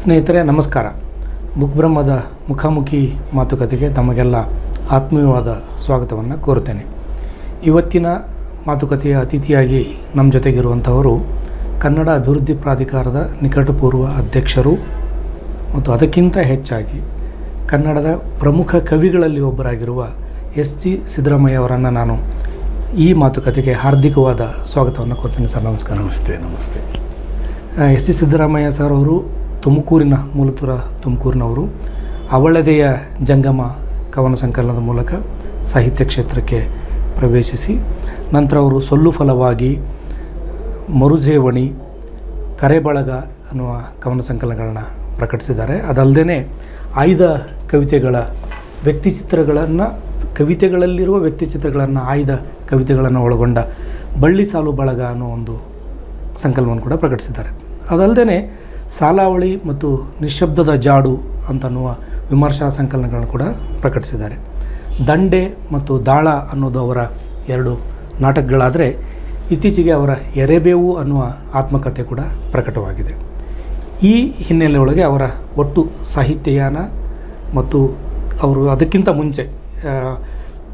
ಸ್ನೇಹಿತರೆ ನಮಸ್ಕಾರ. ಬುಕ್ ಬ್ರಹ್ಮದ ಮುಖಾಮುಖಿ ಮಾತುಕತೆಗೆ ತಮಗೆಲ್ಲ ಆತ್ಮೀಯವಾದ ಸ್ವಾಗತವನ್ನು ಕೋರುತ್ತೇನೆ. ಇವತ್ತಿನ ಮಾತುಕತೆಯ ಅತಿಥಿಯಾಗಿ ನಮ್ಮ ಜೊತೆಗಿರುವಂಥವರು ಕನ್ನಡ ಅಭಿವೃದ್ಧಿ ಪ್ರಾಧಿಕಾರದ ನಿಕಟಪೂರ್ವ ಅಧ್ಯಕ್ಷರು ಮತ್ತು ಅದಕ್ಕಿಂತ ಹೆಚ್ಚಾಗಿ ಕನ್ನಡದ ಪ್ರಮುಖ ಕವಿಗಳಲ್ಲಿ ಒಬ್ಬರಾಗಿರುವ ಎಸ್.ಜಿ. ಸಿದ್ದರಾಮಯ್ಯ ಅವರನ್ನು ನಾನು ಈ ಮಾತುಕತೆಗೆ ಹಾರ್ದಿಕವಾದ ಸ್ವಾಗತವನ್ನು ಕೋರ್ತೇನೆ. ಸರ್ ನಮಸ್ಕಾರ. ನಮಸ್ತೆ. ಎಸ್.ಜಿ. ಸಿದ್ದರಾಮಯ್ಯ ಸರ್ ಅವರು ಮೂಲತಃ ತುಮಕೂರಿನವರು. ಅವಳದೆಯ ಜಂಗಮ ಕವನ ಸಂಕಲನದ ಮೂಲಕ ಸಾಹಿತ್ಯ ಕ್ಷೇತ್ರಕ್ಕೆ ಪ್ರವೇಶಿಸಿ ನಂತರ ಅವರು ಸೊಲ್ಲು ಫಲವಾಗಿ, ಮರುಜೇವಣಿ, ಕರೆಬಳಗ ಅನ್ನುವ ಕವನ ಸಂಕಲನಗಳನ್ನು ಪ್ರಕಟಿಸಿದ್ದಾರೆ. ಅದಲ್ಲದೆ ಆಯ್ದ ಕವಿತೆಗಳ ಕವಿತೆಗಳಲ್ಲಿರುವ ವ್ಯಕ್ತಿಚಿತ್ರಗಳನ್ನು ಆಯ್ದ ಕವಿತೆಗಳನ್ನು ಒಳಗೊಂಡ ಬಳ್ಳಿ ಸಾಲು ಬಳಗ ಅನ್ನೋ ಒಂದು ಸಂಕಲನವನ್ನು ಕೂಡ ಪ್ರಕಟಿಸಿದ್ದಾರೆ. ಅದಲ್ಲದೆ ಸಾಲಾವಳಿ ಮತ್ತು ನಿಶ್ಶಬ್ದದ ಜಾಡು ಅಂತನ್ನುವ ವಿಮರ್ಶಾ ಸಂಕಲನಗಳನ್ನು ಕೂಡ ಪ್ರಕಟಿಸಿದ್ದಾರೆ. ದಂಡೆ ಮತ್ತು ದಾಳ ಅನ್ನೋದು ಅವರ ಎರಡು ನಾಟಕಗಳಾದರೆ ಇತ್ತೀಚೆಗೆ ಅವರ ಎರೆಬೇವು ಅನ್ನುವ ಆತ್ಮಕಥೆ ಕೂಡ ಪ್ರಕಟವಾಗಿದೆ. ಈ ಹಿನ್ನೆಲೆಯೊಳಗೆ ಅವರ ಒಟ್ಟು ಸಾಹಿತ್ಯಯಾನ ಮತ್ತು ಅವರು ಅದಕ್ಕಿಂತ ಮುಂಚೆ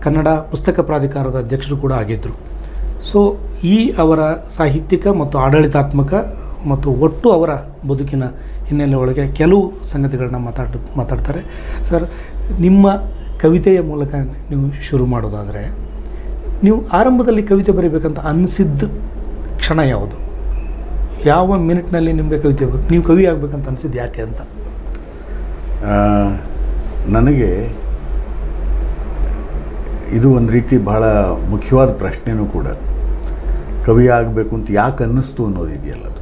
ಕನ್ನಡ ಪುಸ್ತಕ ಪ್ರಾಧಿಕಾರದ ಅಧ್ಯಕ್ಷರು ಕೂಡ ಆಗಿದ್ದರು. ಸೊ ಈ ಅವರ ಸಾಹಿತ್ಯಿಕ ಮತ್ತು ಆಡಳಿತಾತ್ಮಕ ಮತ್ತು ಒಟ್ಟು ಅವರ ಬದುಕಿನ ಹಿನ್ನೆಲೆ ಒಳಗೆ ಕೆಲವು ಸಂಗತಿಗಳನ್ನ ಮಾತಾಡ್ತಾರೆ. ಸರ್, ನಿಮ್ಮ ಕವಿತೆಯ ಮೂಲಕ ನೀವು ಶುರು ಮಾಡೋದಾದರೆ, ನೀವು ಆರಂಭದಲ್ಲಿ ಕವಿತೆ ಬರೀಬೇಕಂತ ಅನಿಸಿದ್ದ ಕ್ಷಣ ಯಾವುದು? ಯಾವ ಮಿನಿಟ್ನಲ್ಲಿ ನಿಮಗೆ ನೀವು ಕವಿ ಆಗಬೇಕಂತ ಅನಿಸಿದ್ದು ಯಾಕೆ ಅಂತ? ನನಗೆ ಇದು ಒಂದು ರೀತಿ ಬಹಳ ಮುಖ್ಯವಾದ ಪ್ರಶ್ನೆಯೂ ಕೂಡ. ಕವಿ ಆಗಬೇಕು ಅಂತ ಯಾಕೆ ಅನ್ನಿಸ್ತು ಅನ್ನೋದಿದೆಯಲ್ಲ, ಅದು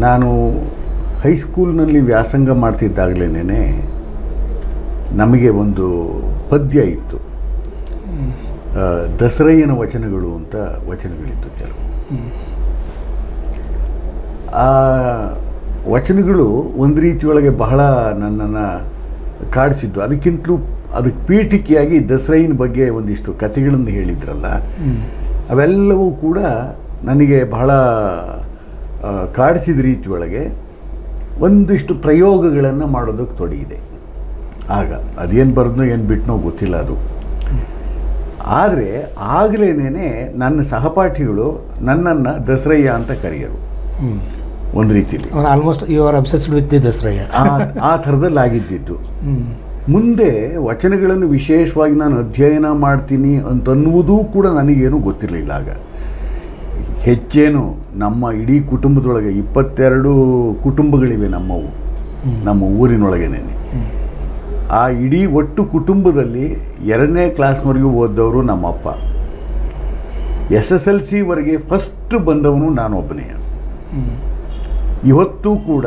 ನಾನು ಹೈಸ್ಕೂಲ್ನಲ್ಲಿ ವ್ಯಾಸಂಗ ಮಾಡ್ತಿದ್ದಾಗಲೇ ನಮಗೆ ಒಂದು ಪದ್ಯ ಇತ್ತು, ದಸರಯ್ಯನ ವಚನಗಳು ಅಂತ ವಚನಗಳಿತ್ತು ಕೆಲವು. ಆ ವಚನಗಳು ಒಂದು ರೀತಿಯೊಳಗೆ ಬಹಳ ನನ್ನನ್ನು ಕಾಡಿಸಿದ್ದು. ಅದಕ್ಕೆ ಪೀಠಿಕೆಯಾಗಿ ದಸರಯ್ಯನ ಬಗ್ಗೆ ಒಂದಿಷ್ಟು ಕಥೆಗಳನ್ನು ಹೇಳಿದ್ರಲ್ಲ, ಅವೆಲ್ಲವೂ ಕೂಡ ನನಗೆ ಬಹಳ ಕಾಡಿಸಿದ ರೀತಿಯೊಳಗೆ ಒಂದಿಷ್ಟು ಪ್ರಯೋಗಗಳನ್ನು ಮಾಡೋದಕ್ಕೆ ತೊಡಗಿದೆ. ಆಗ ಅದೇನು ಬರೆದ್ನೋ ಏನು ಬಿಟ್ಟನೋ ಗೊತ್ತಿಲ್ಲ ಅದು. ಆದರೆ ಆಗಲೇ ನನ್ನ ಸಹಪಾಠಿಗಳು ನನ್ನನ್ನು ದಸರಯ್ಯ ಅಂತ ಕರೆಯರು. ಒಂದು ರೀತಿಯಲ್ಲಿ almost you are obsessed with the Dasarayya ಆ ಥರದಲ್ಲಿ ಆಗಿದ್ದಿದ್ದು. ಮುಂದೆ ವಚನಗಳನ್ನು ವಿಶೇಷವಾಗಿ ನಾನು ಅಧ್ಯಯನ ಮಾಡ್ತೀನಿ ಅಂತನ್ನುವುದೂ ಕೂಡ ನನಗೇನು ಗೊತ್ತಿರಲಿಲ್ಲ. ಆಗ ಹೆಚ್ಚೇನು ನಮ್ಮ ಇಡೀ ಕುಟುಂಬದೊಳಗೆ 22 ಕುಟುಂಬಗಳಿವೆ ನಮ್ಮವು, ನಮ್ಮ ಊರಿನೊಳಗೇನೆ. ಆ ಇಡೀ ಒಟ್ಟು ಕುಟುಂಬದಲ್ಲಿ 2ನೇ ಕ್ಲಾಸ್ವರೆಗೂ ಓದ್ದವರು ನಮ್ಮಪ್ಪ. SSLCವರೆಗೆ ಫಸ್ಟ್ ಬಂದವನು ನಾನೊಬ್ಬನೇ. ಇವತ್ತೂ ಕೂಡ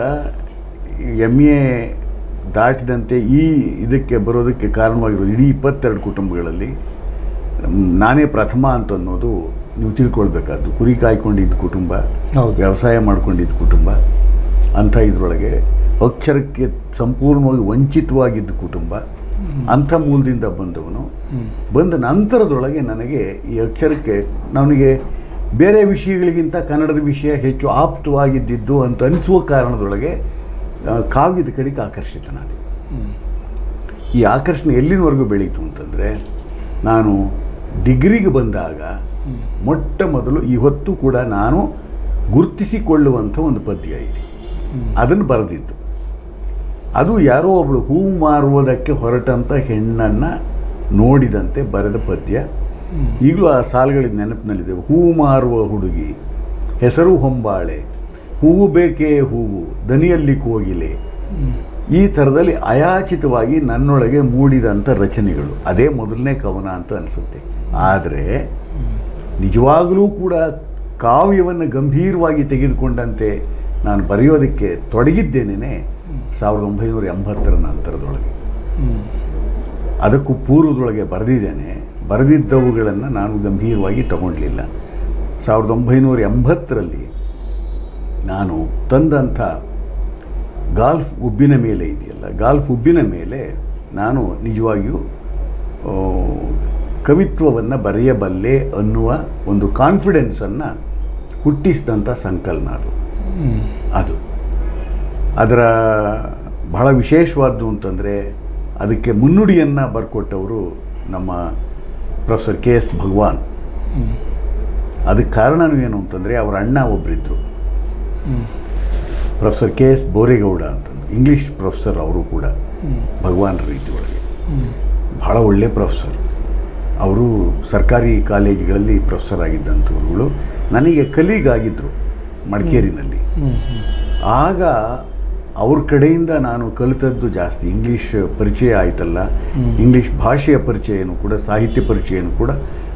MA ದಾಟಿದಂತೆ ಇದಕ್ಕೆ ಬರೋದಕ್ಕೆ ಕಾರಣವಾಗಿರೋದು ಇಡೀ 22 ಕುಟುಂಬಗಳಲ್ಲಿ ನಾನೇ ಪ್ರಥಮ ಅಂತ ಅನ್ನೋದು ನೀವು ತಿಳ್ಕೊಳ್ಬೇಕಾದ್ದು. ಕುರಿ ಕಾಯ್ಕೊಂಡಿದ್ದ ಕುಟುಂಬ, ವ್ಯವಸಾಯ ಮಾಡ್ಕೊಂಡಿದ್ದ ಕುಟುಂಬ, ಅಂಥ ಇದರೊಳಗೆ ಅಕ್ಷರಕ್ಕೆ ಸಂಪೂರ್ಣವಾಗಿ ವಂಚಿತವಾಗಿದ್ದ ಕುಟುಂಬ, ಅಂಥ ಮೂಲದಿಂದ ಬಂದವನು. ಬಂದ ನಂತರದೊಳಗೆ ನನಗೆ ಈ ಅಕ್ಷರಕ್ಕೆ ನನಗೆ ಬೇರೆ ವಿಷಯಗಳಿಗಿಂತ ಕನ್ನಡದ ವಿಷಯ ಹೆಚ್ಚು ಆಪ್ತವಾಗಿದ್ದಿದ್ದು ಅಂತ ಅನಿಸುವ ಕಾರಣದೊಳಗೆ ಕಾವ್ಯದ ಕಡೆಗೆ ಆಕರ್ಷಿತನಾದೆ. ಈ ಆಕರ್ಷಣೆ ಎಲ್ಲಿನವರೆಗೂ ಬೆಳೀತು ಅಂತಂದರೆ, ನಾನು ಡಿಗ್ರಿಗೆ ಬಂದಾಗ ಮೊಟ್ಟ ಮೊದಲು ಇವತ್ತು ಕೂಡ ನಾನು ಗುರುತಿಸಿಕೊಳ್ಳುವಂಥ ಒಂದು ಪದ್ಯ ಇದೆ, ಅದನ್ನು ಬರೆದಿದ್ದು. ಅದು ಯಾರೋ ಒಬ್ಬಳು ಹೂ ಮಾರುವುದಕ್ಕೆ ಹೊರಟಂಥ ಹೆಣ್ಣನ್ನು ನೋಡಿದಂತೆ ಬರೆದ ಪದ್ಯ. ಈಗಲೂ ಆ ಸಾಲುಗಳಿಗೆ ನೆನಪಿನಲ್ಲಿದೆ. ಹೂ ಮಾರುವ ಹುಡುಗಿ, ಹೆಸರು ಹೊಂಬಾಳೆ, ಹೂವು ಬೇಕೇ ಹೂವು, ದನಿಯಲ್ಲಿ ಕೋಗಿಲೆ. ಈ ಥರದಲ್ಲಿ ಅಯಾಚಿತವಾಗಿ ನನ್ನೊಳಗೆ ಮೂಡಿದಂಥ ರಚನೆಗಳು. ಅದೇ ಮೊದಲನೇ ಕವನ ಅಂತ ಅನಿಸುತ್ತೆ. ಆದರೆ ನಿಜವಾಗಲೂ ಕೂಡ ಕಾವ್ಯವನ್ನು ಗಂಭೀರವಾಗಿ ತೆಗೆದುಕೊಂಡಂತೆ ನಾನು ಬರೆಯೋದಕ್ಕೆ ತೊಡಗಿದ್ದೇನೆ 1980 ನಂತರದೊಳಗೆ. ಅದಕ್ಕೂ ಪೂರ್ವದೊಳಗೆ ಬರೆದಿದ್ದವುಗಳನ್ನು ನಾನು ಗಂಭೀರವಾಗಿ ತಗೊಳ್ಳಿಲ್ಲ. 1980ರಲ್ಲಿ ನಾನು ತಂದಂಥ ಗಾಲ್ಫ್ ಉಬ್ಬಿನ ಮೇಲೆ ಇದೆಯಲ್ಲ, ಗಾಲ್ಫ್ ಉಬ್ಬಿನ ಮೇಲೆ ನಾನು ನಿಜವಾಗಿಯೂ ಕವಿತ್ವವನ್ನು ಬರೆಯಬಲ್ಲೆ ಅನ್ನುವ ಒಂದು ಕಾನ್ಫಿಡೆನ್ಸನ್ನು ಹುಟ್ಟಿಸಿದಂಥ ಸಂಕಲನ ಅದು. ಅದರ ಬಹಳ ವಿಶೇಷವಾದ್ದು ಅಂತಂದರೆ ಅದಕ್ಕೆ ಮುನ್ನುಡಿಯನ್ನು ಬರ್ಕೊಟ್ಟವರು ನಮ್ಮ ಪ್ರೊಫೆಸರ್ KS ಭಗವಾನ್. ಅದಕ್ಕೆ ಕಾರಣವೂ ಏನು ಅಂತಂದರೆ ಅವರ ಅಣ್ಣ ಒಬ್ಬರಿದ್ದರು, ಪ್ರೊಫೆಸರ್ KS ಬೋರೇಗೌಡ ಅಂತಂದು, ಇಂಗ್ಲೀಷ್ ಪ್ರೊಫೆಸರ್ ಅವರು ಕೂಡ ಭಗವಾನ್ ರೀತಿ ಒಳಗೆ ಭಾಳ ಒಳ್ಳೆಯ ಪ್ರೊಫೆಸರ್. ಅವರು ಸರ್ಕಾರಿ ಕಾಲೇಜುಗಳಲ್ಲಿ ಪ್ರೊಫೆಸರ್ ಆಗಿದ್ದಂಥವ್ರುಗಳು ನನಗೆ ಕಲೀಗ್ ಆಗಿದ್ದರು ಮಡಿಕೇರಿನಲ್ಲಿ. ಆಗ ಅವ್ರ ಕಡೆಯಿಂದ ನಾನು ಕಲಿತದ್ದು ಜಾಸ್ತಿ. ಇಂಗ್ಲೀಷ್ ಪರಿಚಯ ಆಯ್ತಲ್ಲ, ಇಂಗ್ಲೀಷ್ ಭಾಷೆಯ ಪರಿಚಯನೂ ಕೂಡ, ಸಾಹಿತ್ಯ ಪರಿಚಯನೂ ಕೂಡ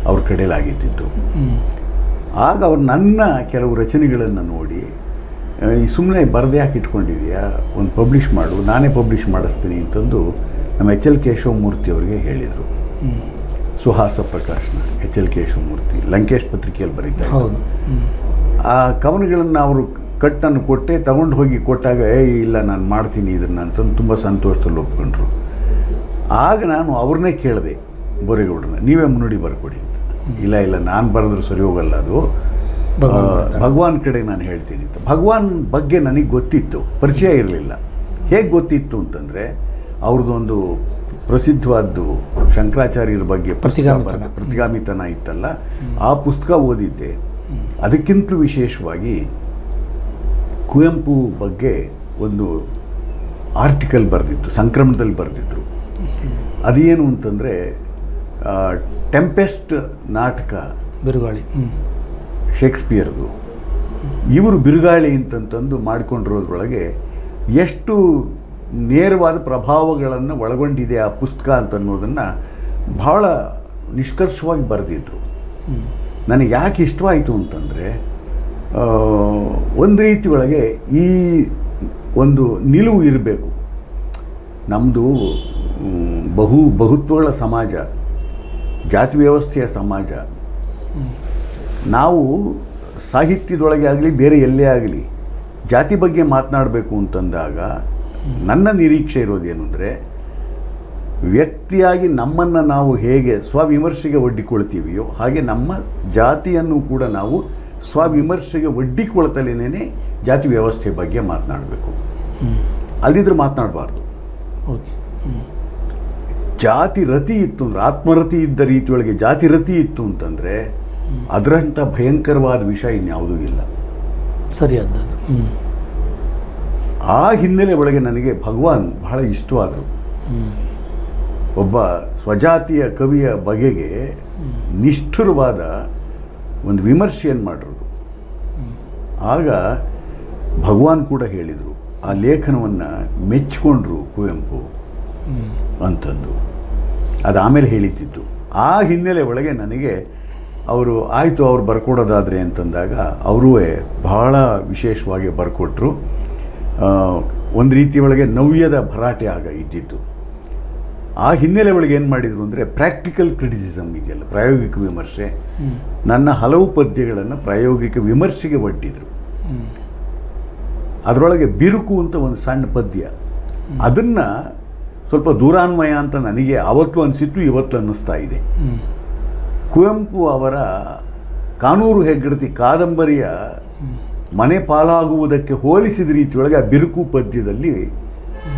ಅವ್ರ ಕಡೆಯಲ್ಲಾಗಿದ್ದಿತ್ತು. ಆಗ ಅವ್ರು ನನ್ನ ಕೆಲವು ರಚನೆಗಳನ್ನು ನೋಡಿ, ಈ ಸುಮ್ಮನೆ ಬರೆದು ಯಾಕೆ ಇಟ್ಕೊಂಡಿದೆಯಾ, ಒಂದು ಪಬ್ಲಿಷ್ ಮಾಡು, ನಾನೇ ಪಬ್ಲಿಷ್ ಮಾಡಿಸ್ತೀನಿ ಅಂತಂದು ನಮ್ಮ HL ಕೇಶವಮೂರ್ತಿ ಅವರಿಗೆ ಹೇಳಿದರು. ಸುಹಾಸ ಪ್ರಕಾಶ್ನ HL ಕೇಶವಮೂರ್ತಿ ಲಂಕೇಶ್ ಪತ್ರಿಕೆಯಲ್ಲಿ ಬರೀತಾ ಇದ್ದರು. ಆ ಕವನಗಳನ್ನು ಅವರು ಕಟ್ಟನ್ನು ಕೊಟ್ಟೆ ತಗೊಂಡು ಹೋಗಿ ಕೊಟ್ಟಾಗ ಇಲ್ಲ ನಾನು ಮಾಡ್ತೀನಿ ಇದನ್ನು ಅಂತಂದು ತುಂಬ ಸಂತೋಷದಲ್ಲಿ ಒಪ್ಕೊಂಡ್ರು. ಆಗ ನಾನು ಅವ್ರನ್ನೇ ಕೇಳಿದೆ, ಬೋರೇಗೌಡರನ್ನ, ನೀವೇ ಮುನ್ನುಡಿ ಬರ್ಕೊಡಿ ಅಂತ. ಇಲ್ಲ ನಾನು ಬರೆದ್ರು ಸರಿ ಹೋಗಲ್ಲ, ಅದು ಭಗವಾನ್ ಕಡೆ ನಾನು ಹೇಳ್ತೀನಿ ಅಂತ. ಭಗವಾನ್ ಬಗ್ಗೆ ನನಗೆ ಗೊತ್ತಿತ್ತು, ಪರಿಚಯ ಇರಲಿಲ್ಲ. ಹೇಗೆ ಗೊತ್ತಿತ್ತು ಅಂತಂದರೆ ಅವ್ರದ್ದೊಂದು ಪ್ರಸಿದ್ಧವಾದ್ದು ಶಂಕರಾಚಾರ್ಯರ ಬಗ್ಗೆ ಪ್ರತಿಗಾಮಿತನ ಇತ್ತಲ್ಲ, ಆ ಪುಸ್ತಕ ಓದಿದ್ದೆ. ಅದಕ್ಕಿಂತಲೂ ವಿಶೇಷವಾಗಿ ಕುವೆಂಪು ಬಗ್ಗೆ ಒಂದು ಆರ್ಟಿಕಲ್ ಬರೆದಿತ್ತು, ಸಂಕ್ರಮಣದಲ್ಲಿ ಬರೆದಿದ್ರು. ಅದೇನು ಅಂತಂದರೆ ಟೆಂಪೆಸ್ಟ್ ನಾಟಕ, ಬಿರುಗಾಳಿ, ಶೇಕ್ಸ್ಪಿಯರ್ದು. ಇವರು ಬಿರುಗಾಳಿ ಅಂತಂತಂದು ಮಾಡಿಕೊಂಡಿರೋದ್ರೊಳಗೆ ಎಷ್ಟು ನೇರವಾದ ಪ್ರಭಾವಗಳನ್ನು ಒಳಗೊಂಡಿದೆ ಆ ಪುಸ್ತಕ ಅಂತನ್ನೋದನ್ನು ಭಾಳ ನಿಷ್ಕರ್ಷವಾಗಿ ಬರೆದಿದ್ರು. ನನಗೆ ಯಾಕೆ ಇಷ್ಟವಾಯಿತು ಅಂತಂದರೆ, ಒಂದು ರೀತಿ ಒಳಗೆ ಈ ಒಂದು ನಿಲುವು ಇರಬೇಕು. ನಮ್ಮದು ಬಹುತ್ವಗಳ ಸಮಾಜ, ಜಾತಿ ವ್ಯವಸ್ಥೆಯ ಸಮಾಜ. ನಾವು ಸಾಹಿತ್ಯದೊಳಗೆ ಆಗಲಿ ಬೇರೆ ಎಲ್ಲೇ ಆಗಲಿ ಜಾತಿ ಬಗ್ಗೆ ಮಾತನಾಡಬೇಕು ಅಂತಂದಾಗ ನನ್ನ ನಿರೀಕ್ಷೆ ಇರೋದೇನು ಅಂದರೆ, ವ್ಯಕ್ತಿಯಾಗಿ ನಮ್ಮನ್ನು ನಾವು ಹೇಗೆ ಸ್ವವಿಮರ್ಶೆಗೆ ಒಡ್ಡಿಕೊಳ್ತೀವಿಯೋ ಹಾಗೆ ನಮ್ಮ ಜಾತಿಯನ್ನು ಕೂಡ ನಾವು ಸ್ವವಿಮರ್ಶೆಗೆ ಒಡ್ಡಿಕೊಳ್ತಲೇನೇ ಜಾತಿ ವ್ಯವಸ್ಥೆ ಬಗ್ಗೆ ಮಾತನಾಡಬೇಕು. ಅಲ್ಲಿದ್ರೆ ಮಾತನಾಡಬಾರ್ದು. ಜಾತಿ ರತಿ ಇತ್ತು ಅಂದರೆ, ಆತ್ಮರತಿ ಇದ್ದ ರೀತಿಯೊಳಗೆ ಜಾತಿ ರತಿ ಇತ್ತು ಅಂತಂದರೆ ಅದರಂಥ ಭಯಂಕರವಾದ ವಿಷಯ ಇನ್ಯಾವುದೂ ಇಲ್ಲ. ಸರಿಯಾದ ಆ ಹಿನ್ನೆಲೆ ಒಳಗೆ ನನಗೆ ಭಗವಾನ್ ಬಹಳ ಇಷ್ಟವಾದರು. ಒಬ್ಬ ಸ್ವಜಾತಿಯ ಕವಿಯ ಬಗೆಗೆ ನಿಷ್ಠುರವಾದ ಒಂದು ವಿಮರ್ಶೆಯನ್ನು ಮಾಡಿರೋದು. ಆಗ ಭಗವಾನ್ ಕೂಡ ಹೇಳಿದರು, ಆ ಲೇಖನವನ್ನು ಮೆಚ್ಚಿಕೊಂಡ್ರು ಕುವೆಂಪು ಅಂತಂದು. ಅದು ಆಮೇಲೆ ಹೇಳಿದ್ದಿದ್ದು. ಆ ಹಿನ್ನೆಲೆ ಒಳಗೆ ನನಗೆ ಅವರು ಆಯಿತು ಅವ್ರು ಬರ್ಕೊಡೋದಾದರೆ ಅಂತಂದಾಗ ಅವರೂ ಬಹಳ ವಿಶೇಷವಾಗಿ ಬರ್ಕೊಟ್ರು. ಒಂದು ರೀತಿ ಒಳಗೆ ನವ್ಯದ ಭರಾಟೆ ಆಗ ಇದ್ದಿತ್ತು. ಆ ಹಿನ್ನೆಲೆ ಒಳಗೆ ಏನು ಮಾಡಿದರು ಅಂದರೆ, ಪ್ರಾಕ್ಟಿಕಲ್ ಕ್ರಿಟಿಸಿಸಮ್ ಇದೆಯಲ್ಲ, ಪ್ರಾಯೋಗಿಕ ವಿಮರ್ಶೆ, ನನ್ನ ಹಲವು ಪದ್ಯಗಳನ್ನು ಪ್ರಾಯೋಗಿಕ ವಿಮರ್ಶೆಗೆ ಒಡ್ಡಿದರು. ಅದರೊಳಗೆ ಬಿರುಕು ಅಂತ ಒಂದು ಸಣ್ಣ ಪದ್ಯ, ಅದನ್ನು ಸ್ವಲ್ಪ ದೂರಾನ್ವಯ ಅಂತ ನನಗೆ ಆವತ್ತು ಅನಿಸಿತ್ತು, ಇವತ್ತು ಅನ್ನಿಸ್ತಾ ಇದೆ. ಕುವೆಂಪು ಅವರ ಕಾನೂರು ಹೆಗ್ಗಡತಿ ಕಾದಂಬರಿಯ ಮನೆ ಪಾಲಾಗುವುದಕ್ಕೆ ಹೋಲಿಸಿದ ರೀತಿಯೊಳಗೆ ಆ ಬಿರುಕು ಪದ್ಯದಲ್ಲಿ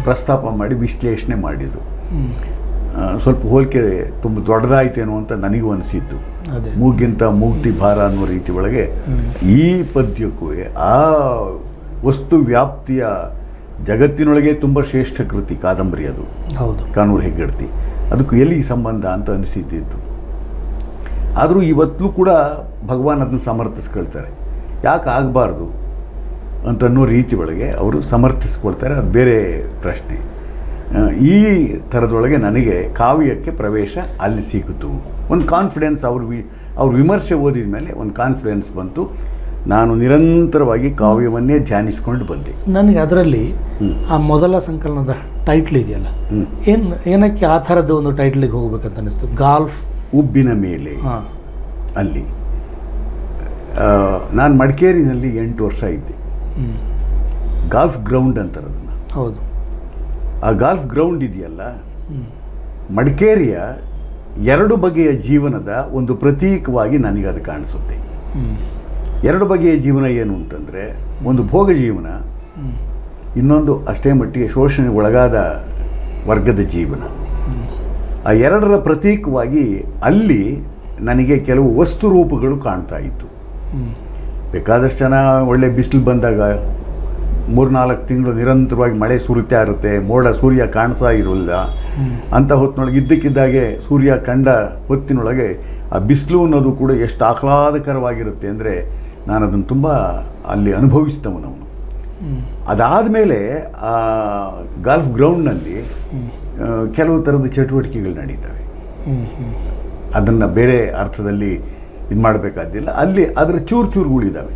ಪ್ರಸ್ತಾಪ ಮಾಡಿ ವಿಶ್ಲೇಷಣೆ ಮಾಡಿದರು. ಸ್ವಲ್ಪ ಹೋಲಿಕೆ ತುಂಬ ದೊಡ್ಡದಾಯ್ತೇನೋ ಅಂತ ನನಗೂ ಅನಿಸಿತ್ತು. ಮೂಗಿಂತ ಮೂಗ್ತಿ ಭಾರ ಅನ್ನೋ ರೀತಿ ಒಳಗೆ ಈ ಪದ್ಯಕ್ಕೂ ಆ ವಸ್ತು ವ್ಯಾಪ್ತಿಯ ಜಗತ್ತಿನೊಳಗೆ ತುಂಬ ಶ್ರೇಷ್ಠ ಕೃತಿ ಕಾದಂಬರಿ ಅದು. ಕಾನೂರು ಹೆಗ್ಗಡತಿ, ಅದಕ್ಕೂ ಎಲ್ಲಿ ಸಂಬಂಧ ಅಂತ ಅನಿಸಿದ್ದಿತ್ತು. ಆದರೂ ಇವತ್ತು ಕೂಡ ಭಗವಾನ್ ಅದನ್ನು ಸಮರ್ಥಿಸ್ಕೊಳ್ತಾರೆ. ಯಾಕೆ ಆಗಬಾರ್ದು ಅಂತನ್ನೋ ರೀತಿ ಒಳಗೆ ಅವರು ಸಮರ್ಥಿಸ್ಕೊಳ್ತಾರೆ, ಅದು ಬೇರೆ ಪ್ರಶ್ನೆ. ಈ ಥರದೊಳಗೆ ನನಗೆ ಕಾವ್ಯಕ್ಕೆ ಪ್ರವೇಶ ಅಲ್ಲಿ ಸಿಕ್ಕಿತು. ಒಂದು ಕಾನ್ಫಿಡೆನ್ಸ್, ಅವ್ರ ವಿಮರ್ಶೆ ಓದಿದ ಮೇಲೆ ಒಂದು ಕಾನ್ಫಿಡೆನ್ಸ್ ಬಂತು. ನಾನು ನಿರಂತರವಾಗಿ ಕಾವ್ಯವನ್ನೇ ಧ್ಯಾನಿಸ್ಕೊಂಡು ಬಂದೆ. ನನಗೆ ಅದರಲ್ಲಿ ಆ ಮೊದಲ ಸಂಕಲನದ ಟೈಟ್ಲ್ ಇದೆಯಲ್ಲ, ಏನಕ್ಕೆ ಆ ಥರದ್ದು ಒಂದು ಟೈಟ್ಲಿಗೆ ಹೋಗ್ಬೇಕಂತ ಅನಿಸ್ತು? ಗಾಲ್ಫ್ ಉಬ್ಬಿನ ಮೇಲೆ. ಅಲ್ಲಿ ನಾನು ಮಡಿಕೇರಿನಲ್ಲಿ 8 ವರ್ಷ ಇದ್ದೆ. ಗಾಲ್ಫ್ ಗ್ರೌಂಡ್ ಅಂತಾರೆ ಅದನ್ನು. ಹೌದು. ಆ ಗಾಲ್ಫ್ ಗ್ರೌಂಡ್ ಇದೆಯಲ್ಲ, ಮಡಿಕೇರಿಯ 2 ಬಗೆಯ ಜೀವನದ ಒಂದು ಪ್ರತೀಕವಾಗಿ ನನಗದು ಕಾಣಿಸುತ್ತೆ. 2 ಬಗೆಯ ಜೀವನ ಏನು ಅಂತಂದರೆ, ಒಂದು ಭೋಗ ಜೀವನ, ಇನ್ನೊಂದು ಅಷ್ಟೇ ಮಟ್ಟಿಗೆ ಶೋಷಣೆಗೆ ಒಳಗಾದ ವರ್ಗದ ಜೀವನ. ಆ ಎರಡರ ಪ್ರತೀಕವಾಗಿ ಅಲ್ಲಿ ನನಗೆ ಕೆಲವು ವಸ್ತು ರೂಪಗಳು ಕಾಣ್ತಾ ಇತ್ತು. ಬೇಕಾದಷ್ಟು ಜನ ಒಳ್ಳೆ ಬಿಸಿಲು ಬಂದಾಗ 3-4 ತಿಂಗಳು ನಿರಂತರವಾಗಿ ಮಳೆ ಸುರಿತಾ ಇರುತ್ತೆ, ಮೋಡ ಸೂರ್ಯ ಕಾಣಿಸ್ತಾ ಇರೋಲ್ಲ ಅಂಥ ಹೊತ್ತಿನೊಳಗೆ ಇದ್ದಕ್ಕಿದ್ದಾಗೆ ಸೂರ್ಯ ಕಂಡ ಹೊತ್ತಿನೊಳಗೆ ಆ ಬಿಸಿಲು ಅನ್ನೋದು ಕೂಡ ಎಷ್ಟು ಆಹ್ಲಾದಕರವಾಗಿರುತ್ತೆ ಅಂದರೆ ನಾನು ಅದನ್ನು ತುಂಬ ಅಲ್ಲಿ ಅನುಭವಿಸಿದವನವನು. ಅದಾದ ಮೇಲೆ ಆ ಗಾಲ್ಫ್ ಗ್ರೌಂಡ್ನಲ್ಲಿ ಕೆಲವು ಥರದ ಚಟುವಟಿಕೆಗಳು ನಡೀತವೆ. ಅದನ್ನು ಬೇರೆ ಅರ್ಥದಲ್ಲಿ ಇದು ಮಾಡಬೇಕಾದಿಲ್ಲ, ಅಲ್ಲಿ ಅದರ ಚೂರುಗಳಿದ್ದಾವೆ.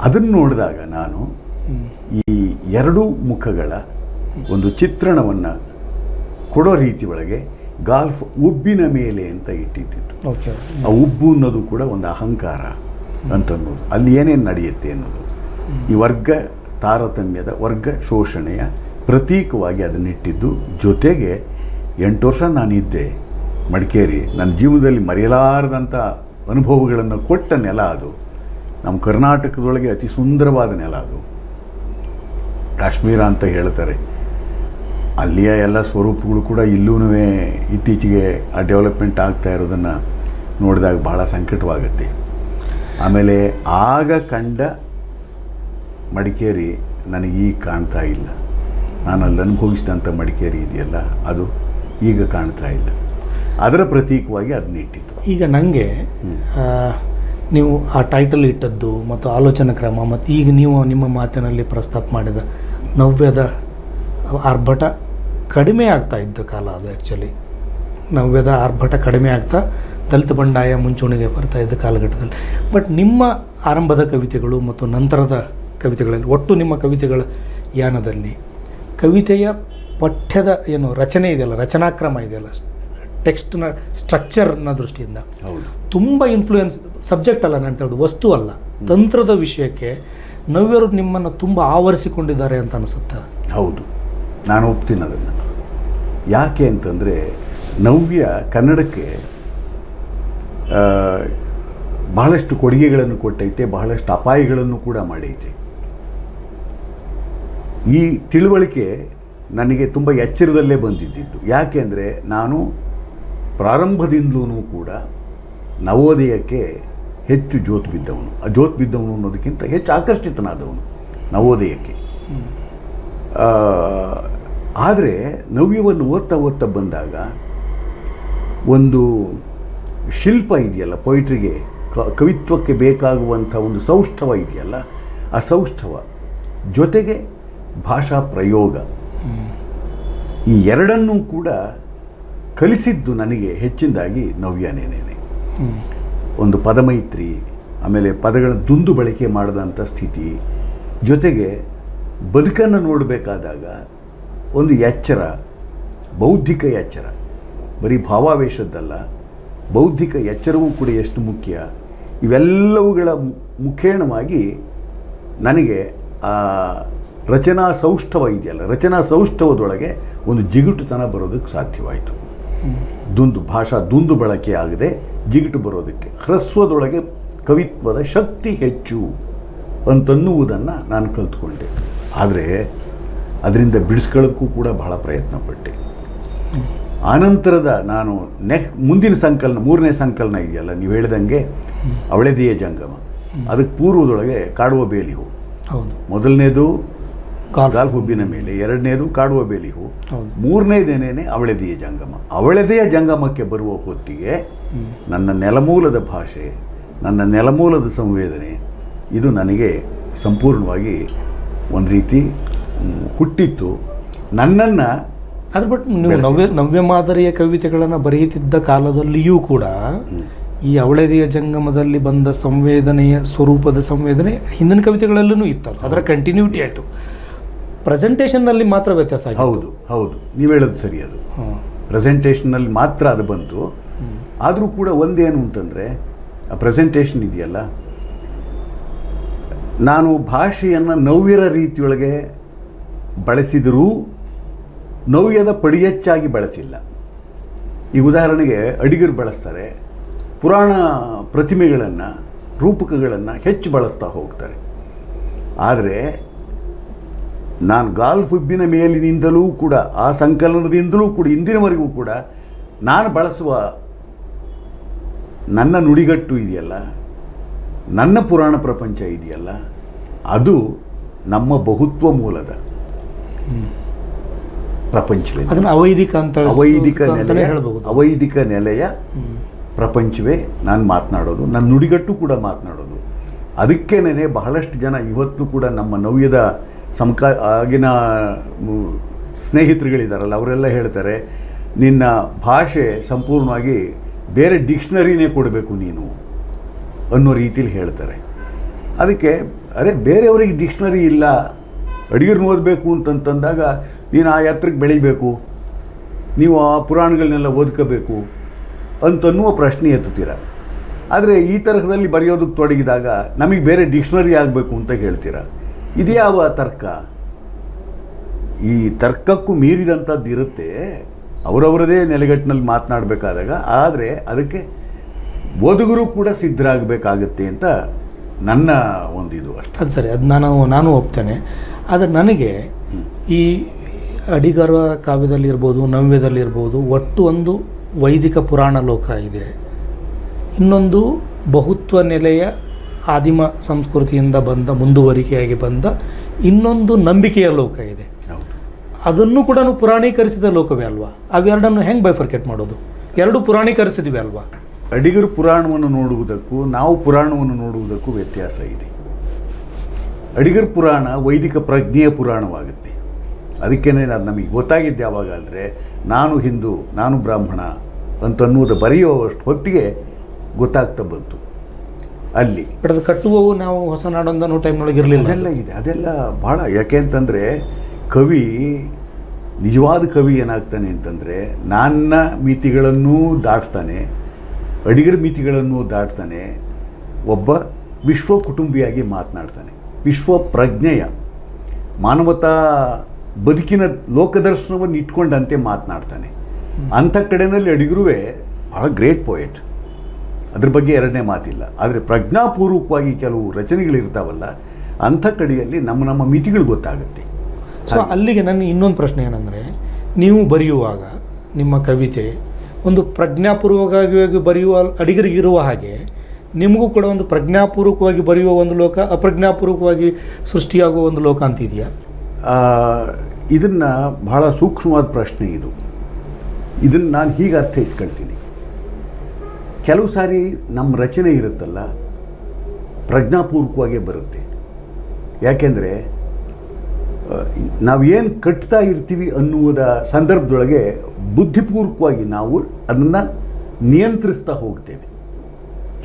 ಅದನ್ನು ನೋಡಿದಾಗ ನಾನು ಈ ಎರಡೂ ಮುಖಗಳ ಒಂದು ಚಿತ್ರಣವನ್ನು ಕೊಡೋ ರೀತಿ ಒಳಗೆ ಗಾಲ್ಫ್ ಉಬ್ಬಿನ ಮೇಲೆ ಅಂತ ಇಟ್ಟಿದ್ದು. ಆ ಉಬ್ಬು ಅನ್ನೋದು ಕೂಡ ಒಂದು ಅಹಂಕಾರ ಅಂತನ್ನೋದು, ಅಲ್ಲಿ ಏನೇನು ನಡೆಯುತ್ತೆ ಅನ್ನೋದು, ಈ ವರ್ಗ ತಾರತಮ್ಯದ ವರ್ಗ ಶೋಷಣೆಯ ಪ್ರತೀಕವಾಗಿ ಅದನ್ನಿಟ್ಟಿದ್ದು. ಜೊತೆಗೆ 8 ವರ್ಷ ನಾನಿದ್ದೆ ಮಡಿಕೇರಿ. ನನ್ನ ಜೀವನದಲ್ಲಿ ಮರೆಯಲಾರದಂಥ ಅನುಭವಗಳನ್ನು ಕೊಟ್ಟ ನೆಲ ಅದು. ನಮ್ಮ ಕರ್ನಾಟಕದೊಳಗೆ ಅತಿ ಸುಂದರವಾದ ನೆಲ ಅದು. ಕಾಶ್ಮೀರ ಅಂತ ಹೇಳ್ತಾರೆ, ಅಲ್ಲಿಯ ಎಲ್ಲ ಸ್ವರೂಪಗಳು ಕೂಡ ಇಲ್ಲೂ ಇತ್ತೀಚೆಗೆ ಆ ಡೆವಲಪ್ಮೆಂಟ್ ಆಗ್ತಾ ಇರೋದನ್ನು ನೋಡಿದಾಗ ಬಹಳ ಸಂಕಟವಾಗುತ್ತೆ. ಆಮೇಲೆ ಆಗ ಕಂಡ ಮಡಿಕೇರಿ ನನಗೀಗ ಕಾಣ್ತಾ ಇಲ್ಲ. ನಾನು ಅಲ್ಲಿ ಅನುಭವಿಸಿದಂಥ ಮಡಿಕೇರಿ ಇದೆಯಲ್ಲ, ಅದು ಈಗ ಕಾಣ್ತಾ ಇಲ್ಲ. ಅದರ ಪ್ರತೀಕವಾಗಿ ಅದನ್ನ ಇಟ್ಟಿದ್ದು. ಈಗ ನನಗೆ ನೀವು ಆ ಟೈಟಲ್ ಇಟ್ಟದ್ದು ಮತ್ತು ಆಲೋಚನಾ ಕ್ರಮ ಮತ್ತು ಈಗ ನೀವು ನಿಮ್ಮ ಮಾತಿನಲ್ಲಿ ಪ್ರಸ್ತಾಪ ಮಾಡಿದ ನವ್ಯದ ಆರ್ಭಟ ಕಡಿಮೆ ಆಗ್ತಾ ಇದ್ದ ಕಾಲ ಅದು. ಆ್ಯಕ್ಚುಲಿ ನವ್ಯದ ಆರ್ಭಟ ಕಡಿಮೆ ಆಗ್ತಾ ದಲಿತ ಬಂಡಾಯ ಮುಂಚೂಣಿಗೆ ಬರ್ತಾ ಇದ್ದ ಕಾಲಘಟ್ಟದಲ್ಲಿ. ಬಟ್ ನಿಮ್ಮ ಆರಂಭದ ಕವಿತೆಗಳು ಮತ್ತು ನಂತರದ ಕವಿತೆಗಳಲ್ಲಿ, ಒಟ್ಟು ನಿಮ್ಮ ಕವಿತೆಗಳ ಯಾನದಲ್ಲಿ ಕವಿತೆಯ ಪಠ್ಯದ ಏನು ರಚನೆ ಇದೆಯಲ್ಲ, ರಚನಾಕ್ರಮ ಇದೆಯಲ್ಲ, ಟೆಕ್ಸ್ಟ್ನ ಸ್ಟ್ರಕ್ಚರ್ನ ದೃಷ್ಟಿಯಿಂದ ತುಂಬ ಇನ್ಫ್ಲೂಯೆನ್ಸ್, ಸಬ್ಜೆಕ್ಟ್ ಅಲ್ಲ ನಾನು ಹೇಳೋದು, ವಸ್ತು ಅಲ್ಲ, ತಂತ್ರದ ವಿಷಯಕ್ಕೆ ನವ್ಯರು ನಿಮ್ಮನ್ನು ತುಂಬ ಆವರಿಸಿಕೊಂಡಿದ್ದಾರೆ ಅಂತ ಅನಿಸುತ್ತೆ. ಹೌದು, ನಾನು ಒಪ್ತೀನಿ ಅದನ್ನು. ಯಾಕೆ ಅಂತಂದರೆ ನವ್ಯ ಕನ್ನಡಕ್ಕೆ ಬಹಳಷ್ಟು ಕೊಡುಗೆಗಳನ್ನು ಕೊಟ್ಟೈತೆ, ಬಹಳಷ್ಟು ಅಪಾಯಗಳನ್ನು ಕೂಡ ಮಾಡೈತೆ. ಈ ತಿಳುವಳಿಕೆ ನನಗೆ ತುಂಬ ಎಚ್ಚರದಲ್ಲೇ ಬಂದಿದ್ದಿದ್ದು. ಯಾಕೆ ಅಂದರೆ ನಾನು ಪ್ರಾರಂಭದಿಂದಲೂ ಕೂಡ ನವೋದಯಕ್ಕೆ ಹೆಚ್ಚು ಜೋತು ಬಿದ್ದವನು ಅನ್ನೋದಕ್ಕಿಂತ ಹೆಚ್ಚು ಆಕರ್ಷಿತನಾದವನು ನವೋದಯಕ್ಕೆ. ಆದರೆ ನವ್ಯವನ್ನು ಓದ್ತಾ ಬಂದಾಗ ಒಂದು ಶಿಲ್ಪ ಇದೆಯಲ್ಲ, ಪೊಯಿಟ್ರಿಗೆ ಕವಿತ್ವಕ್ಕೆ ಬೇಕಾಗುವಂಥ ಒಂದು ಸೌಷ್ಠವ ಇದೆಯಲ್ಲ, ಆ ಸೌಷ್ಠವ ಜೊತೆಗೆ ಭಾಷಾ ಪ್ರಯೋಗ, ಈ ಎರಡನ್ನೂ ಕೂಡ ಕಲಿಸಿದ್ದು ನನಗೆ ಹೆಚ್ಚಿನದಾಗಿ ನವ್ಯನೇನೆ. ಒಂದು ಪದಮೈತ್ರಿ, ಆಮೇಲೆ ಪದಗಳ ದುಂದು ಬಳಕೆ ಮಾಡಿದಂಥ ಸ್ಥಿತಿ, ಜೊತೆಗೆ ಬದುಕನ್ನು ನೋಡಬೇಕಾದಾಗ ಒಂದು ಎಚ್ಚರ, ಬೌದ್ಧಿಕ ಎಚ್ಚರ, ಬರೀ ಭಾವಾವೇಶದ್ದಲ್ಲ, ಬೌದ್ಧಿಕ ಎಚ್ಚರವೂ ಕೂಡ ಎಷ್ಟು ಮುಖ್ಯ. ಇವೆಲ್ಲವುಗಳ ಮುಖೇಣವಾಗಿ ನನಗೆ ಆ ರಚನಾ ಸೌಷ್ಠವ ಇದೆಯಲ್ಲ, ರಚನಾ ಸೌಷ್ಠವದೊಳಗೆ ಒಂದು ಜಿಗುಟುತನ ಬರೋದಕ್ಕೆ ಸಾಧ್ಯವಾಯಿತು. ಭಾಷಾ ದುಂದು ಬಳಕೆ ಆಗದೆ ಜಿಗುಟು ಬರೋದಕ್ಕೆ, ಹ್ರಸ್ವದೊಳಗೆ ಕವಿತ್ವದ ಶಕ್ತಿ ಹೆಚ್ಚು ಅಂತನ್ನುವುದನ್ನು ನಾನು ಕಲ್ತ್ಕೊಂಡೆ. ಆದರೆ ಅದರಿಂದ ಬಿಡಿಸ್ಕೊಳ್ಳೋಕ್ಕೂ ಕೂಡ ಬಹಳ ಪ್ರಯತ್ನ ಪಟ್ಟೆ. ಆನಂತರದ ನಾನು ಮುಂದಿನ ಸಂಕಲನ, 3ನೇ ಸಂಕಲನ ಇದೆಯಲ್ಲ ನೀವು ಹೇಳ್ದಂಗೆ ಅವಳೆದೆಯ ಜಂಗಮ, ಅದಕ್ಕೆ ಪೂರ್ವದೊಳಗೆ ಕಾಡುವ ಬೇಲಿ ಹೂ. ಮೊದಲನೇದು ಗಾಲ್ಫ್ ಉಬ್ಬಿನ ಮೇಲೆ, 2ನೇದು ಕಾಡುವ ಬೇಲಿ ಹೂ, 3ನೇದೇನೇನೆ ಅವಳೆದೆಯ ಜಂಗಮ. ಅವಳೆದೆಯ ಜಂಗಮಕ್ಕೆ ಬರುವ ಹೊತ್ತಿಗೆ ನನ್ನ ನೆಲಮೂಲದ ಭಾಷೆ, ನನ್ನ ನೆಲಮೂಲದ ಸಂವೇದನೆ ಇದು ನನಗೆ ಸಂಪೂರ್ಣವಾಗಿ ಒಂದು ರೀತಿ ಹುಟ್ಟಿತ್ತು. ನನ್ನನ್ನು ಅದು ಬಿಟ್ಟು ನೀವು ನವ್ಯ ಮಾದರಿಯ ಕವಿತೆಗಳನ್ನು ಬರೆಯುತ್ತಿದ್ದ ಕಾಲದಲ್ಲಿಯೂ ಕೂಡ ಈ ಅವಳೆದೆಯ ಜಂಗಮದಲ್ಲಿ ಬಂದ ಸಂವೇದನೆಯ ಸ್ವರೂಪದ ಸಂವೇದನೆ ಹಿಂದಿನ ಕವಿತೆಗಳಲ್ಲೂ ಇತ್ತಲ್ಲ, ಅದರ ಕಂಟಿನ್ಯೂಟಿ ಆಯಿತು. ಪ್ರೆಸೆಂಟೇಷನ್ನಲ್ಲಿ ಮಾತ್ರ ವ್ಯತ್ಯಾಸ ಆಯಿತು. ಹೌದು, ನೀವು ಹೇಳೋದು ಸರಿ. ಅದು ಪ್ರೆಸೆಂಟೇಷನ್ನಲ್ಲಿ ಮಾತ್ರ ಅದು ಬಂತು. ಆದರೂ ಕೂಡ ಒಂದೇನು ಅಂತಂದರೆ, ಆ ಪ್ರೆಸೆಂಟೇಷನ್ ಇದೆಯಲ್ಲ, ನಾನು ಭಾಷೆಯನ್ನು ನವ್ಯರ ರೀತಿಯೊಳಗೆ ಬಳಸಿದರೂ ನವ್ಯದ ಪಡಿಯಚ್ಚಾಗಿ ಬಳಸಿಲ್ಲ. ಈ ಉದಾಹರಣೆಗೆ ಅಡಿಗರು ಬಳಸ್ತಾರೆ, ಪುರಾಣ ಪ್ರತಿಮೆಗಳನ್ನು, ರೂಪಕಗಳನ್ನು ಹೆಚ್ಚು ಬಳಸ್ತಾ ಹೋಗ್ತಾರೆ. ಆದರೆ ನಾನು ಗಾಲ್ಫ್ ಹುಬ್ಬಿನ ಮೇಲಿನಿಂದಲೂ ಕೂಡ ಆ ಸಂಕಲನದಿಂದಲೂ ಕೂಡ ಇಂದಿನವರೆಗೂ ಕೂಡ ನಾನು ಬಳಸುವ ನನ್ನ ನುಡಿಗಟ್ಟು ಇದೆಯಲ್ಲ, ನನ್ನ ಪುರಾಣ ಪ್ರಪಂಚ ಇದೆಯಲ್ಲ, ಅದು ನಮ್ಮ ಬಹುತ್ವ ಮೂಲದ ಪ್ರಪಂಚವೇ. ಅದನ್ನು ಅವೈದಿಕ ಅಂತ ಅವೈದಿಕ ನೆಲೆಯ ಪ್ರಪಂಚವೇ ನಾನು ಮಾತನಾಡೋದು, ನನ್ನ ನುಡಿಗಟ್ಟು ಕೂಡ ಮಾತನಾಡೋದು. ಅದಕ್ಕೇನೆ ಬಹಳಷ್ಟು ಜನ ಇವತ್ತು ಕೂಡ ನಮ್ಮ ನವ್ಯದ ಆಗಿನ ಸ್ನೇಹಿತರುಗಳಿದ್ದಾರಲ್ಲ, ಅವರೆಲ್ಲ ಹೇಳ್ತಾರೆ ನಿನ್ನ ಭಾಷೆ ಸಂಪೂರ್ಣವಾಗಿ ಬೇರೆ ಡಿಕ್ಷನರಿನೇ ಕೊಡಬೇಕು ನೀನು ಅನ್ನೋ ರೀತಿಲಿ ಹೇಳ್ತಾರೆ. ಅದಕ್ಕೆ ಅರೆ ಬೇರೆಯವರಿಗೆ ಡಿಕ್ಷನರಿ ಇಲ್ಲ, ಅಡಿಗರನ್ನ ಓದಬೇಕು ಅಂತಂತಂದಾಗ ನೀನು ಆ ಎತ್ತರಕ್ಕೆ ಬೆಳಿಬೇಕು, ನೀವು ಆ ಪುರಾಣಗಳನ್ನೆಲ್ಲ ಓದ್ಕೋಬೇಕು ಅಂತನ್ನುವ ಪ್ರಶ್ನೆ ಎತ್ತುತ್ತೀರ. ಆದರೆ ಈ ತರಹದಲ್ಲಿ ಬರೆಯೋದಕ್ಕೆ ತೊಡಗಿದಾಗ ನಮಗೆ ಬೇರೆ ಡಿಕ್ಷನರಿ ಆಗಬೇಕು ಅಂತ ಹೇಳ್ತೀರ. ಇದು ಯಾವ ತರ್ಕ? ಈ ತರ್ಕಕ್ಕೂ ಮೀರಿದಂಥದ್ದು ಇರುತ್ತೆ, ಅವರವರದೇ ನೆಲೆಗಟ್ಟಿನಲ್ಲಿ ಮಾತನಾಡಬೇಕಾದಾಗ. ಆದರೆ ಅದಕ್ಕೆ ಓದುಗರು ಕೂಡ ಸಿದ್ಧರಾಗಬೇಕಾಗತ್ತೆ ಅಂತ ನನ್ನ ಒಂದಿದು ಅಷ್ಟೇ. ಅದು ಸರಿ, ಅದು ನಾನು ಒಪ್ತೇನೆ. ಆದರೆ ನನಗೆ ಈ ಅಡಿಗರ ಕಾವ್ಯದಲ್ಲಿರ್ಬೋದು, ನವ್ಯದಲ್ಲಿರ್ಬೋದು, ಒಟ್ಟು ಒಂದು ವೈದಿಕ ಪುರಾಣ ಲೋಕ ಇದೆ, ಇನ್ನೊಂದು ಬಹುತ್ವ ನೆಲೆಯ ಆದಿಮ ಸಂಸ್ಕೃತಿಯಿಂದ ಬಂದ ಮುಂದುವರಿಕೆಯಾಗಿ ಬಂದ ಇನ್ನೊಂದು ನಂಬಿಕೆಯ ಲೋಕ ಇದೆ. ಅದನ್ನು ಕೂಡ ಪುರಾಣೀಕರಿಸಿದ ಲೋಕವೇ ಅಲ್ವಾ? ಅವೆರಡನ್ನು ಹೆಂಗೆ ಬೈಫರ್ಕೇಟ್ ಮಾಡೋದು? ಎರಡು ಪುರಾಣೀಕರಿಸಿದ್ವಿ ಅಲ್ವಾ? ಅಡಿಗರು ಪುರಾಣವನ್ನು ನೋಡುವುದಕ್ಕೂ ನಾವು ಪುರಾಣವನ್ನು ನೋಡುವುದಕ್ಕೂ ವ್ಯತ್ಯಾಸ ಇದೆ. ಅಡಿಗರ ಪುರಾಣ ವೈದಿಕ ಪ್ರಜ್ಞೆಯ ಪುರಾಣವಾಗುತ್ತೆ. ಅದಕ್ಕೇನೆ ಅದು ನಮಗೆ ಗೊತ್ತಾಗಿದ್ದು ಯಾವಾಗ ಅಂದರೆ, ನಾನು ಹಿಂದೂ, ನಾನು ಬ್ರಾಹ್ಮಣ ಅಂತನ್ನುವುದು ಬರೆಯುವಷ್ಟು ಹೊತ್ತಿಗೆ ಗೊತ್ತಾಗ್ತಾ ಬಂತು. ಅಲ್ಲಿ ಬಟ್ ಅದು ಕಟ್ಟುವವು ನಾವು ಹೊಸ ನಾಡೊಂದನ್ನು ಟೈಮ್ನೊಳಗೆ ಇರಲಿಲ್ಲ. ಅದೆಲ್ಲ ಇದೆ, ಅದೆಲ್ಲ ಭಾಳ. ಯಾಕೆ ಅಂತಂದರೆ ಕವಿ, ನಿಜವಾದ ಕವಿ ಏನಾಗ್ತಾನೆ ಅಂತಂದರೆ ನನ್ನ ಮಿತಿಗಳನ್ನೂ ದಾಟ್ತಾನೆ, ಅಡಿಗರ ಮಿತಿಗಳನ್ನು ದಾಟ್ತಾನೆ, ಒಬ್ಬ ವಿಶ್ವ ಕುಟುಂಬಿಯಾಗಿ ಮಾತನಾಡ್ತಾನೆ, ವಿಶ್ವ ಪ್ರಜ್ಞೆಯ ಮಾನವತಾ ಬದುಕಿನ ಲೋಕದರ್ಶನವನ್ನು ಇಟ್ಕೊಂಡಂತೆ ಮಾತನಾಡ್ತಾನೆ. ಅಂಥ ಕಡೆಯಲ್ಲಿ ಅಡಿಗರುವೇ ಭಾಳ ಗ್ರೇಟ್ ಪೋಯೆಟ್, ಅದ್ರ ಬಗ್ಗೆ ಎರಡನೇ ಮಾತಿಲ್ಲ. ಆದರೆ ಪ್ರಜ್ಞಾಪೂರ್ವಕವಾಗಿ ಕೆಲವು ರಚನೆಗಳಿರ್ತಾವಲ್ಲ, ಅಂಥ ಕಡೆಯಲ್ಲಿ ನಮ್ಮ ಮಿತಿಗಳು ಗೊತ್ತಾಗುತ್ತೆ. ಸೊ ಅಲ್ಲಿಗೆ ನನ್ನ ಇನ್ನೊಂದು ಪ್ರಶ್ನೆ ಏನಂದರೆ, ನೀವು ಬರೆಯುವಾಗ ನಿಮ್ಮ ಕವಿತೆ ಒಂದು ಪ್ರಜ್ಞಾಪೂರ್ವಕವಾಗಿ ಬರೆಯುವ ಅಡಿಗರಿಗಿರುವ ಹಾಗೆ ನಿಮಗೂ ಕೂಡ ಒಂದು ಪ್ರಜ್ಞಾಪೂರ್ವಕವಾಗಿ ಬರೆಯುವ ಒಂದು ಲೋಕ, ಅಪ್ರಜ್ಞಾಪೂರ್ವಕವಾಗಿ ಸೃಷ್ಟಿಯಾಗುವ ಒಂದು ಲೋಕ ಅಂತಿದೆಯಾ? ಇದನ್ನು ಬಹಳ ಸೂಕ್ಷ್ಮವಾದ ಪ್ರಶ್ನೆ ಇದು. ಇದನ್ನು ನಾನು ಹೀಗೆ ಅರ್ಥೈಸ್ಕೊಳ್ತೀನಿ. ಕೆಲವು ಸಾರಿ ನಮ್ಮ ರಚನೆ ಇರುತ್ತಲ್ಲ, ಪ್ರಜ್ಞಾಪೂರ್ವಕವಾಗೇ ಬರುತ್ತೆ. ಯಾಕೆಂದರೆ ನಾವೇನು ಕಟ್ತಾ ಇರ್ತೀವಿ ಅನ್ನುವುದ ಸಂದರ್ಭದೊಳಗೆ ಬುದ್ಧಿಪೂರ್ವಕವಾಗಿ ನಾವು ಅದನ್ನು ನಿಯಂತ್ರಿಸ್ತಾ ಹೋಗ್ತೇವೆ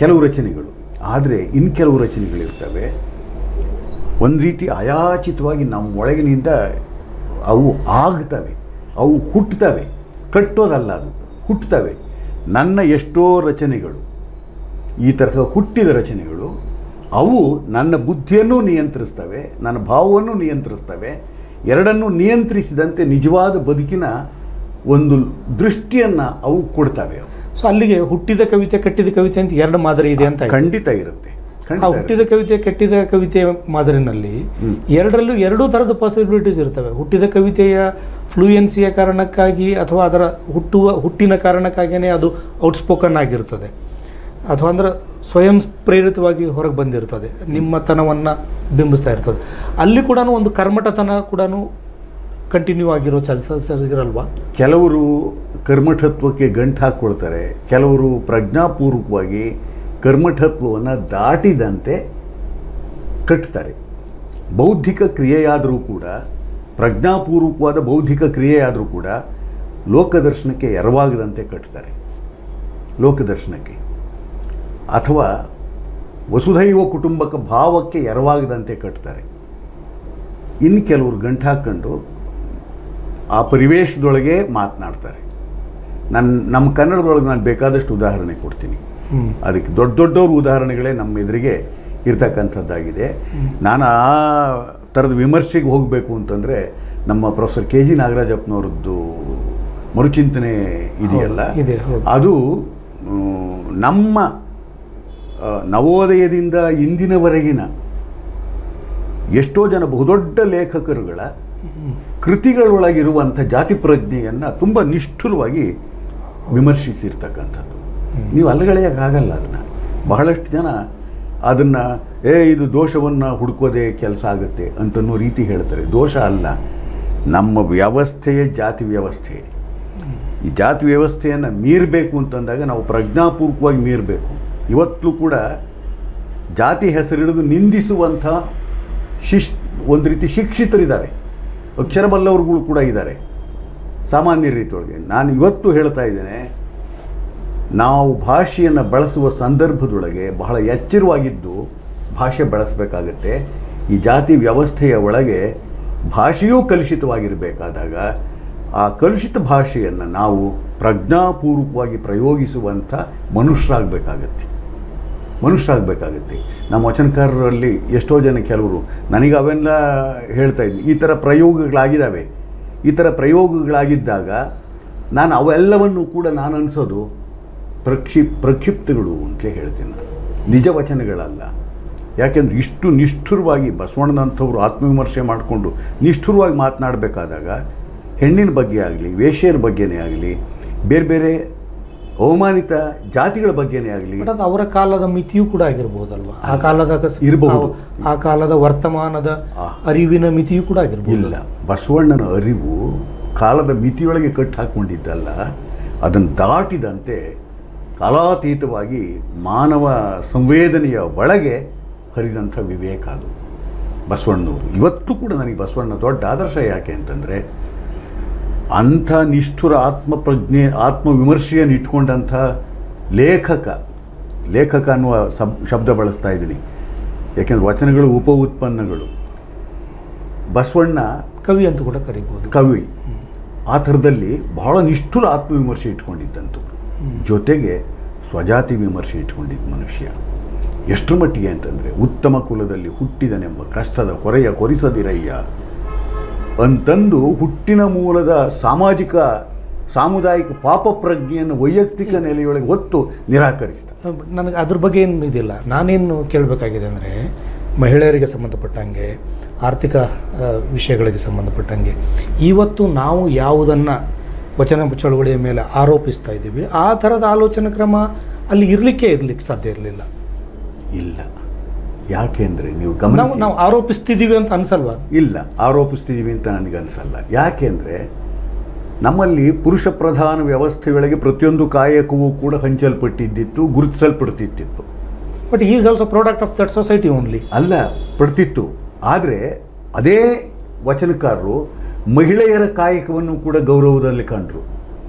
ಕೆಲವು ರಚನೆಗಳು. ಆದರೆ ಇನ್ನು ಕೆಲವು ರಚನೆಗಳಿರ್ತವೆ, ಒಂದು ರೀತಿ ಅಯಾಚಿತವಾಗಿ ನಮ್ಮ ಒಳಗಿನಿಂದ ಅವು ಆಗ್ತವೆ, ಅವು ಹುಟ್ಟುತ್ತವೆ. ಕಟ್ಟೋದಲ್ಲ, ಅದು ಹುಟ್ಟುತ್ತವೆ. ನನ್ನ ಎಷ್ಟೋ ರಚನೆಗಳು ಈ ತರಹ ಹುಟ್ಟಿದ ರಚನೆಗಳು, ಅವು ನನ್ನ ಬುದ್ಧಿಯನ್ನು ನಿಯಂತ್ರಿಸ್ತವೆ, ನನ್ನ ಭಾವವನ್ನು ನಿಯಂತ್ರಿಸ್ತವೆ. ಎರಡನ್ನೂ ನಿಯಂತ್ರಿಸಿದಂತೆ ನಿಜವಾದ ಬದುಕಿನ ಒಂದು ದೃಷ್ಟಿಯನ್ನು ಅವು ಕೊಡ್ತವೆ. ಸೊ ಅಲ್ಲಿಗೆ ಹುಟ್ಟಿದ ಕವಿತೆ, ಕಟ್ಟಿದ ಕವಿತೆ ಅಂತ ಎರಡು ಮಾದರಿ ಇದೆ ಅಂತ. ಖಂಡಿತ ಇರುತ್ತೆ. ಆ ಹುಟ್ಟಿದ ಕವಿತೆ, ಕಟ್ಟಿದ ಕವಿತೆ ಮಾದರಿನಲ್ಲಿ ಎರಡರಲ್ಲೂ ಎರಡೂ ಥರದ ಪಾಸಿಬಿಲಿಟೀಸ್ ಇರ್ತವೆ. ಹುಟ್ಟಿದ ಕವಿತೆಯ ಫ್ಲೂಯೆನ್ಸಿಯ ಕಾರಣಕ್ಕಾಗಿ ಅಥವಾ ಅದರ ಹುಟ್ಟಿನ ಕಾರಣಕ್ಕಾಗಿಯೇ ಅದು ಔಟ್ಸ್ಪೋಕನ್ ಆಗಿರ್ತದೆ, ಅಥವಾ ಅಂದರೆ ಸ್ವಯಂ ಪ್ರೇರಿತವಾಗಿ ಹೊರಗೆ ಬಂದಿರ್ತದೆ, ನಿಮ್ಮತನವನ್ನು ಬಿಂಬಿಸ್ತಾ ಇರ್ತದೆ. ಅಲ್ಲಿ ಕೂಡ ಒಂದು ಕರ್ಮಠತನ ಕೂಡ ಕಂಟಿನ್ಯೂ ಆಗಿರೋ ಚಾನ್ಸಸ್ ಇರಲ್ವಾ? ಕೆಲವರು ಕರ್ಮಠತ್ವಕ್ಕೆ ಗಂಟು ಹಾಕ್ಕೊಳ್ತಾರೆ, ಕೆಲವರು ಪ್ರಜ್ಞಾಪೂರ್ವಕವಾಗಿ ಕರ್ಮಠತ್ವವನ್ನು ದಾಟಿದಂತೆ ಕಟ್ತಾರೆ. ಬೌದ್ಧಿಕ ಕ್ರಿಯೆಯಾದರೂ ಕೂಡ, ಪ್ರಜ್ಞಾಪೂರ್ವಕವಾದ ಬೌದ್ಧಿಕ ಕ್ರಿಯೆಯಾದರೂ ಕೂಡ ಲೋಕದರ್ಶನಕ್ಕೆ ಎರವಾಗದಂತೆ ಕಟ್ತಾರೆ. ಲೋಕದರ್ಶನಕ್ಕೆ ಅಥವಾ ವಸುಧೈವ ಕುಟುಂಬಕ ಭಾವಕ್ಕೆ ಎರವಾಗದಂತೆ ಕಟ್ತಾರೆ. ಇನ್ನು ಕೆಲವರು ಗಂಟು ಹಾಕ್ಕೊಂಡು ಆ ಪರಿವೇಶದೊಳಗೆ ಮಾತನಾಡ್ತಾರೆ. ನಮ್ಮ ಕನ್ನಡದೊಳಗೆ ನಾನು ಬೇಕಾದಷ್ಟು ಉದಾಹರಣೆ ಕೊಡ್ತೀನಿ. ಅದಕ್ಕೆ ದೊಡ್ಡವ್ರ ಉದಾಹರಣೆಗಳೇ ನಮ್ಮ ಎದುರಿಗೆ ಇರ್ತಕ್ಕಂಥದ್ದಾಗಿದೆ. ನಾನು ಆ ಥರದ ವಿಮರ್ಶೆಗೆ ಹೋಗಬೇಕು ಅಂತಂದರೆ ನಮ್ಮ ಪ್ರೊಫೆಸರ್ KG ನಾಗರಾಜಪ್ಪನವ್ರದ್ದು ಮರುಚಿಂತನೆ ಇದೆಯಲ್ಲ, ಅದು ನಮ್ಮ ನವೋದಯದಿಂದ ಇಂದಿನವರೆಗಿನ ಎಷ್ಟೋ ಜನ ಬಹುದೊಡ್ಡ ಲೇಖಕರುಗಳ ಕೃತಿಗಳೊಳಗಿರುವಂಥ ಜಾತಿ ಪ್ರಜ್ಞೆಯನ್ನು ತುಂಬ ನಿಷ್ಠುರವಾಗಿ ವಿಮರ್ಶಿಸಿರ್ತಕ್ಕಂಥದ್ದು. ನೀವು ಅಲ್ಲಗಳೆಯೋಕ್ಕಾಗಲ್ಲ ಅದನ್ನು. ಬಹಳಷ್ಟು ಜನ ಅದನ್ನು ಇದು ದೋಷವನ್ನು ಹುಡುಕೋದೇ ಕೆಲಸ ಆಗುತ್ತೆ ಅಂತನ್ನೋ ರೀತಿ ಹೇಳ್ತಾರೆ. ದೋಷ ಅಲ್ಲ, ನಮ್ಮ ವ್ಯವಸ್ಥೆಯೇ ಜಾತಿ ವ್ಯವಸ್ಥೆ. ಈ ಜಾತಿ ವ್ಯವಸ್ಥೆಯನ್ನು ಮೀರಬೇಕು ಅಂತಂದಾಗ ನಾವು ಪ್ರಜ್ಞಾಪೂರ್ವಕವಾಗಿ ಮೀರಬೇಕು. ಇವತ್ತು ಕೂಡ ಜಾತಿ ಹೆಸರಿಡಿದು ನಿಂದಿಸುವಂಥ ಒಂದು ರೀತಿ ಶಿಕ್ಷಿತರಿದ್ದಾರೆ, ಅಕ್ಷರ ಬಲ್ಲವರುಗಳು ಕೂಡ ಇದ್ದಾರೆ ಸಾಮಾನ್ಯ ರೀತಿಯೊಳಗೆ. ನಾನು ಇವತ್ತು ಹೇಳ್ತಾ ಇದ್ದೇನೆ, ನಾವು ಭಾಷೆಯನ್ನು ಬಳಸುವ ಸಂದರ್ಭದೊಳಗೆ ಬಹಳ ಎಚ್ಚರವಾಗಿದ್ದು ಭಾಷೆ ಬಳಸಬೇಕಾಗತ್ತೆ. ಈ ಜಾತಿ ವ್ಯವಸ್ಥೆಯ ಒಳಗೆ ಭಾಷೆಯೂ ಕಲುಷಿತವಾಗಿರಬೇಕಾದಾಗ ಆ ಕಲುಷಿತ ಭಾಷೆಯನ್ನು ನಾವು ಪ್ರಜ್ಞಾಪೂರ್ವಕವಾಗಿ ಪ್ರಯೋಗಿಸುವಂಥ ಮನುಷ್ಯರಾಗಬೇಕಾಗತ್ತೆ. ನಮ್ಮ ವಚನಕಾರರಲ್ಲಿ ಎಷ್ಟೋ ಜನ ಕೆಲವರು ನನಗೆ ಅವೆಲ್ಲ ಹೇಳ್ತಾ ಇದ್ದೀನಿ, ಈ ಥರ ಪ್ರಯೋಗಗಳಾಗಿದ್ದಾವೆ. ಈ ಥರ ಪ್ರಯೋಗಗಳಾಗಿದ್ದಾಗ ನಾನು ಅವೆಲ್ಲವನ್ನು ಕೂಡ ನಾನು ಅನಿಸೋದು ಪ್ರಕ್ಷಿಪ್ತಗಳು ಅಂತ ಹೇಳ್ತೀನಿ ನಾನು, ನಿಜ ವಚನಗಳಲ್ಲ. ಯಾಕೆಂದರೆ ಇಷ್ಟು ನಿಷ್ಠುರವಾಗಿ ಬಸವಣ್ಣನಂಥವ್ರು ಆತ್ಮವಿಮರ್ಶೆ ಮಾಡಿಕೊಂಡು ನಿಷ್ಠುರವಾಗಿ ಮಾತನಾಡಬೇಕಾದಾಗ ಹೆಣ್ಣಿನ ಬಗ್ಗೆ ಆಗಲಿ, ವೇಶ್ಯರ ಬಗ್ಗೆನೇ ಆಗಲಿ, ಬೇರೆ ಬೇರೆ ಅವಮಾನಿತ ಜಾತಿಗಳ ಬಗ್ಗೆನೇ ಆಗಲಿ, ಅವರ ಕಾಲದ ಮಿತಿಯೂ ಕೂಡ ಆಗಿರ್ಬೋದಲ್ವ, ಆ ಕಾಲದ ಇರಬಹುದು, ಆ ಕಾಲದ ವರ್ತಮಾನದ ಅರಿವಿನ ಮಿತಿಯೂ ಕೂಡ ಆಗಿರ್ಬೋದು. ಇಲ್ಲ, ಬಸವಣ್ಣನ ಅರಿವು ಕಾಲದ ಮಿತಿಯೊಳಗೆ ಕಟ್ಟು ಹಾಕ್ಕೊಂಡಿದ್ದಲ್ಲ, ಅದನ್ನು ದಾಟಿದಂತೆ ಕಾಲಾತೀತವಾಗಿ ಮಾನವ ಸಂವೇದನೆಯ ಒಳಗೆ ಹರಿದಂಥ ವಿವೇಕ ಅದು ಬಸವಣ್ಣನವರು. ಇವತ್ತು ಕೂಡ ನನಗೆ ಬಸವಣ್ಣ ದೊಡ್ಡ ಆದರ್ಶ. ಯಾಕೆ ಅಂತಂದರೆ ಅಂಥ ನಿಷ್ಠುರ ಆತ್ಮಪ್ರಜ್ಞೆ ಆತ್ಮವಿಮರ್ಶೆಯನ್ನು ಇಟ್ಕೊಂಡಂಥ ಲೇಖಕ ಅನ್ನುವ ಶಬ್ದ ಬಳಸ್ತಾ ಇದ್ದೀನಿ. ಯಾಕೆಂದರೆ ವಚನಗಳು ಉಪ ಉತ್ಪನ್ನಗಳು. ಬಸವಣ್ಣ ಕವಿ ಅಂತ ಕೂಡ ಕರಿಬೋದು. ಕವಿ ಆ ಥರದಲ್ಲಿ ಬಹಳ ನಿಷ್ಠುರ ಆತ್ಮವಿಮರ್ಶೆ ಇಟ್ಕೊಂಡಿದ್ದಂಥವ್ರು, ಜೊತೆಗೆ ಸ್ವಜಾತಿ ವಿಮರ್ಶೆ ಇಟ್ಕೊಂಡಿದ್ದ ಮನುಷ್ಯ. ಎಷ್ಟರ ಮಟ್ಟಿಗೆ ಅಂತಂದರೆ, ಉತ್ತಮ ಕುಲದಲ್ಲಿ ಹುಟ್ಟಿದನೆಂಬ ಕಷ್ಟದ ಹೊರೆಯ ಕೊರಿಸದಿರಯ್ಯ ಅಂತಂದು ಹುಟ್ಟಿನ ಮೂಲದ ಸಾಮುದಾಯಿಕ ಪಾಪ ಪ್ರಜ್ಞೆಯನ್ನು ವೈಯಕ್ತಿಕ ನೆಲೆಯೊಳಗೆ ಹೊತ್ತು ನಿರಾಕರಿಸಿದ. ನನಗೆ ಅದ್ರ ಬಗ್ಗೆ ಏನು ಇದಿಲ್ಲ. ನಾನೇನು ಕೇಳಬೇಕಾಗಿದೆ ಅಂದರೆ, ಮಹಿಳೆಯರಿಗೆ ಸಂಬಂಧಪಟ್ಟಂಗೆ, ಆರ್ಥಿಕ ವಿಷಯಗಳಿಗೆ ಸಂಬಂಧಪಟ್ಟಂಗೆ ಇವತ್ತು ನಾವು ಯಾವುದನ್ನು ವಚನ ಚಳವಳಿಯ ಮೇಲೆ ಆರೋಪಿಸ್ತಾ ಇದ್ದೀವಿ, ಆ ಥರದ ಆಲೋಚನಾ ಕ್ರಮ ಅಲ್ಲಿ ಇರಲಿಕ್ಕೆ ಸಾಧ್ಯ ಇರಲಿಲ್ಲ. ಇಲ್ಲ, ಯಾಕೆಂದರೆ ನೀವು ಗಮನಿಸಿ, ನಾವು ಆರೋಪಿಸ್ತಿದ್ದೀವಿ ಅಂತ ಅನಿಸಲ್ವ? ಇಲ್ಲ, ಆರೋಪಿಸ್ತಿದ್ದೀವಿ ಅಂತ ನನಗೆ ಅನಿಸಲ್ಲ. ಯಾಕೆಂದರೆ ನಮ್ಮಲ್ಲಿ ಪುರುಷ ಪ್ರಧಾನ ವ್ಯವಸ್ಥೆಯೊಳಗೆ ಪ್ರತಿಯೊಂದು ಕಾಯಕವೂ ಕೂಡ ಹಂಚಲ್ಪಟ್ಟಿದ್ದಿತ್ತು, ಗುರುತಿಸಲ್ಪಡ್ತಿತ್ತು. But he is also product of that society only. ಅಲ್ಲ, ಪಡ್ತಿತ್ತು. ಆದರೆ ಅದೇ ವಚನಕಾರರು ಮಹಿಳೆಯರ ಕಾಯಕವನ್ನು ಕೂಡ ಗೌರವದಲ್ಲಿ ಕಂಡರು.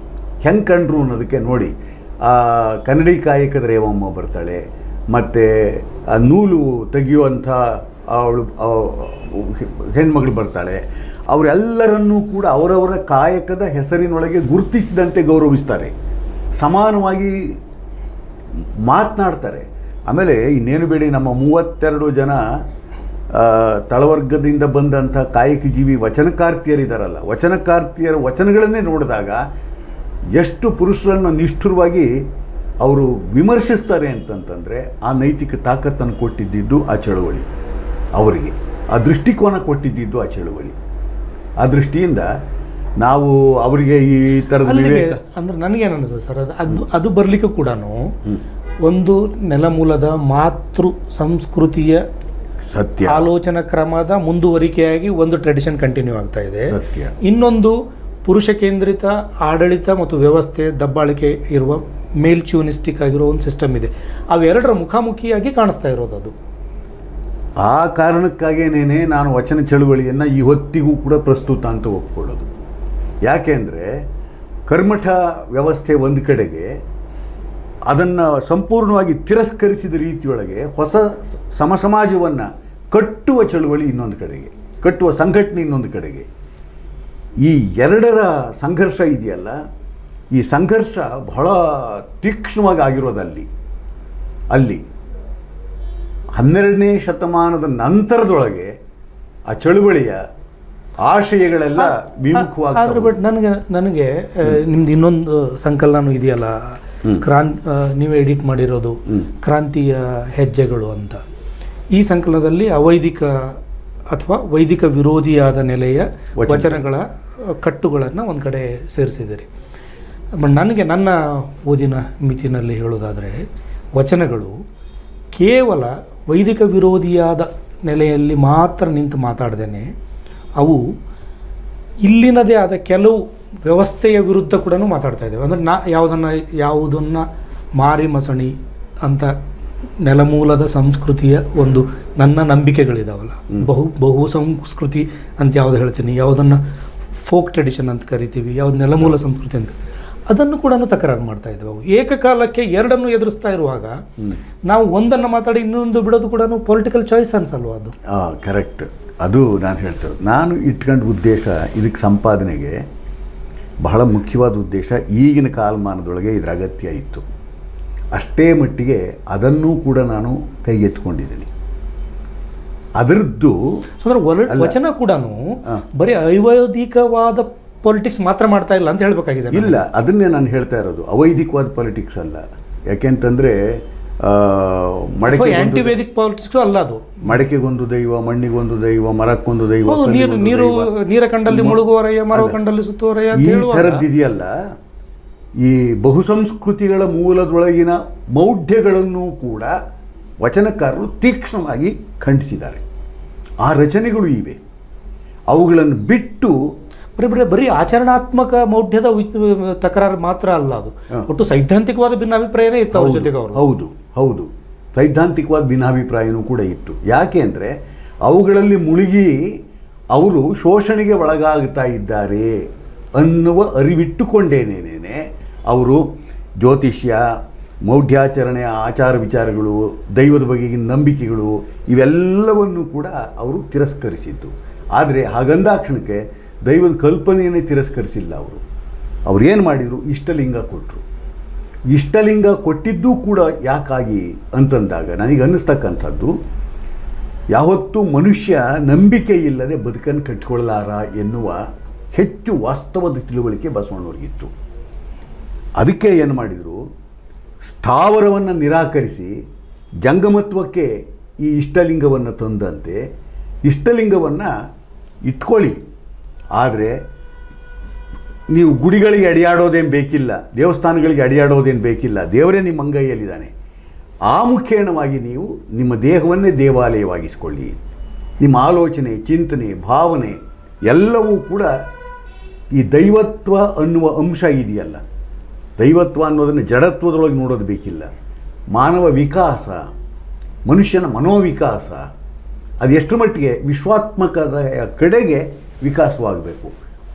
ಹೆಂಗೆ ಕಂಡ್ರು ಅನ್ನೋದಕ್ಕೆ ನೋಡಿ, ಕನ್ನಡಿ ಕಾಯಕದ ರೇವಮ್ಮ ಬರ್ತಾಳೆ, ಮತ್ತು ನೂಲು ತೆಗೆಯುವಂಥ ಅವಳು ಹೆಣ್ಮಗಳು ಬರ್ತಾಳೆ. ಅವರೆಲ್ಲರನ್ನೂ ಕೂಡ ಅವರವರ ಕಾಯಕದ ಹೆಸರಿನೊಳಗೆ ಗುರುತಿಸಿದಂತೆ ಗೌರವಿಸ್ತಾರೆ, ಸಮಾನವಾಗಿ ಮಾತನಾಡ್ತಾರೆ. ಆಮೇಲೆ ಇನ್ನೇನು ಬೇಡಿ, ನಮ್ಮ 32 ಜನ ತಳವರ್ಗದಿಂದ ಬಂದಂಥ ಕಾಯಕ ಜೀವಿ ವಚನಕಾರ್ತಿಯರಿದ್ದಾರಲ್ಲ, ವಚನಕಾರ್ತಿಯರ ವಚನಗಳನ್ನೇ ನೋಡಿದಾಗ ಎಷ್ಟು ಪುರುಷರನ್ನು ನಿಷ್ಠುರವಾಗಿ ಅವರು ವಿಮರ್ಶಿಸ್ತಾರೆ ಅಂತಂತಂದರೆ ಆ ನೈತಿಕ ತಾಕತ್ತನ್ನು ಕೊಟ್ಟಿದ್ದು ಆ ಚಳವಳಿ, ಅವರಿಗೆ ಆ ದೃಷ್ಟಿಕೋನ ಕೊಟ್ಟಿದ್ದು ಆ ಚಳವಳಿ. ಆ ದೃಷ್ಟಿಯಿಂದ ನಾವು ಅವರಿಗೆ ಈ ಥರದ ವಿವೇಕ ಅಂದರೆ ನನಗೇನು ಅನಿಸ್ತದೆ ಸರ್, ಅದು ಬರಲಿಕ್ಕೂ ಕೂಡ ಒಂದು ನೆಲಮೂಲದ ಮಾತೃ ಸಂಸ್ಕೃತಿಯ ಸತ್ಯ ಆಲೋಚನಾ ಕ್ರಮದ ಮುಂದುವರಿಕೆಯಾಗಿ ಒಂದು ಟ್ರೆಡಿಷನ್ ಕಂಟಿನ್ಯೂ ಆಗ್ತಾ ಇದೆ. ಸತ್ಯ. ಇನ್ನೊಂದು ಪುರುಷ ಕೇಂದ್ರಿತ ಆಡಳಿತ ಮತ್ತು ವ್ಯವಸ್ಥೆ ದಬ್ಬಾಳಿಕೆ ಇರುವ ಮೇಲ್ಚ್ಯೂನಿಸ್ಟಿಕ್ ಆಗಿರೋ ಒಂದು ಸಿಸ್ಟಮ್ ಇದೆ. ಅವೆರಡರ ಮುಖಾಮುಖಿಯಾಗಿ ಕಾಣಿಸ್ತಾ ಇರೋದು ಅದು. ಆ ಕಾರಣಕ್ಕಾಗೇನೇ ನಾನು ವಚನ ಚಳುವಳಿಯನ್ನು ಈ ಹೊತ್ತಿಗೂ ಕೂಡ ಪ್ರಸ್ತುತ ಅಂತ ಒಪ್ಕೊಳ್ಳೋದು. ಯಾಕೆ ಅಂದರೆ ಕರ್ಮಠ ವ್ಯವಸ್ಥೆ ಒಂದು ಕಡೆಗೆ, ಅದನ್ನು ಸಂಪೂರ್ಣವಾಗಿ ತಿರಸ್ಕರಿಸಿದ ರೀತಿಯೊಳಗೆ ಹೊಸ ಸಮಸಮಾಜವನ್ನು ಕಟ್ಟುವ ಚಳುವಳಿ ಇನ್ನೊಂದು ಕಡೆಗೆ, ಕಟ್ಟುವ ಸಂಘಟನೆ ಇನ್ನೊಂದು ಕಡೆಗೆ. ಈ ಎರಡರ ಸಂಘರ್ಷ ಇದೆಯಲ್ಲ, ಈ ಸಂಘರ್ಷ ಬಹಳ ತೀಕ್ಷ್ಣವಾಗಿ ಆಗಿರೋದಲ್ಲಿ ಅಲ್ಲಿ 12ನೇ ಶತಮಾನದ ನಂತರದೊಳಗೆ ಆ ಚಳುವಳಿಯ ಆಶಯಗಳೆಲ್ಲ ವಿಮುಖವಾಗ್ತವೆ. ಬಟ್ ನನಗೆ ನಿಮ್ದು ಇನ್ನೊಂದು ಸಂಕಲನ ಇದೆಯಲ್ಲ, ನೀವೇ ಎಡಿಟ್ ಮಾಡಿರೋದು ಕ್ರಾಂತಿಯ ಹೆಜ್ಜೆಗಳು ಅಂತ. ಈ ಸಂಕಲನದಲ್ಲಿ ಅವೈದಿಕ ಅಥವಾ ವೈದಿಕ ವಿರೋಧಿಯಾದ ನೆಲೆಯ ವಚನಗಳ ಕಟ್ಟುಗಳನ್ನು ಒಂದು ಕಡೆ ಸೇರಿಸಿದ್ದೀರಿ. ನನಗೆ ನನ್ನ ಓದಿನ ಮಿತಿನಲ್ಲಿ ಹೇಳೋದಾದರೆ ವಚನಗಳು ಕೇವಲ ವೈದಿಕ ವಿರೋಧಿಯಾದ ನೆಲೆಯಲ್ಲಿ ಮಾತ್ರ ನಿಂತು ಮಾತಾಡ್ದೇನೆ ಅವು ಇಲ್ಲಿನದೇ ಆದ ಕೆಲವು ವ್ಯವಸ್ಥೆಯ ವಿರುದ್ಧ ಕೂಡ ಮಾತಾಡ್ತಾ ಇದ್ದೇವೆ. ಅಂದರೆ ಯಾವುದನ್ನು ಮಾರಿ ಮಸಣಿ ಅಂತ ನೆಲಮೂಲದ ಸಂಸ್ಕೃತಿಯ ಒಂದು ನನ್ನ ನಂಬಿಕೆಗಳಿದಾವಲ್ಲ, ಬಹು ಸಂಸ್ಕೃತಿ ಅಂತ ಯಾವುದು ಹೇಳ್ತೀನಿ, ಯಾವುದನ್ನು ಫೋಕ್ ಟ್ರೆಡಿಷನ್ ಅಂತ ಕರಿತೀವಿ, ಯಾವ್ದು ನೆಲಮೂಲ ಸಂಸ್ಕೃತಿ ಅಂತ, ಅದನ್ನು ಕೂಡ ತಕರಾರು ಮಾಡ್ತಾ ಇದ್ದೇವೆ. ಅವು ಏಕಕಾಲಕ್ಕೆ ಎರಡನ್ನು ಎದುರಿಸ್ತಾ ಇರುವಾಗ ನಾವು ಒಂದನ್ನು ಮಾತಾಡಿ ಇನ್ನೊಂದು ಬಿಡೋದು ಕೂಡ ಪೊಲಿಟಿಕಲ್ ಚಾಯ್ಸ್ ಅನ್ಸಲ್ವ ಅದು? ಕರೆಕ್ಟ್. ಅದು ನಾನು ಹೇಳ್ತೇನೆ. ನಾನು ಇಟ್ಕೊಂಡ ಉದ್ದೇಶ ಇದಕ್ಕೆ ಸಂಪಾದನೆಗೆ ಬಹಳ ಮುಖ್ಯವಾದ ಉದ್ದೇಶ ಈಗಿನ ಕಾಲಮಾನದೊಳಗೆ ಇದರ ಅಗತ್ಯ ಇತ್ತು. ಅಷ್ಟೇ ಮಟ್ಟಿಗೆ ಅದನ್ನೂ ಕೂಡ ನಾನು ಕೈಗೆತ್ತಿಕೊಂಡಿದ್ದೀನಿ. ಅದರದ್ದು ವಚನ ಕೂಡ ಬರೀ ಅವೈದಿಕವಾದ ಪೊಲಿಟಿಕ್ಸ್ ಮಾತ್ರ ಮಾಡ್ತಾ ಇಲ್ಲ ಅಂತ ಹೇಳಬೇಕಾಗಿದೆ. ಇಲ್ಲ, ಅದನ್ನೇ ನಾನು ಹೇಳ್ತಾ ಇರೋದು. ಅವೈದಿಕವಾದ ಪೊಲಿಟಿಕ್ಸ್ ಅಲ್ಲ. ಯಾಕೆಂತಂದರೆ ಆಂಟಿವೇದಿಕ್ ಪಾಲಿಟಿಕ್ಸ್ ಅಲ್ಲ ಅದು. ಮಡಕೆಗೊಂದು ದೈವ, ಮಣ್ಣಿಗೊಂದು ದೈವ, ಮರಕ್ಕೊಂದು ದೈವ, ನೀರ ಕಂಡಲ್ಲಿ ಮುಳುಗುವರೆಯ, ಮರವ ಕಂಡಲ್ಲಿ ಸುತ್ತುವರೆಯ, ಈ ಥರದ್ದಿದೆಯಲ್ಲ. ಈ ಬಹುಸಂಸ್ಕೃತಿಗಳ ಮೂಲದೊಳಗಿನ ಮೌಢ್ಯಗಳನ್ನು ಕೂಡ ವಚನಕಾರರು ತೀಕ್ಷ್ಣವಾಗಿ ಖಂಡಿಸಿದ್ದಾರೆ. ಆ ರಚನೆಗಳು ಇವೆ. ಅವುಗಳನ್ನು ಬಿಟ್ಟು ಬರೀ ಆಚರಣಾತ್ಮಕ ಮೌಢ್ಯದ ತಕರಾರು ಮಾತ್ರ ಅಲ್ಲ ಅದು, ಒಟ್ಟು ಸೈದ್ಧಾಂತಿಕವಾದ ಭಿನ್ನಾಭಿಪ್ರಾಯನೇ ಇತ್ತು ಅವ್ರ ಜೊತೆಗೆ ಅವರು. ಹೌದು, ಸೈದ್ಧಾಂತಿಕವಾದ ಭಿನ್ನಾಭಿಪ್ರಾಯನೂ ಕೂಡ ಇತ್ತು. ಯಾಕೆ ಅಂದರೆ ಅವುಗಳಲ್ಲಿ ಮುಳುಗಿ ಅವರು ಶೋಷಣೆಗೆ ಒಳಗಾಗ್ತಾ ಇದ್ದಾರೆ ಅನ್ನುವ ಅರಿವಿಟ್ಟುಕೊಂಡೇನೇನೆ ಅವರು ಜ್ಯೋತಿಷ್ಯ, ಮೌಢ್ಯಾಚರಣೆಯ ಆಚಾರ ವಿಚಾರಗಳು, ದೈವದ ಬಗೆಗಿನ ನಂಬಿಕೆಗಳು ಇವೆಲ್ಲವನ್ನು ಕೂಡ ಅವರು ತಿರಸ್ಕರಿಸಿದ್ದು. ಆದರೆ ಹಾಗಂದಾಕ್ಷಣಕ್ಕೆ ದೈವದ ಕಲ್ಪನೆಯನ್ನೇ ತಿರಸ್ಕರಿಸಿಲ್ಲ ಅವರು. ಏನು ಮಾಡಿದರು? ಇಷ್ಟಲಿಂಗ ಕೊಟ್ಟರು. ಇಷ್ಟಲಿಂಗ ಕೊಟ್ಟಿದ್ದೂ ಕೂಡ ಯಾಕಾಗಿ ಅಂತಂದಾಗ ನನಗೆ ಅನ್ನಿಸ್ತಕ್ಕಂಥದ್ದು, ಯಾವತ್ತೂ ಮನುಷ್ಯ ನಂಬಿಕೆ ಇಲ್ಲದೆ ಬದುಕನ್ನು ಕಟ್ಟಿಕೊಳ್ಳಲಾರ ಎನ್ನುವ ಹೆಚ್ಚು ವಾಸ್ತವದ ತಿಳುವಳಿಕೆ ಬಸವಣ್ಣವ್ರಿಗಿತ್ತು. ಅದಕ್ಕೆ ಏನು ಮಾಡಿದರು? ಸ್ಥಾವರವನ್ನು ನಿರಾಕರಿಸಿ ಜಂಗಮತ್ವಕ್ಕೆ ಈ ಇಷ್ಟಲಿಂಗವನ್ನು ತಂದಂತೆ ಇಷ್ಟಲಿಂಗವನ್ನು ಇಟ್ಕೊಳ್ಳಿ, ಆದರೆ ನೀವು ಗುಡಿಗಳಿಗೆ ಅಡಿಯಾಡೋದೇನು ಬೇಕಿಲ್ಲ, ದೇವಸ್ಥಾನಗಳಿಗೆ ಅಡಿಯಾಡೋದೇನು ಬೇಕಿಲ್ಲ, ದೇವರೇ ನಿಮ್ಮ ಅಂಗೈಯಲ್ಲಿದ್ದಾನೆ. ಆ ಮುಖೇಣವಾಗಿ ನೀವು ನಿಮ್ಮ ದೇಹವನ್ನೇ ದೇವಾಲಯವಾಗಿಸ್ಕೊಳ್ಳಿ. ನಿಮ್ಮ ಆಲೋಚನೆ, ಚಿಂತನೆ, ಭಾವನೆ ಎಲ್ಲವೂ ಕೂಡ ಈ ದೈವತ್ವ ಅನ್ನುವ ಅಂಶ ಇದೆಯಲ್ಲ, ದೈವತ್ವ ಅನ್ನೋದನ್ನು ಜಡತ್ವದೊಳಗೆ ನೋಡೋದು ಬೇಕಿಲ್ಲ. ಮಾನವ ವಿಕಾಸ, ಮನುಷ್ಯನ ಮನೋವಿಕಾಸ ಅದು ಎಷ್ಟರ ಮಟ್ಟಿಗೆ ವಿಶ್ವಾತ್ಮಕದ ಕಡೆಗೆ ವಿಕಾಸವಾಗಬೇಕು,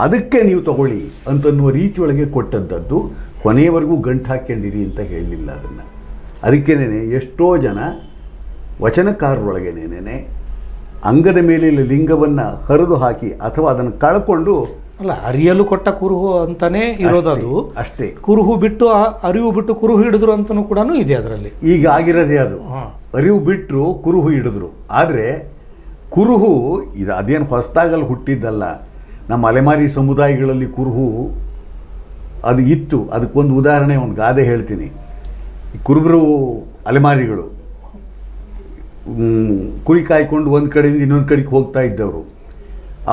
ಅದಕ್ಕೆ ನೀವು ತಗೊಳ್ಳಿ ಅಂತನ್ನುವ ರೀತಿಯೊಳಗೆ ಕೊಟ್ಟದ್ದು. ಕೊನೆಯವರೆಗೂ ಗಂಟು ಹಾಕ್ಕೊಂಡಿರಿ ಅಂತ ಹೇಳಲಿಲ್ಲ ಅದನ್ನು. ಅದಕ್ಕೇನೆ ಎಷ್ಟೋ ಜನ ವಚನಕಾರರೊಳಗೇನೇನೆ ಅಂಗದ ಮೇಲೆ ಲಿಂಗವನ್ನು ಹರಿದು ಹಾಕಿ ಅಥವಾ ಅದನ್ನು ಕಳ್ಕೊಂಡು, ಅಲ್ಲ, ಅರಿಯಲು ಕೊಟ್ಟ ಕುರುಹು ಅಂತಾನೆ ಇರೋದದು ಅಷ್ಟೇ. ಕುರುಹು ಬಿಟ್ಟು ಅರಿವು ಬಿಟ್ಟು ಕುರುಹು ಹಿಡಿದ್ರು ಅಂತಲೂ ಕೂಡ ಇದೆ ಅದರಲ್ಲಿ. ಈಗ ಆಗಿರೋದೇ ಅದು. ಅರಿವು ಬಿಟ್ಟರು, ಕುರುಹು ಹಿಡಿದ್ರು. ಆದರೆ ಕುರುಹು ಇದು ಅದೇನು ಹೊಸದಾಗಲ್ಲಿ ಹುಟ್ಟಿದ್ದಲ್ಲ. ನಮ್ಮ ಅಲೆಮಾರಿ ಸಮುದಾಯಗಳಲ್ಲಿ ಕುರುಹು ಅದು ಇತ್ತು. ಅದಕ್ಕೊಂದು ಉದಾಹರಣೆ, ಒಂದು ಗಾದೆ ಹೇಳ್ತೀನಿ. ಕುರುಬರು ಅಲೆಮಾರಿಗಳು ಕುರಿ ಕಾಯ್ಕೊಂಡು ಒಂದು ಕಡೆಯಿಂದ ಇನ್ನೊಂದು ಕಡೆಗೆ ಹೋಗ್ತಾ ಇದ್ದವರು.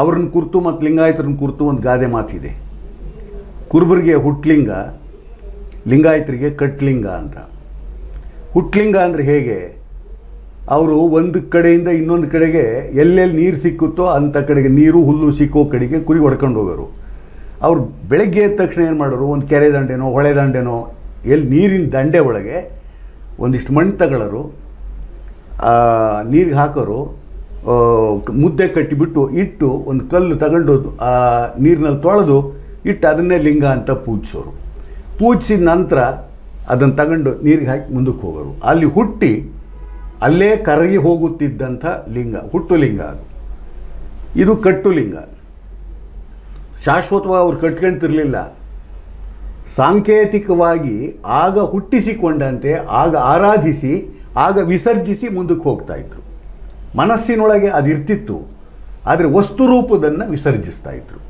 ಅವ್ರನ್ನ ಕುರಿತು ಮತ್ತು ಲಿಂಗಾಯತರನ್ನ ಕುರಿತು ಒಂದು ಗಾದೆ ಮಾತಿದೆ. ಕುರುಬರಿಗೆ ಹುಟ್ಲಿಂಗ, ಲಿಂಗಾಯತರಿಗೆ ಕಟ್ಲಿಂಗ ಅಂತ. ಹುಟ್ಲಿಂಗ ಅಂದರೆ ಹೇಗೆ? ಅವರು ಒಂದು ಕಡೆಯಿಂದ ಇನ್ನೊಂದು ಕಡೆಗೆ ಎಲ್ಲೆಲ್ಲಿ ನೀರು ಸಿಕ್ಕುತ್ತೋ ಅಂಥ ಕಡೆಗೆ, ನೀರು ಹುಲ್ಲು ಸಿಕ್ಕೋ ಕಡೆಗೆ ಕುರಿ ಹೊಡ್ಕೊಂಡು ಹೋಗೋರು. ಅವ್ರು ಬೆಳಗ್ಗೆ ಎದ್ದ ತಕ್ಷಣ ಏನು ಮಾಡೋರು? ಒಂದು ಕೆರೆ ದಂಡೆನೋ ಹೊಳೆ ದಂಡೆನೋ ಎಲ್ಲಿ ನೀರಿನ ದಂಡೆ ಒಳಗೆ ಒಂದಿಷ್ಟು ಮಣ್ಣು ತಗೊಳ್ಳೋರು, ನೀರಿಗೆ ಹಾಕೋರು, ಮುದ್ದೆ ಕಟ್ಟಿಬಿಟ್ಟು ಇಟ್ಟು ಒಂದು ಕಲ್ಲು ತಗೊಂಡು ಆ ನೀರಿನಲ್ಲಿ ತೊಳೆದು ಇಟ್ಟು ಅದನ್ನೇ ಲಿಂಗ ಅಂತ ಪೂಜಿಸೋರು. ಪೂಜಿಸಿದ ನಂತರ ಅದನ್ನು ತಗೊಂಡು ನೀರಿಗೆ ಹಾಕಿ ಮುಂದಕ್ಕೆ ಹೋಗೋರು. ಅಲ್ಲಿ ಹುಟ್ಟಿ ಅಲ್ಲೇ ಕರಗಿ ಹೋಗುತ್ತಿದ್ದಂಥ ಲಿಂಗ ಹುಟ್ಟು ಲಿಂಗ ಅದು. ಇದು ಕಟ್ಟು ಲಿಂಗ. ಶಾಶ್ವತವಾಗಿ ಅವ್ರು ಕಟ್ಕೊಳ್ತಿರ್ಲಿಲ್ಲ. ಸಾಂಕೇತಿಕವಾಗಿ ಆಗ ಹುಟ್ಟಿಸಿಕೊಂಡಂತೆ ಆಗ ಆರಾಧಿಸಿ ಆಗ ವಿಸರ್ಜಿಸಿ ಮುಂದಕ್ಕೆ ಹೋಗ್ತಾಯಿದ್ರು. ಮನಸ್ಸಿನೊಳಗೆ ಅದಿರ್ತಿತ್ತು, ಆದರೆ ವಸ್ತು ರೂಪದನ್ನು ವಿಸರ್ಜಿಸ್ತಾ ಇದ್ರು.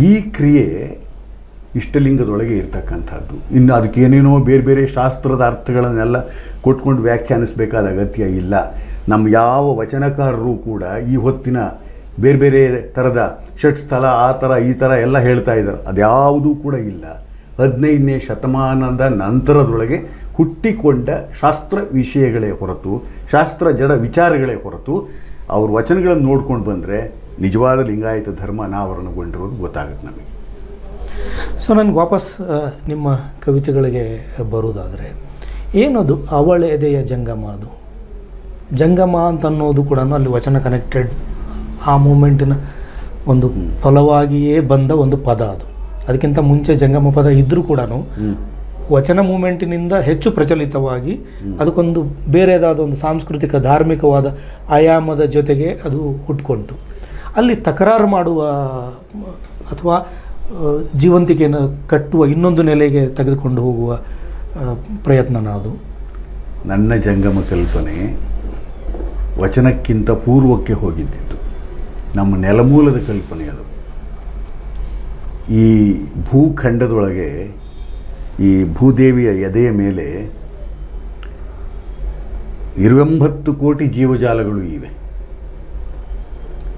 ಈ ಕ್ರಿಯೆ ಇಷ್ಟಲಿಂಗದೊಳಗೆ ಇರ್ತಕ್ಕಂಥದ್ದು. ಇನ್ನು ಅದಕ್ಕೆ ಏನೇನೋ ಬೇರೆ ಬೇರೆ ಶಾಸ್ತ್ರದ ಅರ್ಥಗಳನ್ನೆಲ್ಲ ಕೊಟ್ಕೊಂಡು ವ್ಯಾಖ್ಯಾನಿಸಬೇಕಾದ ಅಗತ್ಯ ಇಲ್ಲ. ನಮ್ಮ ಯಾವ ವಚನಕಾರರು ಕೂಡ ಈ ಹೊತ್ತಿನ ಬೇರೆ ಬೇರೆ ಥರದ ಷಟ್ಸ್ಥಲ ಆ ಥರ ಈ ಥರ ಎಲ್ಲ ಹೇಳ್ತಾ ಇದ್ದಾರೆ. ಅದ್ಯಾವುದೂ ಕೂಡ ಇಲ್ಲ. 15ನೇ ಶತಮಾನದ ನಂತರದೊಳಗೆ ಹುಟ್ಟಿಕೊಂಡ ಶಾಸ್ತ್ರ ವಿಷಯಗಳೇ ಹೊರತು, ಶಾಸ್ತ್ರ ಜಡ ವಿಚಾರಗಳೇ ಹೊರತು, ಅವ್ರ ವಚನಗಳನ್ನು ನೋಡ್ಕೊಂಡು ಬಂದರೆ ನಿಜವಾದ ಲಿಂಗಾಯತ ಧರ್ಮ ಅನಾವರಣಗೊಂಡಿರೋದು ಗೊತ್ತಾಗುತ್ತೆ ನಮಗೆ. ಸೊ ನನಗೆ ವಾಪಸ್ ನಿಮ್ಮ ಕವಿತೆಗಳಿಗೆ ಬರುವುದಾದರೆ, ಏನದು ಅವಳೆದೆಯ ಜಂಗಮ? ಅದು ಜಂಗಮ ಅಂತ ಅನ್ನೋದು ಕೂಡ ಅಲ್ಲಿ ವಚನ ಕನೆಕ್ಟೆಡ್, ಆ ಮೂಮೆಂಟಿನ ಒಂದು ಫಲವಾಗಿಯೇ ಬಂದ ಒಂದು ಪದ ಅದು. ಅದಕ್ಕಿಂತ ಮುಂಚೆ ಜಂಗಮ ಪದ ಇದ್ದರೂ ಕೂಡ ವಚನ ಮೂಮೆಂಟಿನಿಂದ ಹೆಚ್ಚು ಪ್ರಚಲಿತವಾಗಿ ಅದಕ್ಕೊಂದು ಬೇರೆದಾದ ಒಂದು ಸಾಂಸ್ಕೃತಿಕ ಧಾರ್ಮಿಕವಾದ ಆಯಾಮದ ಜೊತೆಗೆ ಅದು ಹುಟ್ಕೊಳ್ತು. ಅಲ್ಲಿ ತಕರಾರು ಮಾಡುವ ಅಥವಾ ಜೀವಂತಿಕೆಯನ್ನು ಕಟ್ಟುವ ಇನ್ನೊಂದು ನೆಲೆಗೆ ತೆಗೆದುಕೊಂಡು ಹೋಗುವ ಪ್ರಯತ್ನನ ಅದು. ನನ್ನ ಜಂಗಮ ಕಲ್ಪನೆ ವಚನಕ್ಕಿಂತ ಪೂರ್ವಕ್ಕೆ ಹೋಗಿದ್ದಿದ್ದು, ನಮ್ಮ ನೆಲಮೂಲದ ಕಲ್ಪನೆ ಅದು. ಈ ಭೂಖಂಡದೊಳಗೆ ಈ ಭೂದೇವಿಯ ಎದೆಯ ಮೇಲೆ 29 ಕೋಟಿ ಜೀವಜಾಲಗಳು ಇವೆ.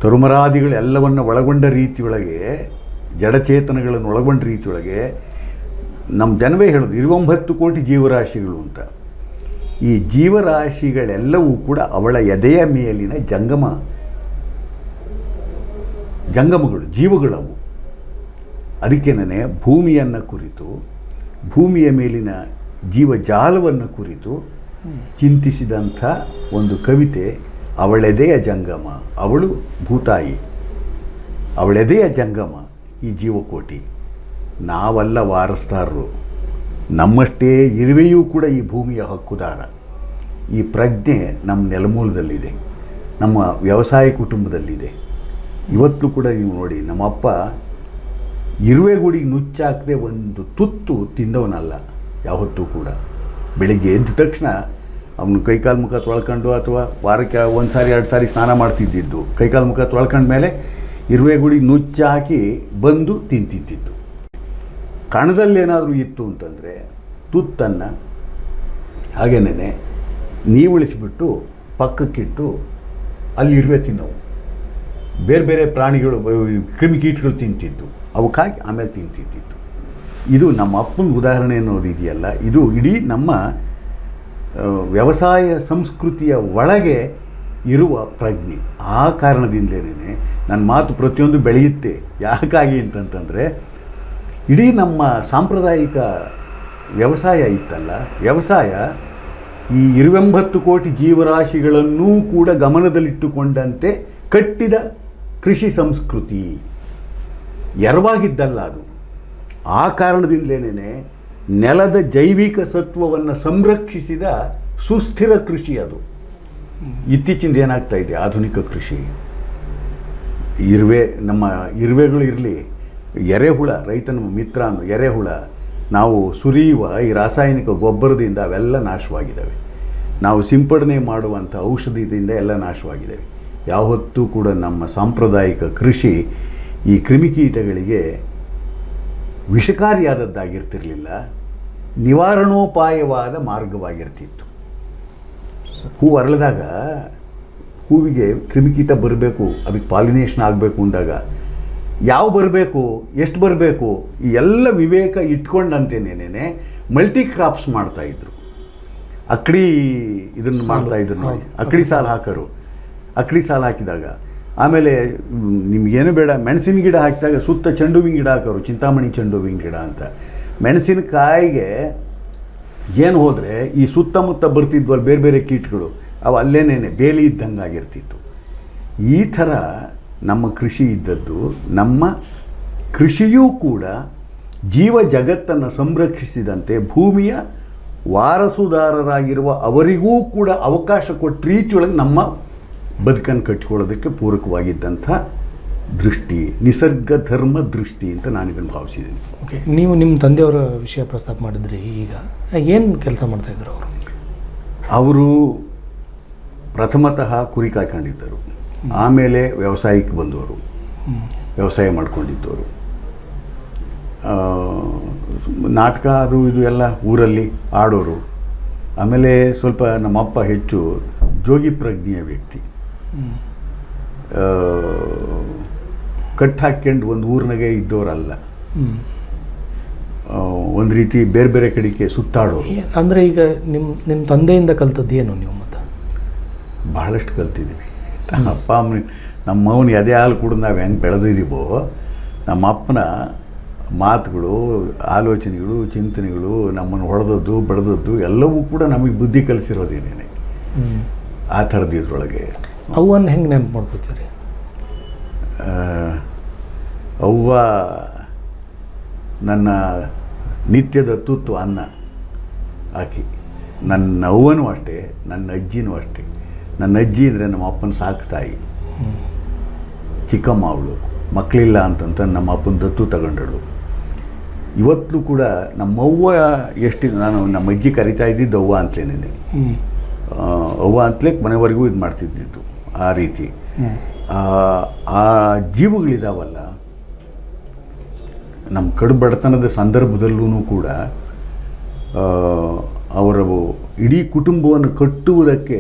ತರುಮರಾದಿಗಳೆಲ್ಲವನ್ನು ಒಳಗೊಂಡ ರೀತಿಯೊಳಗೆ, ಜಡಚೇತನಗಳನ್ನು ಒಳಗೊಂಡ ರೀತಿಯೊಳಗೆ ನಮ್ಮ ಜನವೇ ಹೇಳೋದು 29 ಕೋಟಿ ಜೀವರಾಶಿಗಳು ಅಂತ. ಈ ಜೀವರಾಶಿಗಳೆಲ್ಲವೂ ಕೂಡ ಅವಳ ಎದೆಯ ಮೇಲಿನ ಜಂಗಮಗಳು, ಜೀವಗಳವು. ಅದಕ್ಕೇನೆ ಭೂಮಿಯನ್ನು ಕುರಿತು, ಭೂಮಿಯ ಮೇಲಿನ ಜೀವಜಾಲವನ್ನು ಕುರಿತು ಚಿಂತಿಸಿದಂಥ ಒಂದು ಕವಿತೆ ಅವಳೆದೆಯ ಜಂಗಮ. ಅವಳು ಭೂತಾಯಿ, ಅವಳೆದೆಯ ಜಂಗಮ ಈ ಜೀವಕೋಟಿ. ನಾವಲ್ಲ ವಾರಸ್ದಾರರು, ನಮ್ಮಷ್ಟೇ ಇರುವೆಯೂ ಕೂಡ ಈ ಭೂಮಿಯ ಹಕ್ಕುದಾರ. ಈ ಪ್ರಜ್ಞೆ ನಮ್ಮ ನೆಲಮೂಲದಲ್ಲಿದೆ, ನಮ್ಮ ವ್ಯವಸಾಯ ಕುಟುಂಬದಲ್ಲಿದೆ. ಇವತ್ತು ಕೂಡ ನೀವು ನೋಡಿ, ನಮ್ಮಪ್ಪ ಇರುವೆಗುಡಿಗೆ ನುಚ್ಚಾಕದೆ ಒಂದು ತುತ್ತು ತಿಂದವನಲ್ಲ ಯಾವತ್ತೂ ಕೂಡ. ಬೆಳಿಗ್ಗೆ ಎದ್ದ ತಕ್ಷಣ ಅವನು ಕೈಕಾಲು ಮುಖ ತೊಳ್ಕೊಂಡು ಅಥವಾ ವಾರಕ್ಕೆ 1 ಸಾರಿ 2 ಸಾರಿ ಸ್ನಾನ ಮಾಡ್ತಿದ್ದಿದ್ದು. ಕೈಕಾಲು ಮುಖ ತೊಳ್ಕೊಂಡ ಮೇಲೆ ಇರುವೆಗುಡಿಗೆ ನುಚ್ಚಾಕಿ ಬಂದು ತಿಂತಿದ್ದಿದ್ದು. ಕಣದಲ್ಲೇನಾದರೂ ಇತ್ತು ಅಂತಂದರೆ ತುತ್ತನ್ನು ಹಾಗೇನೆ ನೀವುಳಿಸಿಬಿಟ್ಟು ಪಕ್ಕಕ್ಕಿಟ್ಟು ಅಲ್ಲಿ ಇರುವೆ ತಿನ್ನವು. ಬೇರೆ ಬೇರೆ ಪ್ರಾಣಿಗಳು, ಕ್ರಿಮಿಕೀಟಗಳು ತಿಂತಿದ್ದು, ಅವಕ್ಕಾಗಿ ಆಮೇಲೆ ತಿಂತಿದ್ದಿತ್ತು. ಇದು ನಮ್ಮ ಅಪ್ಪನ ಉದಾಹರಣೆ ಅನ್ನೋದು ಇದೆಯಲ್ಲ, ಇದು ಇಡೀ ನಮ್ಮ ವ್ಯವಸಾಯ ಸಂಸ್ಕೃತಿಯ ಒಳಗೆ ಇರುವ ಪ್ರಜ್ಞೆ. ಆ ಕಾರಣದಿಂದಲೇ ನನ್ನ ಮಾತು ಪ್ರತಿಯೊಂದು ಬೆಳೆಯುತ್ತೆ. ಯಾಕಾಗಿ ಅಂತಂತಂದರೆ, ಇಡೀ ನಮ್ಮ ಸಾಂಪ್ರದಾಯಿಕ ವ್ಯವಸಾಯ ಇತ್ತಲ್ಲ, ವ್ಯವಸಾಯ ಈ 29 ಕೋಟಿ ಜೀವರಾಶಿಗಳನ್ನೂ ಕೂಡ ಗಮನದಲ್ಲಿಟ್ಟುಕೊಂಡಂತೆ ಕಟ್ಟಿದ ಕೃಷಿ ಸಂಸ್ಕೃತಿ. ಎರವಾಗಿದ್ದಲ್ಲ ಅದು. ಆ ಕಾರಣದಿಂದಲೇ ನೆಲದ ಜೈವಿಕ ಸತ್ವವನ್ನು ಸಂರಕ್ಷಿಸಿದ ಸುಸ್ಥಿರ ಕೃಷಿ ಅದು. ಇತ್ತೀಚಿಂದ ಏನಾಗ್ತಾ ಇದೆ, ಆಧುನಿಕ ಕೃಷಿ. ನಮ್ಮ ಇರುವೆಗಳು ಇರಲಿ, ಎರೆಹುಳ, ರೈತನ ಮಿತ್ರ ಅನ್ನೋ ಎರೆಹುಳ, ನಾವು ಸುರಿಯುವ ಈ ರಾಸಾಯನಿಕ ಗೊಬ್ಬರದಿಂದ ಅವೆಲ್ಲ ನಾಶವಾಗಿದ್ದಾವೆ. ನಾವು ಸಿಂಪಡಣೆ ಮಾಡುವಂಥ ಔಷಧಿಯಿಂದ ಎಲ್ಲ ನಾಶವಾಗಿದ್ದಾವೆ. ಯಾವತ್ತೂ ಕೂಡ ನಮ್ಮ ಸಾಂಪ್ರದಾಯಿಕ ಕೃಷಿ ಈ ಕ್ರಿಮಿಕೀಟಗಳಿಗೆ ವಿಷಕಾರಿಯಾದದ್ದಾಗಿರ್ತಿರಲಿಲ್ಲ, ನಿವಾರಣೋಪಾಯವಾದ ಮಾರ್ಗವಾಗಿರ್ತಿತ್ತು. ಹೂವು ಅರಳಿದಾಗ ಹೂವಿಗೆ ಕ್ರಿಮಿಕೀಟ ಬರಬೇಕು, ಅದಕ್ಕೆ ಪಾಲಿನೇಷನ್ ಆಗಬೇಕು ಅಂದಾಗ ಯಾವ ಬರಬೇಕು, ಎಷ್ಟು ಬರಬೇಕು, ಈ ಎಲ್ಲ ವಿವೇಕ ಇಟ್ಕೊಂಡಂತೆನೇನೆ ಮಲ್ಟಿ ಕ್ರಾಪ್ಸ್ ಮಾಡ್ತಾಯಿದ್ರು. ಅಕ್ಕಡಿ ಇದನ್ನು ಮಾಡ್ತಾಯಿದ್ರು ನೋಡಿ, ಅಕ್ಕಡಿ ಸಾಲು ಹಾಕರು. ಅಕ್ಕಡಿ ಸಾಲು ಹಾಕಿದಾಗ ಆಮೇಲೆ ನಿಮಗೇನು ಬೇಡ, ಮೆಣಸಿನ ಗಿಡ ಹಾಕಿದಾಗ ಸುತ್ತ ಚೆಂಡು ಹೂವಿನ ಗಿಡ ಹಾಕೋರು, ಚಿಂತಾಮಣಿ ಚೆಂಡು ಹೂವಿನ ಗಿಡ ಅಂತ. ಮೆಣಸಿನಕಾಯಿಗೆ ಏನು ಹೋದರೆ ಈ ಸುತ್ತಮುತ್ತ ಬರ್ತಿದ್ವಲ್ಲ ಬೇರೆ ಬೇರೆ ಕೀಟಗಳು, ಅವು ಅಲ್ಲೇನೇನೆ ಬೇಲಿ ಇದ್ದಂಗೆ ಆಗಿರ್ತಿತ್ತು. ಈ ಥರ ನಮ್ಮ ಕೃಷಿ ಇದ್ದದ್ದು. ನಮ್ಮ ಕೃಷಿಯೂ ಕೂಡ ಜೀವ ಜಗತ್ತನ್ನು ಸಂರಕ್ಷಿಸಿದಂತೆ ಭೂಮಿಯ ವಾರಸುದಾರರಾಗಿರುವ ಅವರಿಗೂ ಕೂಡ ಅವಕಾಶ ಕೊಟ್ಟ ರೀತಿಯೊಳಗೆ ನಮ್ಮ ಬದುಕನ್ನು ಕಟ್ಟಿಕೊಳ್ಳೋದಕ್ಕೆ ಪೂರಕವಾಗಿದ್ದಂಥ ದೃಷ್ಟಿ, ನಿಸರ್ಗ ಧರ್ಮ ದೃಷ್ಟಿ ಅಂತ ನಾನು ಇದನ್ನು ಭಾವಿಸಿದ್ದೀನಿ. ಓಕೆ, ನೀವು ನಿಮ್ಮ ತಂದೆಯವರ ವಿಷಯ ಪ್ರಸ್ತಾಪ ಮಾಡಿದ್ರಿ. ಈಗ ಏನು ಕೆಲಸ ಮಾಡ್ತಾಯಿದ್ರು ಅವರು? ಅವರು ಪ್ರಥಮತಃ ಕುರಿ ಕಾಯ್ಕೊಂಡಿದ್ದರು, ಆಮೇಲೆ ವ್ಯವಸಾಯಕ್ಕೆ ಬಂದವರು, ವ್ಯವಸಾಯ ಮಾಡ್ಕೊಂಡಿದ್ದವರು. ನಾಟಕ ಅದು ಇದು ಎಲ್ಲ ಊರಲ್ಲಿ ಆಡೋರು. ಆಮೇಲೆ ಸ್ವಲ್ಪ ನಮ್ಮಪ್ಪ ಹೆಚ್ಚು ಜೋಗಿ ಪ್ರಜ್ಞೆಯ ವ್ಯಕ್ತಿ. ಕಟ್ಟು ಹಾಕ್ಕೊಂಡು ಒಂದು ಊರಿನಾಗೆ ಇದ್ದವರಲ್ಲ. ಒಂದು ರೀತಿ ಬೇರೆ ಬೇರೆ ಕಡೆಗೆ ಸುತ್ತಾಡೋರು. ಅಂದರೆ ಈಗ ನಿಮ್ಮ ತಂದೆಯಿಂದ ಕಲ್ತದ್ದು ಏನು ನೀವು ಮತ್ತು? ಬಹಳಷ್ಟು ಕಲ್ತಿದ್ದೀವಿ. ಅಪ್ಪ ಅಮ್ಮ, ನಮ್ಮ ಅವನು ಎದೆ ಹಾಲು ಕೂಡ ನಾವು ಹೆಂಗೆ ಬೆಳೆದಿದ್ದೀವೋ, ನಮ್ಮ ಅಪ್ಪನ ಮಾತುಗಳು, ಆಲೋಚನೆಗಳು, ಚಿಂತನೆಗಳು, ನಮ್ಮನ್ನು ಹೊಡೆದದ್ದು ಬಡ್ದದ್ದು ಎಲ್ಲವೂ ಕೂಡ ನಮಗೆ ಬುದ್ಧಿ ಕಲಿಸಿರೋದೇನೇನೆ. ಆ ಥರದ್ದು ಇದ್ರೊಳಗೆ ಅವನ್ನು ಹೆಂಗೆ ನೆನಪು ಮಾಡ್ಕೋತೀರಿ? ಅವ್ವ ನನ್ನ ನಿತ್ಯದ ತುತ್ತು ಅನ್ನ ಹಾಕಿ. ನನ್ನ ಅವ್ವನೂ ಅಷ್ಟೇ, ನನ್ನ ಅಜ್ಜಿನೂ ಅಷ್ಟೇ. ನನ್ನ ಅಜ್ಜಿ ಅಂದರೆ ನಮ್ಮ ಅಪ್ಪನ ಸಾಕು ತಾಯಿ. ಚಿಕ್ಕಮ್ಮ ಅವಳು, ಮಕ್ಕಳಿಲ್ಲ ಅಂತಂತ ನಮ್ಮ ಅಪ್ಪನ ದತ್ತು ತಗೊಂಡಳು. ಇವತ್ತು ಕೂಡ ನಮ್ಮವ್ವ ನಾನು ನಮ್ಮ ಅಜ್ಜಿ ಕರಿತಾ ಇದ್ದಿದ್ದು ಅವ್ವ ಅಂತಲೇನೆ. ಅವ್ವ ಅಂತಲೇ ಮನೆವರೆಗೂ ಇದು ಮಾಡ್ತಿದ್ದಿದ್ದು. ಆ ರೀತಿ ಆ ಜೀವಗಳಿದಾವಲ್ಲ, ನಮ್ಮ ಕಡು ಬಡತನದ ಸಂದರ್ಭದಲ್ಲೂ ಕೂಡ ಅವರ ಇಡೀ ಕುಟುಂಬವನ್ನು ಕಟ್ಟುವುದಕ್ಕೆ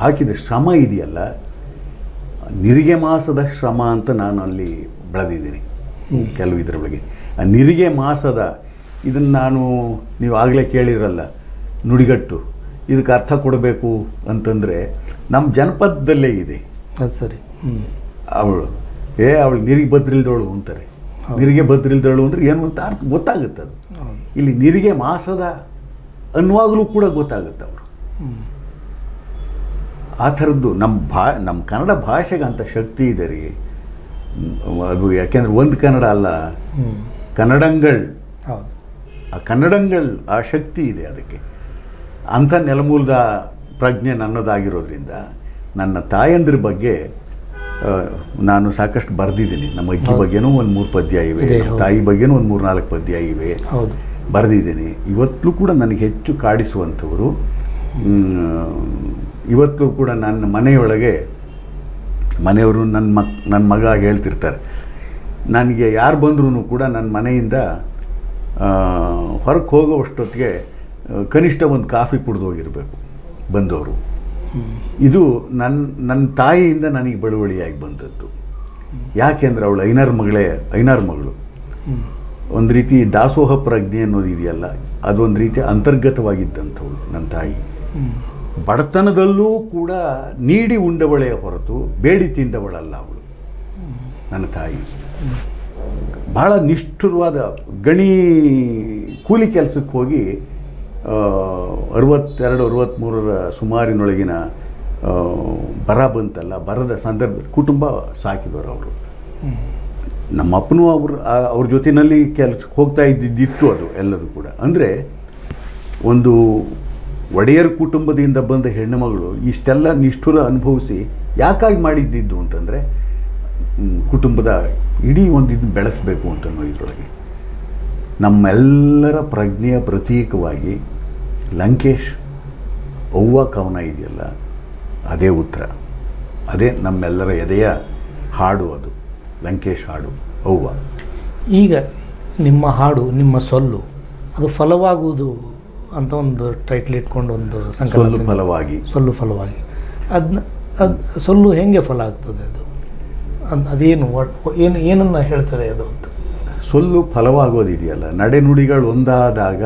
ಹಾಕಿದ ಶ್ರಮ ಇದೆಯಲ್ಲ, ನಿರಿಗೆ ಮಾಸದ ಶ್ರಮ ಅಂತ ನಾನು ಅಲ್ಲಿ ಬೆಳೆದಿದ್ದೀನಿ ಕೆಲವು ಇದರ ಬಗ್ಗೆ. ಆ ನಿರಿಗೆ ಮಾಸದ ಇದನ್ನು ನೀವು ಆಗಲೇ ಕೇಳಿರಲ್ಲ ನುಡಿಗಟ್ಟು, ಇದಕ್ಕೆ ಅರ್ಥ ಕೊಡಬೇಕು ಅಂತಂದರೆ ನಮ್ಮ ಜನಪದದಲ್ಲೇ ಇದೆ. ಅದು ಸರಿ. ಅವಳು ನಿರಿಗೆ ಬದ್ರಿಲ್ದವಳು ಅಂತಾರೆ. ನಿರಿಗೆ ಬದ್ರಿಲ್ದವಳು ಅಂದರೆ ಏನು ಅಂತ ಅರ್ಥ ಗೊತ್ತಾಗುತ್ತೆ. ಅದು ಇಲ್ಲಿ ನಿರಿಗೆ ಮಾಸದ ಅನ್ನುವಾಗಲೂ ಕೂಡ ಗೊತ್ತಾಗುತ್ತೆ ಅವರು. ಆ ಥರದ್ದು ನಮ್ಮ ಕನ್ನಡ ಭಾಷೆಗೆ ಅಂಥ ಶಕ್ತಿ ಇದೆ ರೀ. ಅದು ಯಾಕೆಂದ್ರೆ ಒಂದು ಕನ್ನಡ ಅಲ್ಲ, ಕನ್ನಡಂಗಳು. ಆ ಕನ್ನಡಂಗಳು ಆ ಶಕ್ತಿ ಇದೆ ಅದಕ್ಕೆ. ಅಂಥ ನೆಲಮೂಲದ ಪ್ರಜ್ಞೆ ನನ್ನದಾಗಿರೋದ್ರಿಂದ ನನ್ನ ತಾಯಂದ್ರ ಬಗ್ಗೆ ನಾನು ಸಾಕಷ್ಟು ಬರೆದಿದ್ದೀನಿ. ನಮ್ಮ ಅಜ್ಜಿ ಬಗ್ಗೆನೂ ಒಂದು 3 ಪದ್ಯ ಇವೆ, ತಾಯಿ ಬಗ್ಗೆನೂ ಒಂದು 3-4 ಪದ್ಯ ಇವೆ, ಬರೆದಿದ್ದೀನಿ. ಇವತ್ತೂ ಕೂಡ ನನಗೆ ಹೆಚ್ಚು ಕಾಡಿಸುವಂಥವರು. ಇವತ್ತು ಕೂಡ ನನ್ನ ಮನೆಯೊಳಗೆ ಮನೆಯವರು ನನ್ನ ಮಗ ಹೇಳ್ತಿರ್ತಾರೆ, ನನಗೆ ಯಾರು ಬಂದ್ರೂ ಕೂಡ ನನ್ನ ಮನೆಯಿಂದ ಹೊರಗೆ ಹೋಗೋವಷ್ಟೊತ್ತಿಗೆ ಕನಿಷ್ಠ ಒಂದು ಕಾಫಿ ಕುಡಿದು ಹೋಗಿರಬೇಕು ಬಂದವರು. ಇದು ನನ್ನ ತಾಯಿಯಿಂದ ನನಗೆ ಬಳುವಳಿಯಾಗಿ ಬಂದದ್ದು. ಯಾಕೆಂದರೆ ಅವಳು ಐನಾರ್ ಮಗಳು. ಒಂದು ರೀತಿ ದಾಸೋಹ ಪ್ರಜ್ಞೆ ಅನ್ನೋದು ಇದೆಯಲ್ಲ, ಅದೊಂದು ರೀತಿ ಅಂತರ್ಗತವಾಗಿದ್ದಂಥವಳು ನನ್ನ ತಾಯಿ. ಬಡತನದಲ್ಲೂ ಕೂಡ ನೀಡಿ ಉಂಡವಳೇ ಹೊರತು ಬೇಡಿ ತಿಂದವಳಲ್ಲ ಅವಳು ನನ್ನ ತಾಯಿ. ಭಾಳ ನಿಷ್ಠುರವಾದ ಗಣಿ ಕೂಲಿ ಕೆಲಸಕ್ಕೆ ಹೋಗಿ 62-63ರ ಸುಮಾರಿನೊಳಗಿನ ಬರ ಬಂತಲ್ಲ, ಬರದ ಸಂದರ್ಭ ಕುಟುಂಬ ಸಾಕಿದವರು ಅವರು. ನಮ್ಮ ಅಪ್ಪನೂ ಅವ್ರ ಜೊತೆಯಲ್ಲಿ ಕೆಲಸಕ್ಕೆ ಹೋಗ್ತಾ ಇದ್ದಿತ್ತು ಅದು ಎಲ್ಲದೂ ಕೂಡ. ಅಂದರೆ ಒಂದು ಒಡೆಯರ್ ಕುಟುಂಬದಿಂದ ಬಂದ ಹೆಣ್ಣುಮಗಳು ಇಷ್ಟೆಲ್ಲ ನಿಷ್ಠುರ ಅನುಭವಿಸಿ ಯಾಕಾಗಿ ಮಾಡಿದ್ದಿದ್ದು ಅಂತಂದರೆ ಕುಟುಂಬದ ಇಡೀ ಒಂದು ಇದು ಬೆಳೆಸಬೇಕು ಅಂತನೋ ಇದರೊಳಗೆ. ನಮ್ಮೆಲ್ಲರ ಪ್ರಜ್ಞೆಯ ಪ್ರತೀಕವಾಗಿ ಲಂಕೇಶ್ ಅವ್ವ ಕವನ ಇದೆಯಲ್ಲ, ಅದೇ ಉತ್ತರ, ಅದೇ ನಮ್ಮೆಲ್ಲರ ಎದೆಯ ಹಾಡು. ಅದು ಲಂಕೇಶ್ ಹಾಡು ಅವ್ವ. ಈಗ ನಿಮ್ಮ ಹಾಡು, ನಿಮ್ಮ ಸೊಲ್ಲು ಅದು ಫಲವಾಗುವುದು ಅಂತ ಒಂದು ಟೈಟ್ಲ್ ಇಟ್ಕೊಂಡು ಒಂದು ಸೊಲ್ಲು ಫಲವಾಗಿ ಅದನ್ನ ಸೊಲ್ಲು ಹೇಗೆ ಫಲ ಆಗ್ತದೆ? ಅದೇನು ಏನನ್ನು ಹೇಳ್ತದೆ ಅದು ಅಂತ? ಸೊಲ್ಲು ಫಲವಾಗೋದಿದೆಯಲ್ಲ, ನಡೆನುಡಿಗಳು ಒಂದಾದಾಗ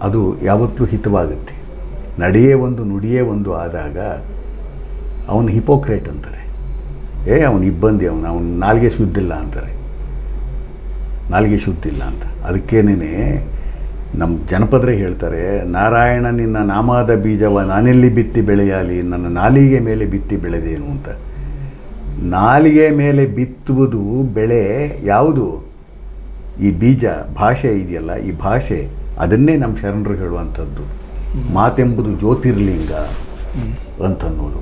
ಅದು ಯಾವತ್ತೂ ಹಿತವಾಗುತ್ತೆ. ನಡೆಯೇ ಒಂದು ನುಡಿಯೇ ಒಂದು ಆದಾಗ ಅವನು ಹಿಪೋಕ್ರೇಟ್ ಅಂತಾರೆ. ಅವನು ಇಬ್ಬಂದಿ, ಅವನು ನಾಲಿಗೆ ಶುದ್ಧಿಲ್ಲ ಅಂತಾರೆ. ನಾಲಿಗೆ ಶುದ್ಧಿಲ್ಲ ಅಂತ. ಅದಕ್ಕೇನೇ ನಮ್ಮ ಜನಪದರೇ ಹೇಳ್ತಾರೆ, ನಾರಾಯಣ ನಿನ್ನ ನಾಮದ ಬೀಜವ ನಾನೆಲ್ಲಿ ಬಿತ್ತಿ ಬೆಳೆಯಲಿ, ನನ್ನ ನಾಲಿಗೆ ಮೇಲೆ ಬಿತ್ತಿ ಬೆಳೆದೇನು ಅಂತ. ನಾಲಿಗೆ ಮೇಲೆ ಬಿತ್ತುವುದು ಬೆಳೆ ಯಾವುದು? ಈ ಬೀಜ ಭಾಷೆ ಇದೆಯಲ್ಲ, ಈ ಭಾಷೆ ಅದನ್ನೇ ನಮ್ಮ ಶರಣರು ಹೇಳುವಂಥದ್ದು. ಮಾತೆಂಬುದು ಜ್ಯೋತಿರ್ಲಿಂಗ ಅಂತನ್ನೋದು.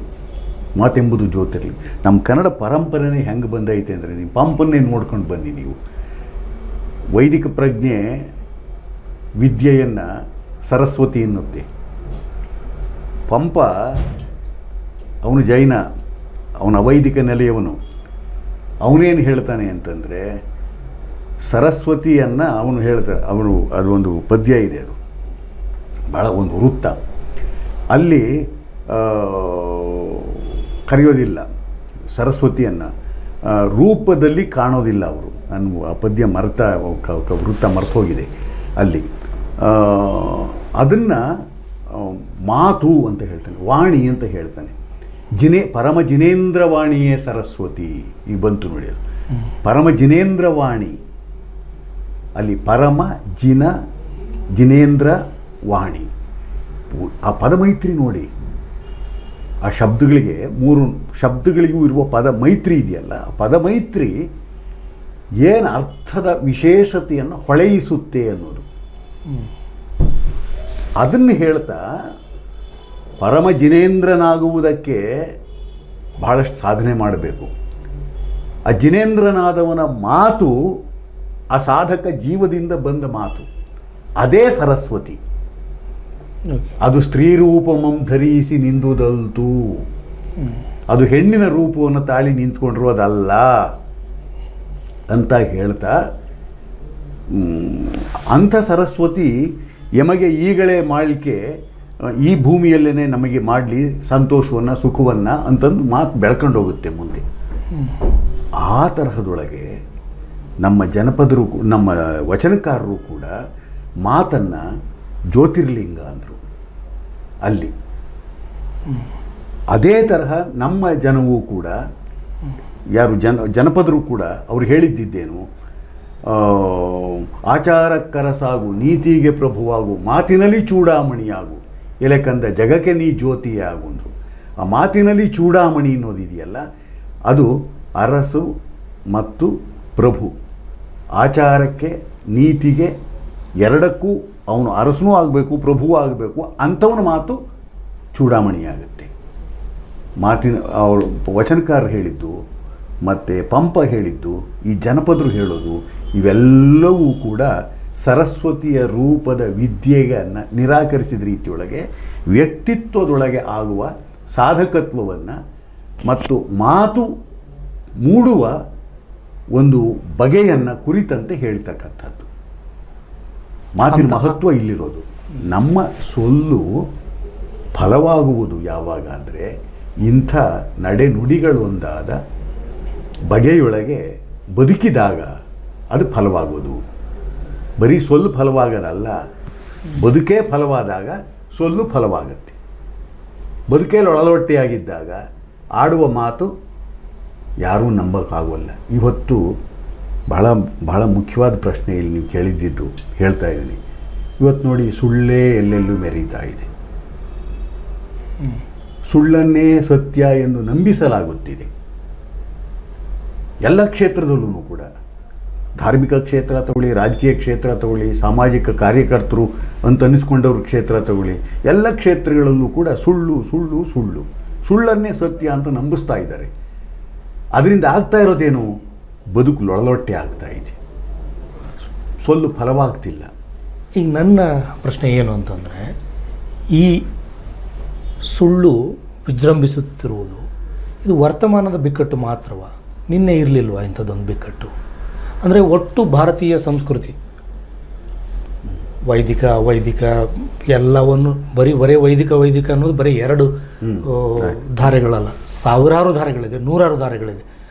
ಮಾತೆಂಬುದು ಜ್ಯೋತಿರ್ಲಿಂಗ. ನಮ್ಮ ಕನ್ನಡ ಪರಂಪರೆನೇ ಹೆಂಗೆ ಬಂದೈತೆ ಅಂದರೆ, ನೀವು ಪಂಪನ್ನೇ ನೋಡ್ಕೊಂಡು ಬನ್ನಿ. ನೀವು ವೈದಿಕ ಪ್ರಜ್ಞೆ ವಿದ್ಯೆಯನ್ನು ಸರಸ್ವತಿ ಎನ್ನುತ್ತೆ. ಪಂಪ ಅವನು ಜೈನ, ಅವನ ಅವೈದಿಕ ನೆಲೆಯವನು. ಅವನೇನು ಹೇಳ್ತಾನೆ ಅಂತಂದರೆ, ಸರಸ್ವತಿಯನ್ನು ಅವನು ಹೇಳ್ತಾರೆ. ಅದು ಒಂದು ಪದ್ಯ ಇದೆ, ಅದು ಭಾಳ ಒಂದು ವೃತ್ತ. ಅಲ್ಲಿ ಕರೆಯೋದಿಲ್ಲ ಸರಸ್ವತಿಯನ್ನು, ರೂಪದಲ್ಲಿ ಕಾಣೋದಿಲ್ಲ ಅವರು. ನಾನು ಆ ಪದ್ಯ ವೃತ್ತ ಮರೆತೋಗಿದೆ ಅಲ್ಲಿ. ಅದನ್ನು ಮಾತು ಅಂತ ಹೇಳ್ತಾನೆ, ವಾಣಿ ಅಂತ ಹೇಳ್ತಾನೆ. ಪರಮ ಜಿನೇಂದ್ರವಾಣಿಯೇ ಸರಸ್ವತಿ. ಈಗ ಬಂತು ನೋಡಿ ಅದು, ಪರಮ ಜಿನೇಂದ್ರವಾಣಿ. ಅಲ್ಲಿ ಪರಮ ಜಿನೇಂದ್ರ ವಾಣಿ. ಆ ಪದಮೈತ್ರಿ ನೋಡಿ, ಆ ಶಬ್ದಗಳಿಗೆ 3 ಶಬ್ದಗಳಿಗೂ ಇರುವ ಪದ ಮೈತ್ರಿ ಇದೆಯಲ್ಲ, ಆ ಪದಮೈತ್ರಿ ಏನು ಅರ್ಥದ ವಿಶೇಷತೆಯನ್ನು ಹೊಳೆಯಿಸುತ್ತೆ ಅನ್ನೋದು. ಅದನ್ನು ಹೇಳ್ತಾ ಪರಮ ಜಿನೇಂದ್ರನಾಗುವುದಕ್ಕೆ ಬಹಳಷ್ಟು ಸಾಧನೆ ಮಾಡಬೇಕು. ಆ ಜಿನೇಂದ್ರನಾದವನ ಮಾತು ಆ ಸಾಧಕ ಜೀವದಿಂದ ಬಂದ ಮಾತು, ಅದೇ ಸರಸ್ವತಿ. ಅದು ಸ್ತ್ರೀ ರೂಪಮಂ ಧರಿಸಿ ನಿಂದುದಲ್ತು, ಅದು ಹೆಣ್ಣಿನ ರೂಪವನ್ನು ತಾಳಿ ನಿಂತ್ಕೊಂಡಿರೋದಲ್ಲ ಅಂತ ಹೇಳ್ತಾ, ಅಂಥ ಸರಸ್ವತಿ ಯಮಗೆ ಈಗಲೇ ಮಾಡಲಿಕ್ಕೆ ಈ ಭೂಮಿಯಲ್ಲೇ ನಮಗೆ ಮಾಡಲಿ ಸಂತೋಷವನ್ನು ಸುಖವನ್ನು ಅಂತಂದು ಮಾತು ಬೆಳ್ಕೊಂಡು ಹೋಗುತ್ತೆ ಮುಂದೆ. ಆ ತರಹದೊಳಗೆ ನಮ್ಮ ಜನಪದರು, ನಮ್ಮ ವಚನಕಾರರು ಕೂಡ ಮಾತನ್ನು ಜ್ಯೋತಿರ್ಲಿಂಗ ಅಂದರು ಅಲ್ಲಿ. ಅದೇ ತರಹ ನಮ್ಮ ಜನವೂ ಕೂಡ, ಯಾರು ಜನಪದರು ಕೂಡ ಅವ್ರು ಹೇಳಿದ್ದಿದ್ದೇನು, ಆಚಾರಕ್ಕರಸಾಗು ನೀತಿಗೆ ಪ್ರಭುವಾಗು ಮಾತಿನಲ್ಲಿ ಚೂಡಾಮಣಿಯಾಗು ಎಲೆಕಂದ ಜಗಕ್ಕೆ ನೀ ಜ್ಯೋತಿಯಾಗು ಅಂದರು. ಆ ಮಾತಿನಲ್ಲಿ ಚೂಡಾಮಣಿ ಅನ್ನೋದಿದೆಯಲ್ಲ, ಅದು ಅರಸು ಮತ್ತು ಪ್ರಭು. ಆಚಾರಕ್ಕೆ ನೀತಿಗೆ ಎರಡಕ್ಕೂ ಅವನು ಅರಸನೂ ಆಗಬೇಕು ಪ್ರಭುವೂ ಆಗಬೇಕು, ಅಂಥವನ ಮಾತು ಚೂಡಾಮಣಿಯಾಗುತ್ತೆ. ಮಾತಿನ ಅವಳು ವಚನಕಾರರು ಹೇಳಿದ್ದು ಮತ್ತು ಪಂಪ ಹೇಳಿದ್ದು, ಈ ಜನಪದರು ಹೇಳೋದು, ಇವೆಲ್ಲವೂ ಕೂಡ ಸರಸ್ವತಿಯ ರೂಪದ ವಿದ್ಯೆಯನ್ನು ನಿರಾಕರಿಸಿದ ರೀತಿಯೊಳಗೆ ವ್ಯಕ್ತಿತ್ವದೊಳಗೆ ಆಗುವ ಸಾಧಕತ್ವವನ್ನು ಮತ್ತು ಮಾತು ಮೂಡುವ ಒಂದು ಬಗೆಯನ್ನು ಕುರಿತಂತೆ ಹೇಳ್ತಕ್ಕಂಥದ್ದು. ಮಾತಿನ ಮಹತ್ವ ಇಲ್ಲಿರೋದು. ನಮ್ಮ ಸೊಲ್ಲು ಫಲವಾಗುವುದು ಯಾವಾಗ ಅಂದರೆ, ಇಂಥ ನಡೆನುಡಿಗಳೊಂದಾದ ಬಗೆಯೊಳಗೆ ಬದುಕಿದಾಗ ಅದು ಫಲವಾಗೋದು. ಬರೀ ಸೊಲ್ಲು ಫಲವಾಗೋದಲ್ಲ, ಬದುಕೇ ಫಲವಾದಾಗ ಸೊಲ್ಲು ಫಲವಾಗುತ್ತೆ. ಬದುಕೇಲಿ ಒಳಲೊಟ್ಟೆಯಾಗಿದ್ದಾಗ ಆಡುವ ಮಾತು ಯಾರೂ ನಂಬೋಕ್ಕಾಗೋಲ್ಲ. ಇವತ್ತು ಬಹಳ ಮುಖ್ಯವಾದ ಪ್ರಶ್ನೆ ಇಲ್ಲಿ ನೀವು ಕೇಳಿದ್ದಿದ್ದು ಹೇಳ್ತಾ ಇದ್ದೀನಿ. ಇವತ್ತು ನೋಡಿ, ಸುಳ್ಳೇ ಎಲ್ಲೆಲ್ಲೂ ಮೆರೀತಾ ಇದೆ. ಸುಳ್ಳನ್ನೇ ಸತ್ಯ ಎಂದು ನಂಬಿಸಲಾಗುತ್ತಿದೆ ಎಲ್ಲ ಕ್ಷೇತ್ರದಲ್ಲೂ ಕೂಡ. ಧಾರ್ಮಿಕ ಕ್ಷೇತ್ರ ತಗೊಳ್ಳಿ, ರಾಜಕೀಯ ಕ್ಷೇತ್ರ ತಗೊಳ್ಳಿ, ಸಾಮಾಜಿಕ ಕಾರ್ಯಕರ್ತರು ಅಂತ ಅನ್ನಿಸ್ಕೊಂಡವ್ರ ಕ್ಷೇತ್ರ ತಗೊಳ್ಳಿ, ಎಲ್ಲ ಕ್ಷೇತ್ರಗಳಲ್ಲೂ ಕೂಡ ಸುಳ್ಳು ಸುಳ್ಳು ಸುಳ್ಳು, ಸುಳ್ಳನ್ನೇ ಸತ್ಯ ಅಂತ ನಂಬಿಸ್ತಾ ಇದ್ದಾರೆ. ಅದರಿಂದ ಆಗ್ತಾ ಇರೋದೇನು? ಬದುಕು ಲೊಳಲೊಟ್ಟೆ ಆಗ್ತಾ ಇದೆ, ಸೊಲ್ಲು ಫಲವಾಗ್ತಿಲ್ಲ. ಈಗ ನನ್ನ ಪ್ರಶ್ನೆ ಏನು ಅಂತಂದರೆ, ಈ ಸುಳ್ಳು ವಿಜೃಂಭಿಸುತ್ತಿರುವುದು ಇದು ವರ್ತಮಾನದ ಬಿಕ್ಕಟ್ಟು ಮಾತ್ರವಾ? ನಿನ್ನೆ ಇರಲಿಲ್ವಾ ಇಂಥದ್ದೊಂದು ಬಿಕ್ಕಟ್ಟು? ಅಂದರೆ ಒಟ್ಟು ಭಾರತೀಯ ಸಂಸ್ಕೃತಿ, ವೈದಿಕ ಅವೈದಿಕ ಎಲ್ಲವನ್ನು ಬರೀ ವೈದಿಕ ಅನ್ನೋದು ಬರೀ 2 ಧಾರೆಗಳಲ್ಲ, ಸಾವಿರಾರು ಧಾರೆಗಳಿದೆ, ನೂರಾರು ಧಾರೆಗಳಿದೆ.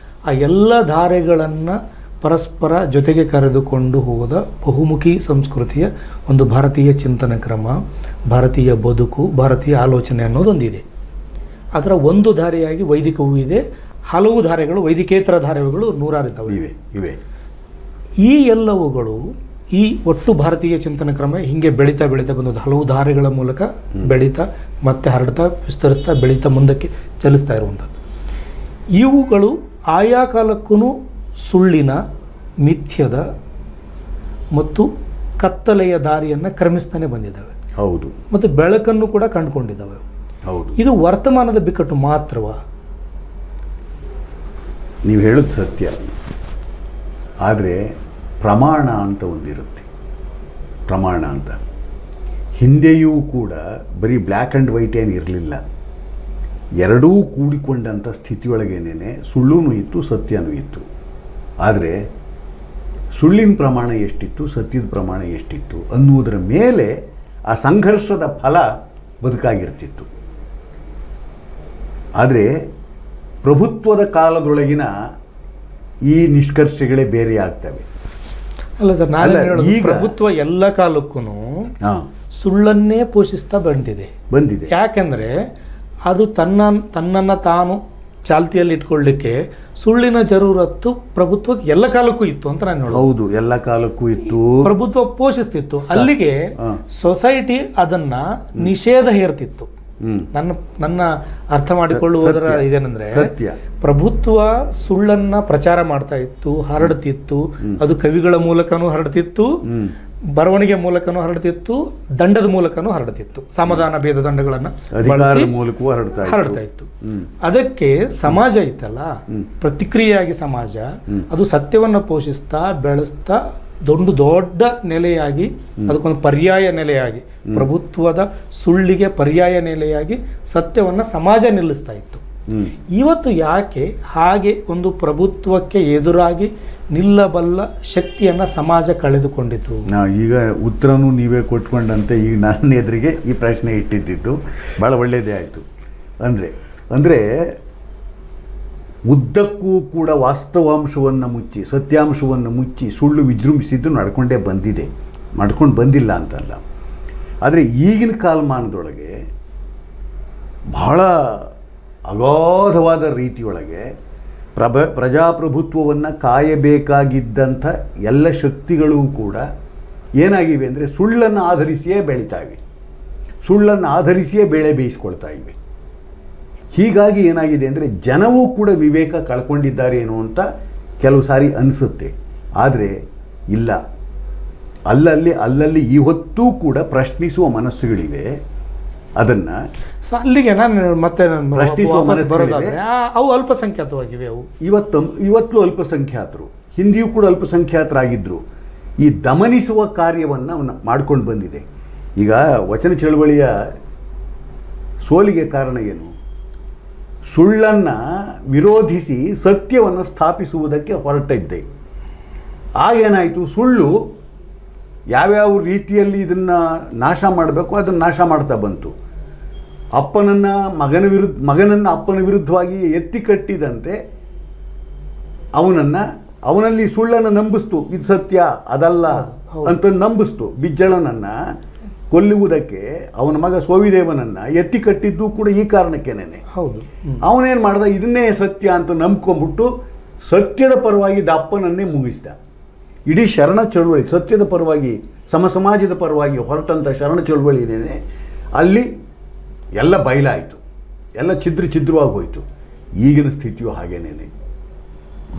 ಆ ಎಲ್ಲ ಧಾರೆಗಳನ್ನು ಪರಸ್ಪರ ಜೊತೆಗೆ ಕರೆದುಕೊಂಡು ಹೋದ ಬಹುಮುಖಿ ಸಂಸ್ಕೃತಿಯ ಒಂದು ಭಾರತೀಯ ಚಿಂತನ ಕ್ರಮ, ಭಾರತೀಯ ಬದುಕು, ಭಾರತೀಯ ಆಲೋಚನೆ ಅನ್ನೋದೊಂದಿದೆ. ಅದರ ಒಂದು ಧಾರೆಯಾಗಿ ವೈದಿಕವೂ ಇದೆ, ಹಲವು ಧಾರೆಗಳು, ವೈದಿಕೇತರ ಧಾರೆಗಳು ನೂರಾರಿದ್ದಾವೆ ಇವೆ. ಈ ಎಲ್ಲವುಗಳು ಈ ಒಟ್ಟು ಭಾರತೀಯ ಚಿಂತನ ಕ್ರಮ ಹೀಗೆ ಬೆಳೀತಾ ಬಂದದ್ದು, ಹಲವು ಧಾರೆಗಳ ಮೂಲಕ ಬೆಳೀತಾ ಮತ್ತೆ ಹರಡ್ತಾ ವಿಸ್ತರಿಸ್ತಾ ಬೆಳೀತಾ ಮುಂದಕ್ಕೆ ಚಲಿಸ್ತಾ ಇರುವಂಥದ್ದು. ಇವುಗಳು ಆಯಾ ಕಾಲಕ್ಕೂ ಸುಳ್ಳಿನ, ಮಿಥ್ಯದ ಮತ್ತು ಕತ್ತಲೆಯ ದಾರಿಯನ್ನು ಕ್ರಮಿಸ್ತಾನೆ ಬಂದಿದ್ದಾವೆ. ಹೌದು. ಮತ್ತು ಬೆಳಕನ್ನು ಕೂಡ ಕಂಡುಕೊಂಡಿದ್ದಾವೆ. ಹೌದು. ಇದು ವರ್ತಮಾನದ ಬಿಕ್ಕಟ್ಟು ಮಾತ್ರವಾ? ನೀವು ಹೇಳೋದು ಸತ್ಯ. ಆದರೆ ಪ್ರಮಾಣ ಅಂತ ಒಂದಿರುತ್ತೆ. ಪ್ರಮಾಣ ಅಂತ ಹಿಂದೆಯೂ ಕೂಡ ಬರೀ ಬ್ಲ್ಯಾಕ್ ಆ್ಯಂಡ್ ವೈಟ್ ಏನು ಇರಲಿಲ್ಲ. ಎರಡೂ ಕೂಡಿಕೊಂಡಂಥ ಸ್ಥಿತಿಯೊಳಗೇನೆ ಸುಳ್ಳೂ ಇತ್ತು, ಸತ್ಯನೂ ಇತ್ತು. ಆದರೆ ಸುಳ್ಳಿನ ಪ್ರಮಾಣ ಎಷ್ಟಿತ್ತು, ಸತ್ಯದ ಪ್ರಮಾಣ ಎಷ್ಟಿತ್ತು ಅನ್ನುವುದರ ಮೇಲೆ ಆ ಸಂಘರ್ಷದ ಫಲ ಬದುಕಾಗಿರ್ತಿತ್ತು. ಆದರೆ ಪ್ರಭುತ್ವದ ಕಾಲದೊಳಗಿನ ಈ ನಿಷ್ಕರ್ಷಗಳೇ ಬೇರೆ ಆಗ್ತವೆ. ಅಲ್ಲ ಸರ್, ನಾನು ಹೇಳೋದು ಈಗ ಪ್ರಭುತ್ವ ಎಲ್ಲ ಕಾಲಕ್ಕೂ ಸುಳ್ಳನ್ನೇ ಪೋಷಿಸ್ತಾ ಬಂದಿದೆ. ಯಾಕೆಂದರೆ ಅದು ತನ್ನನ್ನು ತಾನು ಚಾಲ್ತಿಯಲ್ಲಿ ಇಟ್ಕೊಳ್ಳಿಕ್ಕೆ ಸುಳ್ಳಿನ ಜರೂರತ್ತು ಪ್ರಭುತ್ವಕ್ಕೆ ಎಲ್ಲ ಕಾಲಕ್ಕೂ ಇತ್ತು ಅಂತ ನಾನು ಹೇಳೋದು. ಹೌದು, ಎಲ್ಲ ಕಾಲಕ್ಕೂ ಇತ್ತು, ಪ್ರಭುತ್ವ ಪೋಷಿಸ್ತಿತ್ತು. ಅಲ್ಲಿಗೆ ಸೊಸೈಟಿ ಅದನ್ನ ನಿಷೇಧ ಹೇರ್ತಿತ್ತು. ನನ್ನ ಅರ್ಥ ಮಾಡಿಕೊಳ್ಳುವುದರ ಇದೇನೆಂದ್ರೆ, ಸತ್ಯ ಪ್ರಭುತ್ವ ಸುಳ್ಳನ್ನ ಪ್ರಚಾರ ಮಾಡ್ತಾ ಇತ್ತು, ಹರಡ್ತಿತ್ತು. ಅದು ಕವಿಗಳ ಮೂಲಕನೂ ಹರಡ್ತಿತ್ತು, ಬರವಣಿಗೆ ಮೂಲಕನೂ ಹರಡ್ತಿತ್ತು, ದಂಡದ ಮೂಲಕನೂ ಹರಡ್ತಿತ್ತು. ಸಮಾಧಾನ ಭೇದ ದಂಡಗಳನ್ನು ಹರಡ್ತಾ ಇತ್ತು. ಅದಕ್ಕೆ ಸಮಾಜ ಇತ್ತಲ್ಲ, ಪ್ರತಿಕ್ರಿಯೆಯಾಗಿ ಸಮಾಜ ಅದು ಸತ್ಯವನ್ನು ಪೋಷಿಸ್ತಾ ಬೆಳೆಸ್ತಾ ದೊಡ್ಡ ನೆಲೆಯಾಗಿ, ಅದಕ್ಕೊಂದು ಪರ್ಯಾಯ ನೆಲೆಯಾಗಿ, ಪ್ರಭುತ್ವದ ಸುಳ್ಳಿಗೆ ಪರ್ಯಾಯ ನೆಲೆಯಾಗಿ ಸತ್ಯವನ್ನು ಸಮಾಜ ನಿಲ್ಲಿಸ್ತಾ ಇತ್ತು. ಇವತ್ತು ಯಾಕೆ ಹಾಗೆ ಒಂದು ಪ್ರಭುತ್ವಕ್ಕೆ ಎದುರಾಗಿ ನಿಲ್ಲಬಲ್ಲ ಶಕ್ತಿಯನ್ನು ಸಮಾಜ ಕಳೆದುಕೊಂಡಿತು? ಈಗ ಉತ್ತರನೂ ನೀವೇ ಕೊಟ್ಕೊಂಡಂತೆ ಈಗ ನನ್ನ ಎದುರಿಗೆ ಈ ಪ್ರಶ್ನೆ ಇಟ್ಟಿದ್ದು ಭಾಳ ಒಳ್ಳೆಯದೇ ಆಯಿತು. ಅಂದರೆ ಉದ್ದಕ್ಕೂ ಕೂಡ ವಾಸ್ತವಾಂಶವನ್ನು ಮುಚ್ಚಿ, ಸತ್ಯಾಂಶವನ್ನು ಮುಚ್ಚಿ ಸುಳ್ಳು ವಿಜೃಂಭಿಸಿದ್ದು ನಡ್ಕೊಂಡು ಬಂದಿಲ್ಲ ಅಂತಲ್ಲ. ಆದರೆ ಈಗಿನ ಕಾಲಮಾನದೊಳಗೆ ಬಹಳ ಅಗಾಧವಾದ ರೀತಿಯೊಳಗೆ ಪ್ರಜಾಪ್ರಭುತ್ವವನ್ನು ಕಾಯಬೇಕಾಗಿದ್ದಂಥ ಎಲ್ಲ ಶಕ್ತಿಗಳೂ ಕೂಡ ಏನಾಗಿವೆ ಅಂದರೆ ಸುಳ್ಳನ್ನು ಆಧರಿಸಿಯೇ ಬೆಳೀತಾ ಇವೆ, ಸುಳ್ಳನ್ನು ಆಧರಿಸಿಯೇ ಬೇಳೆ ಬೇಯಿಸ್ಕೊಳ್ತಾ ಇವೆ. ಹೀಗಾಗಿ ಏನಾಗಿದೆ ಅಂದರೆ ಜನವೂ ಕೂಡ ವಿವೇಕ ಕಳ್ಕೊಂಡಿದ್ದಾರೆ ಏನೋ ಅಂತ ಕೆಲವು ಸಾರಿ ಅನಿಸುತ್ತೆ. ಆದರೆ ಇಲ್ಲ, ಅಲ್ಲಲ್ಲಿ ಇವತ್ತೂ ಕೂಡ ಪ್ರಶ್ನಿಸುವ ಮನಸ್ಸುಗಳಿವೆ. ಅದನ್ನು ಅಲ್ಲಿಗೆ ಪ್ರಶ್ನಿಸುವ ಮನಸ್ಸುಗಳಿವೆ. ಅವು ಅಲ್ಪಸಂಖ್ಯಾತವಾಗಿವೆ. ಅವು ಇವತ್ತು ಅಲ್ಪಸಂಖ್ಯಾತರು, ಹಿಂದಿಯೂ ಕೂಡ ಅಲ್ಪಸಂಖ್ಯಾತರಾಗಿದ್ದರು. ಈ ದಮನಿಸುವ ಕಾರ್ಯವನ್ನು ಮಾಡ್ಕೊಂಡು ಬಂದಿದೆ. ಈಗ ವಚನ ಚಳವಳಿಯ ಸೋಲಿಗೆ ಕಾರಣ ಏನು? ಸುಳ್ಳನ್ನು ವಿರೋಧಿಸಿ ಸತ್ಯವನ್ನು ಸ್ಥಾಪಿಸುವುದಕ್ಕೆ ಹೊರಟಿದ್ದೆ. ಆಗೇನಾಯಿತು? ಸುಳ್ಳು ಯಾವ್ಯಾವ ರೀತಿಯಲ್ಲಿ ಇದನ್ನು ನಾಶ ಮಾಡಬೇಕು ಅದನ್ನು ನಾಶ ಮಾಡ್ತಾ ಬಂತು. ಮಗನನ್ನು ಅಪ್ಪನ ವಿರುದ್ಧವಾಗಿ ಎತ್ತಿ ಕಟ್ಟಿದಂತೆ ಅವನಲ್ಲಿ ಸುಳ್ಳನ್ನು ನಂಬಿಸ್ತು. ಇದು ಸತ್ಯ ಅದಲ್ಲ ಅಂತ ನಂಬಿಸ್ತು. ಬಿಜ್ಜಳನನ್ನು ಕೊಲ್ಲುವುದಕ್ಕೆ ಅವನ ಮಗ ಸೋವಿದೇವನನ್ನು ಎತ್ತಿ ಕಟ್ಟಿದ್ದು ಕೂಡ ಈ ಕಾರಣಕ್ಕೇನೆ. ಹೌದು, ಅವನೇನು ಮಾಡ್ದ? ಇದನ್ನೇ ಸತ್ಯ ಅಂತ ನಂಬ್ಕೊಂಡ್ಬಿಟ್ಟು ಸತ್ಯದ ಪರವಾಗಿ ಅಪ್ಪನನ್ನೇ ಮುಗಿಸ್ದ. ಇಡೀ ಶರಣ ಚಳುವಳಿ, ಸತ್ಯದ ಪರವಾಗಿ, ಸಮಾಜದ ಪರವಾಗಿ ಹೊರಟಂಥ ಶರಣ ಚಳುವಳಿ ಏನೇನೆ ಅಲ್ಲಿ ಎಲ್ಲ ಬಯಲಾಯಿತು, ಎಲ್ಲ ಛಿದ್ರವಾಗಿ ಹೋಯಿತು. ಈಗಿನ ಸ್ಥಿತಿಯು ಹಾಗೇನೇನೆ.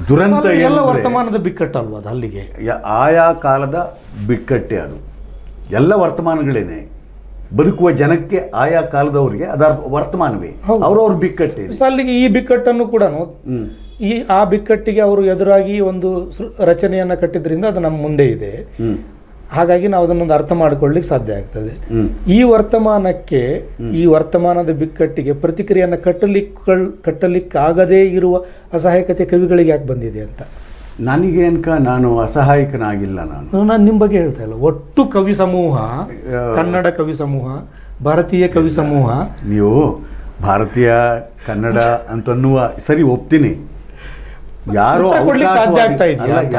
ದುರಂತ ಎಲ್ಲ ವರ್ತಮಾನದ ಬಿಕ್ಕಟ್ಟಲ್ವ ಅದು? ಅಲ್ಲಿಗೆ ಆಯಾ ಕಾಲದ ಬಿಕ್ಕಟ್ಟೆ ಅದು. ಎಲ್ಲ ವರ್ತಮಾನಗಳೇನೆ. ಬದುಕುವ ಜನಕ್ಕೆ, ಆಯಾ ಕಾಲದವರಿಗೆ ಅದರ ವರ್ತಮಾನವೇ, ಅವ್ರವ್ರ ಬಿಕ್ಕಟ್ಟೆ. ಅಲ್ಲಿಗೆ ಈ ಬಿಕ್ಕಟ್ಟನ್ನು ಕೂಡ ಆ ಬಿಕ್ಕಟ್ಟಿಗೆ ಅವರು ಎದುರಾಗಿ ಒಂದು ರಚನೆಯನ್ನು ಕಟ್ಟಿದ್ರಿಂದ ಅದು ನಮ್ಮ ಮುಂದೆ ಇದೆ. ಹಾಗಾಗಿ ನಾವು ಅದನ್ನೊಂದು ಅರ್ಥ ಮಾಡಿಕೊಳ್ಳಿಕ್ಕೆ ಸಾಧ್ಯ ಆಗ್ತದೆ. ಈ ವರ್ತಮಾನದ ಬಿಕ್ಕಟ್ಟಿಗೆ ಪ್ರತಿಕ್ರಿಯೆಯನ್ನು ಕಟ್ಟಲಿಕ್ಕಾಗದೇ ಇರುವ ಅಸಹಾಯಕತೆ ಕವಿಗಳಿಗೆ ಯಾಕೆ ಬಂದಿದೆ ಅಂತ ನನಗೆ ನಾನು ಅಸಹಾಯಕನಾಗಿಲ್ಲ. ನಾನು ನಿಮ್ಮ ಬಗ್ಗೆ ಹೇಳ್ತಾ ಇಲ್ಲ. ಒಟ್ಟು ಕವಿ ಸಮೂಹ, ಕನ್ನಡ ಕವಿ ಸಮೂಹ, ಭಾರತೀಯ ಕವಿ ಸಮೂಹ. ನೀವು ಭಾರತೀಯ ಕನ್ನಡ ಅಂತನ್ನುವ ಸರಿ ಒಪ್ತೀನಿ.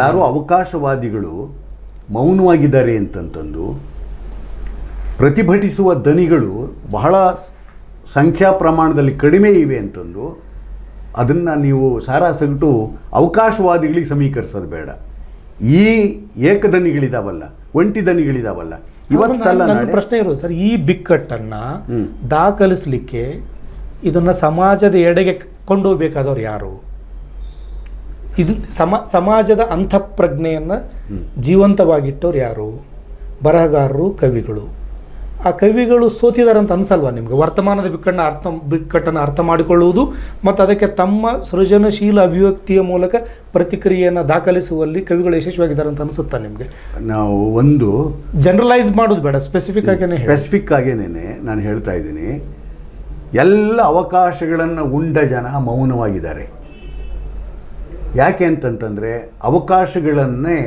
ಯಾರೋ ಅವಕಾಶವಾದಿಗಳು ಮೌನವಾಗಿದ್ದಾರೆ ಅಂತಂತಂದು ಪ್ರತಿಭಟಿಸುವ ದನಿಗಳು ಬಹಳ ಸಂಖ್ಯಾ ಪ್ರಮಾಣದಲ್ಲಿ ಕಡಿಮೆ ಇವೆ ಅಂತಂದು ಅದನ್ನು ನೀವು ಸಾರಾಸಗಟು ಅವಕಾಶವಾದಿಗಳಿಗೆ ಸಮೀಕರಿಸೋದು ಬೇಡ. ಈ ಏಕದನಿಗಳಿದಾವಲ್ಲ, ಒಂಟಿ ದನಿಗಳಿದಾವಲ್ಲ, ಇವತ್ತಲ್ಲ. ನನ್ನ ಪ್ರಶ್ನೆ ಇರೋದು ಸರ್, ಈ ಬಿಕ್ಕಟ್ಟನ್ನು ದಾಖಲಿಸಲಿಕ್ಕೆ ಇದನ್ನು ಸಮಾಜದ ಎಡೆಗೆ ಕೊಂಡೋಗ್ಬೇಕಾದವ್ರು ಯಾರು? ಇದು ಸಮಾಜದ ಅಂತಃಪ್ರಜ್ಞೆಯನ್ನು ಜೀವಂತವಾಗಿಟ್ಟವ್ರು ಯಾರು? ಬರಹಗಾರರು, ಕವಿಗಳು. ಆ ಕವಿಗಳು ಸೋತಿದ್ದಾರೆ ಅಂತ ಅನ್ಸಲ್ವಾ ನಿಮಗೆ? ವರ್ತಮಾನದ ಬಿಕ್ಕಟ್ಟನ್ನು ಅರ್ಥ ಮಾಡಿಕೊಳ್ಳುವುದು ಮತ್ತು ಅದಕ್ಕೆ ತಮ್ಮ ಸೃಜನಶೀಲ ಅಭಿವ್ಯಕ್ತಿಯ ಮೂಲಕ ಪ್ರತಿಕ್ರಿಯೆಯನ್ನು ದಾಖಲಿಸುವಲ್ಲಿ ಕವಿಗಳು ಯಶಸ್ವಿಯಾಗಿದ್ದಾರೆ ಅಂತ ಅನಿಸುತ್ತಾ ನಿಮಗೆ? ನಾವು ಒಂದು ಜನರಲೈಸ್ ಮಾಡೋದು ಬೇಡ, ಸ್ಪೆಸಿಫಿಕ್ ಆಗೇನೆ ನಾನು ಹೇಳ್ತಾ ಇದ್ದೀನಿ. ಎಲ್ಲ ಅವಕಾಶಗಳನ್ನು ಉಂಡ ಜನ ಮೌನವಾಗಿದ್ದಾರೆ. ಯಾಕೆ ಅಂತಂತಂದರೆ ಅವಕಾಶಗಳನ್ನೇ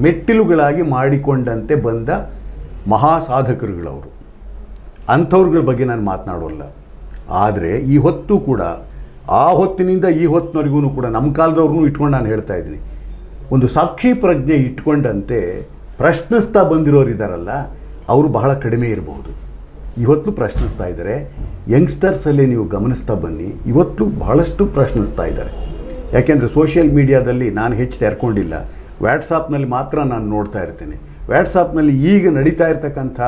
ಮೆಟ್ಟಿಲುಗಳಾಗಿ ಮಾಡಿಕೊಂಡಂತೆ ಬಂದ ಮಹಾಸಾಧಕರುಗಳವರು. ಅಂಥವ್ರಗಳ ಬಗ್ಗೆ ನಾನು ಮಾತನಾಡೋಲ್ಲ. ಆದರೆ ಈ ಹೊತ್ತು ಕೂಡ, ಆ ಹೊತ್ತಿನಿಂದ ಈ ಹೊತ್ತಿನವರೆಗೂ ಕೂಡ ನಮ್ಮ ಕಾಲದವ್ರನ್ನೂ ಇಟ್ಕೊಂಡು ನಾನು ಹೇಳ್ತಾ ಇದ್ದೀನಿ, ಒಂದು ಸಾಕ್ಷಿ ಪ್ರಜ್ಞೆ ಇಟ್ಕೊಂಡಂತೆ ಪ್ರಶ್ನಿಸ್ತಾ ಬಂದಿರೋರಿದ್ದಾರಲ್ಲ, ಅವರು ಬಹಳ ಕಡಿಮೆ ಇರಬಹುದು. ಇವತ್ತು ಪ್ರಶ್ನಿಸ್ತಾ ಇದ್ದಾರೆ. ಯಂಗ್ಸ್ಟರ್ಸಲ್ಲಿ ನೀವು ಗಮನಿಸ್ತಾ ಬನ್ನಿ, ಇವತ್ತು ಬಹಳಷ್ಟು ಪ್ರಶ್ನಿಸ್ತಾ ಇದ್ದಾರೆ. ಯಾಕೆಂದರೆ ಸೋಷಿಯಲ್ ಮೀಡಿಯಾದಲ್ಲಿ ನಾನು ಹೆಚ್ಚು ತೆರ್ಕೊಂಡಿಲ್ಲ, ವ್ಯಾಟ್ಸಾಪ್ನಲ್ಲಿ ಮಾತ್ರ ನಾನು ನೋಡ್ತಾ ಇರ್ತೇನೆ. ವ್ಯಾಟ್ಸಾಪ್ನಲ್ಲಿ ಈಗ ನಡೀತಾ ಇರ್ತಕ್ಕಂಥ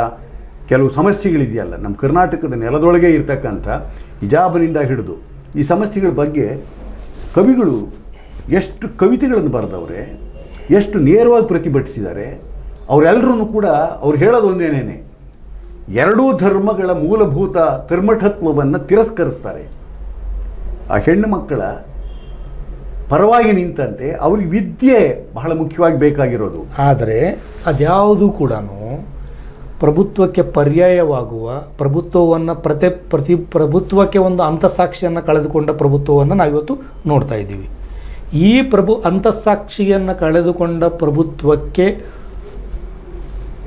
ಕೆಲವು ಸಮಸ್ಯೆಗಳಿದೆಯಲ್ಲ, ನಮ್ಮ ಕರ್ನಾಟಕದ ನೆಲದೊಳಗೆ ಇರ್ತಕ್ಕಂಥ ಹಿಜಾಬನಿಂದ ಹಿಡಿದು ಈ ಸಮಸ್ಯೆಗಳ ಬಗ್ಗೆ ಕವಿಗಳು ಎಷ್ಟು ಕವಿತೆಗಳನ್ನು ಬರೆದವ್ರೆ, ಎಷ್ಟು ನೇರವಾಗಿ ಪ್ರತಿಭಟಿಸಿದ್ದಾರೆ. ಅವರೆಲ್ಲರೂ ಕೂಡ ಅವ್ರು ಹೇಳೋದು ಒಂದೇನೇನೆ, ಎರಡೂ ಧರ್ಮಗಳ ಮೂಲಭೂತ ಕರ್ಮಠತ್ವವನ್ನು ತಿರಸ್ಕರಿಸ್ತಾರೆ. ಆ ಹೆಣ್ಣು ಮಕ್ಕಳ ಪರವಾಗಿ ನಿಂತಂತೆ ಅವ್ರಿಗೆ ವಿದ್ಯೆ ಬಹಳ ಮುಖ್ಯವಾಗಿ ಬೇಕಾಗಿರೋದು. ಆದರೆ ಅದ್ಯಾವುದೂ ಕೂಡ ಪ್ರಭುತ್ವಕ್ಕೆ ಪರ್ಯಾಯವಾಗುವ, ಪ್ರಭುತ್ವವನ್ನು ಪ್ರಭುತ್ವಕ್ಕೆ ಒಂದು ಅಂತಃಸಾಕ್ಷಿಯನ್ನು ಕಳೆದುಕೊಂಡ ಪ್ರಭುತ್ವವನ್ನು ನಾವಿವತ್ತು ನೋಡ್ತಾ ಇದ್ದೀವಿ. ಈ ಅಂತಃಸಾಕ್ಷಿಯನ್ನು ಕಳೆದುಕೊಂಡ ಪ್ರಭುತ್ವಕ್ಕೆ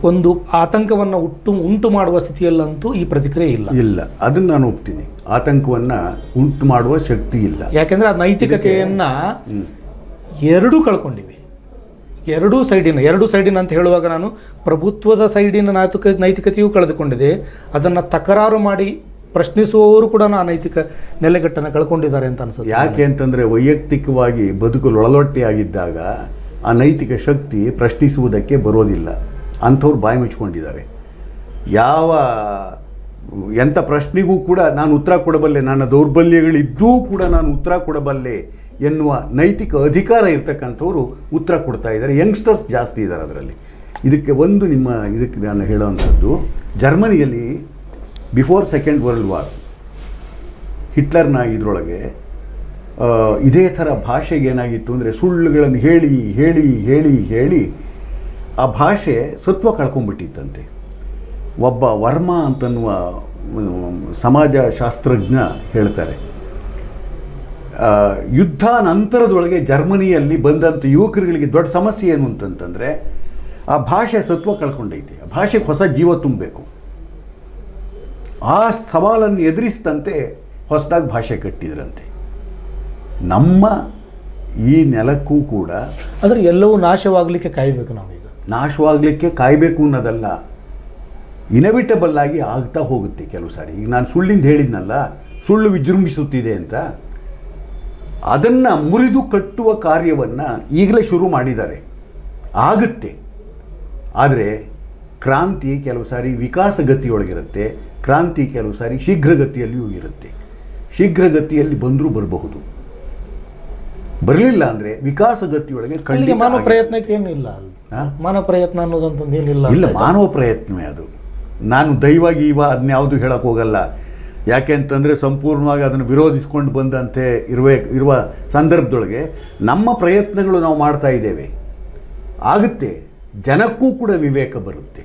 ಒಂದು ಆತಂಕವನ್ನು ಉಂಟು ಮಾಡುವ ಸ್ಥಿತಿಯಲ್ಲಂತೂ ಈ ಪ್ರತಿಕ್ರಿಯೆ ಇಲ್ಲ. ಅದನ್ನು ನಾನು ಒಪ್ತೀನಿ. ಆತಂಕವನ್ನು ಉಂಟು ಮಾಡುವ ಶಕ್ತಿ ಇಲ್ಲ. ಯಾಕೆಂದರೆ ಆ ನೈತಿಕತೆಯನ್ನು ಎರಡೂ ಕಳ್ಕೊಂಡಿವೆ. ಎರಡೂ ಸೈಡಿನ ಅಂತ ಹೇಳುವಾಗ ನಾನು ಪ್ರಭುತ್ವದ ಸೈಡಿನ ನೈತಿಕತೆಯೂ ಕಳೆದುಕೊಂಡಿದೆ. ಅದನ್ನು ತಕರಾರು ಮಾಡಿ ಪ್ರಶ್ನಿಸುವವರು ಕೂಡ ಆ ನೈತಿಕ ನೆಲೆಗಟ್ಟನ್ನು ಕಳ್ಕೊಂಡಿದ್ದಾರೆ ಅಂತ ಅನಿಸುತ್ತೆ. ಯಾಕೆ ಅಂತಂದರೆ ವೈಯಕ್ತಿಕವಾಗಿ ಬದುಕಲು ಒಳಲೊಟ್ಟೆಯಾಗಿದ್ದಾಗ ಆ ನೈತಿಕ ಶಕ್ತಿ ಪ್ರಶ್ನಿಸುವುದಕ್ಕೆ ಬರೋದಿಲ್ಲ. ಅಂಥವ್ರು ಬಾಯಿ ಮುಚ್ಕೊಂಡಿದ್ದಾರೆ. ಎಂಥ ಪ್ರಶ್ನೆಗೂ ಕೂಡ ನಾನು ಉತ್ತರ ಕೊಡಬಲ್ಲೆ, ನನ್ನ ದೌರ್ಬಲ್ಯಗಳಿದ್ದೂ ಕೂಡ ನಾನು ಉತ್ತರ ಕೊಡಬಲ್ಲೆ ಎನ್ನುವ ನೈತಿಕ ಅಧಿಕಾರ ಇರ್ತಕ್ಕಂಥವ್ರು ಉತ್ತರ ಕೊಡ್ತಾ ಇದ್ದಾರೆ. ಯಂಗ್ಸ್ಟರ್ಸ್ ಜಾಸ್ತಿ ಇದ್ದಾರೆ ಅದರಲ್ಲಿ. ಇದಕ್ಕೆ ನಾನು ಹೇಳೋವಂಥದ್ದು, ಜರ್ಮನಿಯಲ್ಲಿ ಬಿಫೋರ್ ಸೆಕೆಂಡ್ ವರ್ಲ್ಡ್ ವಾರ್ ಹಿಟ್ಲರ್ನ ಇದರೊಳಗೆ ಇದೇ ಥರ ಭಾಷೆಗೆ ಏನಾಗಿತ್ತು ಅಂದರೆ, ಸುಳ್ಳುಗಳನ್ನು ಹೇಳಿ ಹೇಳಿ ಹೇಳಿ ಹೇಳಿ ಆ ಭಾಷೆ ಸತ್ವ ಕಳ್ಕೊಂಡ್ಬಿಟ್ಟಿತ್ತಂತೆ. ಒಬ್ಬ ವರ್ಮಾ ಅಂತನ್ನುವ ಸಮಾಜಶಾಸ್ತ್ರಜ್ಞ ಹೇಳ್ತಾರೆ, ಯುದ್ಧ ನಂತರದೊಳಗೆ ಜರ್ಮನಿಯಲ್ಲಿ ಬಂದಂಥ ಯುವಕರುಗಳಿಗೆ ದೊಡ್ಡ ಸಮಸ್ಯೆ ಏನು ಅಂತಂತಂದರೆ, ಆ ಭಾಷೆ ಸತ್ವ ಕಳ್ಕೊಂಡೈತೆ. ಆ ಭಾಷೆಗೆ ಹೊಸ ಜೀವ ತುಂಬಬೇಕು. ಆ ಸವಾಲನ್ನು ಎದುರಿಸಿದಂತೆ ಹೊಸದಾಗಿ ಭಾಷೆ ಕಟ್ಟಿದ್ರಂತೆ. ನಮ್ಮ ಈ ನೆಲಕ್ಕೂ ಕೂಡ ಆದರೆ ಎಲ್ಲವೂ ನಾಶವಾಗಲಿಕ್ಕೆ ಕಾಯಬೇಕು. ನಾವೀಗ ನಾಶವಾಗಲಿಕ್ಕೆ ಕಾಯಬೇಕು ಅನ್ನೋದಲ್ಲ, ಇನವಿಟಬಲ್ ಆಗಿ ಆಗ್ತಾ ಹೋಗುತ್ತೆ ಕೆಲವು ಸಾರಿ. ಈಗ ನಾನು ಸುಳ್ಳಿಂದ ಹೇಳಿದ್ನಲ್ಲ, ಸುಳ್ಳು ವಿಜೃಂಭಿಸುತ್ತಿದೆ ಅಂತ, ಅದನ್ನು ಮುರಿದು ಕಟ್ಟುವ ಕಾರ್ಯವನ್ನು ಈಗಲೇ ಶುರು ಮಾಡಿದ್ದಾರೆ. ಆಗುತ್ತೆ. ಆದರೆ ಕ್ರಾಂತಿ ಕೆಲವು ಸಾರಿ ವಿಕಾಸಗತಿಯೊಳಗಿರುತ್ತೆ, ಕ್ರಾಂತಿ ಕೆಲವು ಸಾರಿ ಶೀಘ್ರಗತಿಯಲ್ಲಿಯೂ ಇರುತ್ತೆ. ಶೀಘ್ರಗತಿಯಲ್ಲಿ ಬಂದರೂ ಬರಬಹುದು, ಬರಲಿಲ್ಲ ಅಂದರೆ ವಿಕಾಸಗತಿಯೊಳಗೆ ಖಂಡಿತ ಮಾನವ ಪ್ರಯತ್ನಕ್ಕೆ ಏನು ಇಲ್ಲ. ಮಾನವ ಪ್ರಯತ್ನ ಅನ್ನೋದಂತಂದು ಏನಿಲ್ಲ. ಇಲ್ಲ, ಮಾನವ ಪ್ರಯತ್ನವೇ ಅದು. ನಾನು ದೈವಾಗಿ ಅದನ್ಯಾವುದು ಹೇಳಕ್ಕೆ ಹೋಗಲ್ಲ. ಯಾಕೆ ಅಂತಂದರೆ ಸಂಪೂರ್ಣವಾಗಿ ಅದನ್ನು ವಿರೋಧಿಸ್ಕೊಂಡು ಬಂದಂತೆ ಇರುವ ಸಂದರ್ಭದೊಳಗೆ ನಮ್ಮ ಪ್ರಯತ್ನಗಳು ನಾವು ಮಾಡ್ತಾ ಇದ್ದೇವೆ. ಆಗುತ್ತೆ. ಜನಕ್ಕೂ ಕೂಡ ವಿವೇಕ ಬರುತ್ತೆ.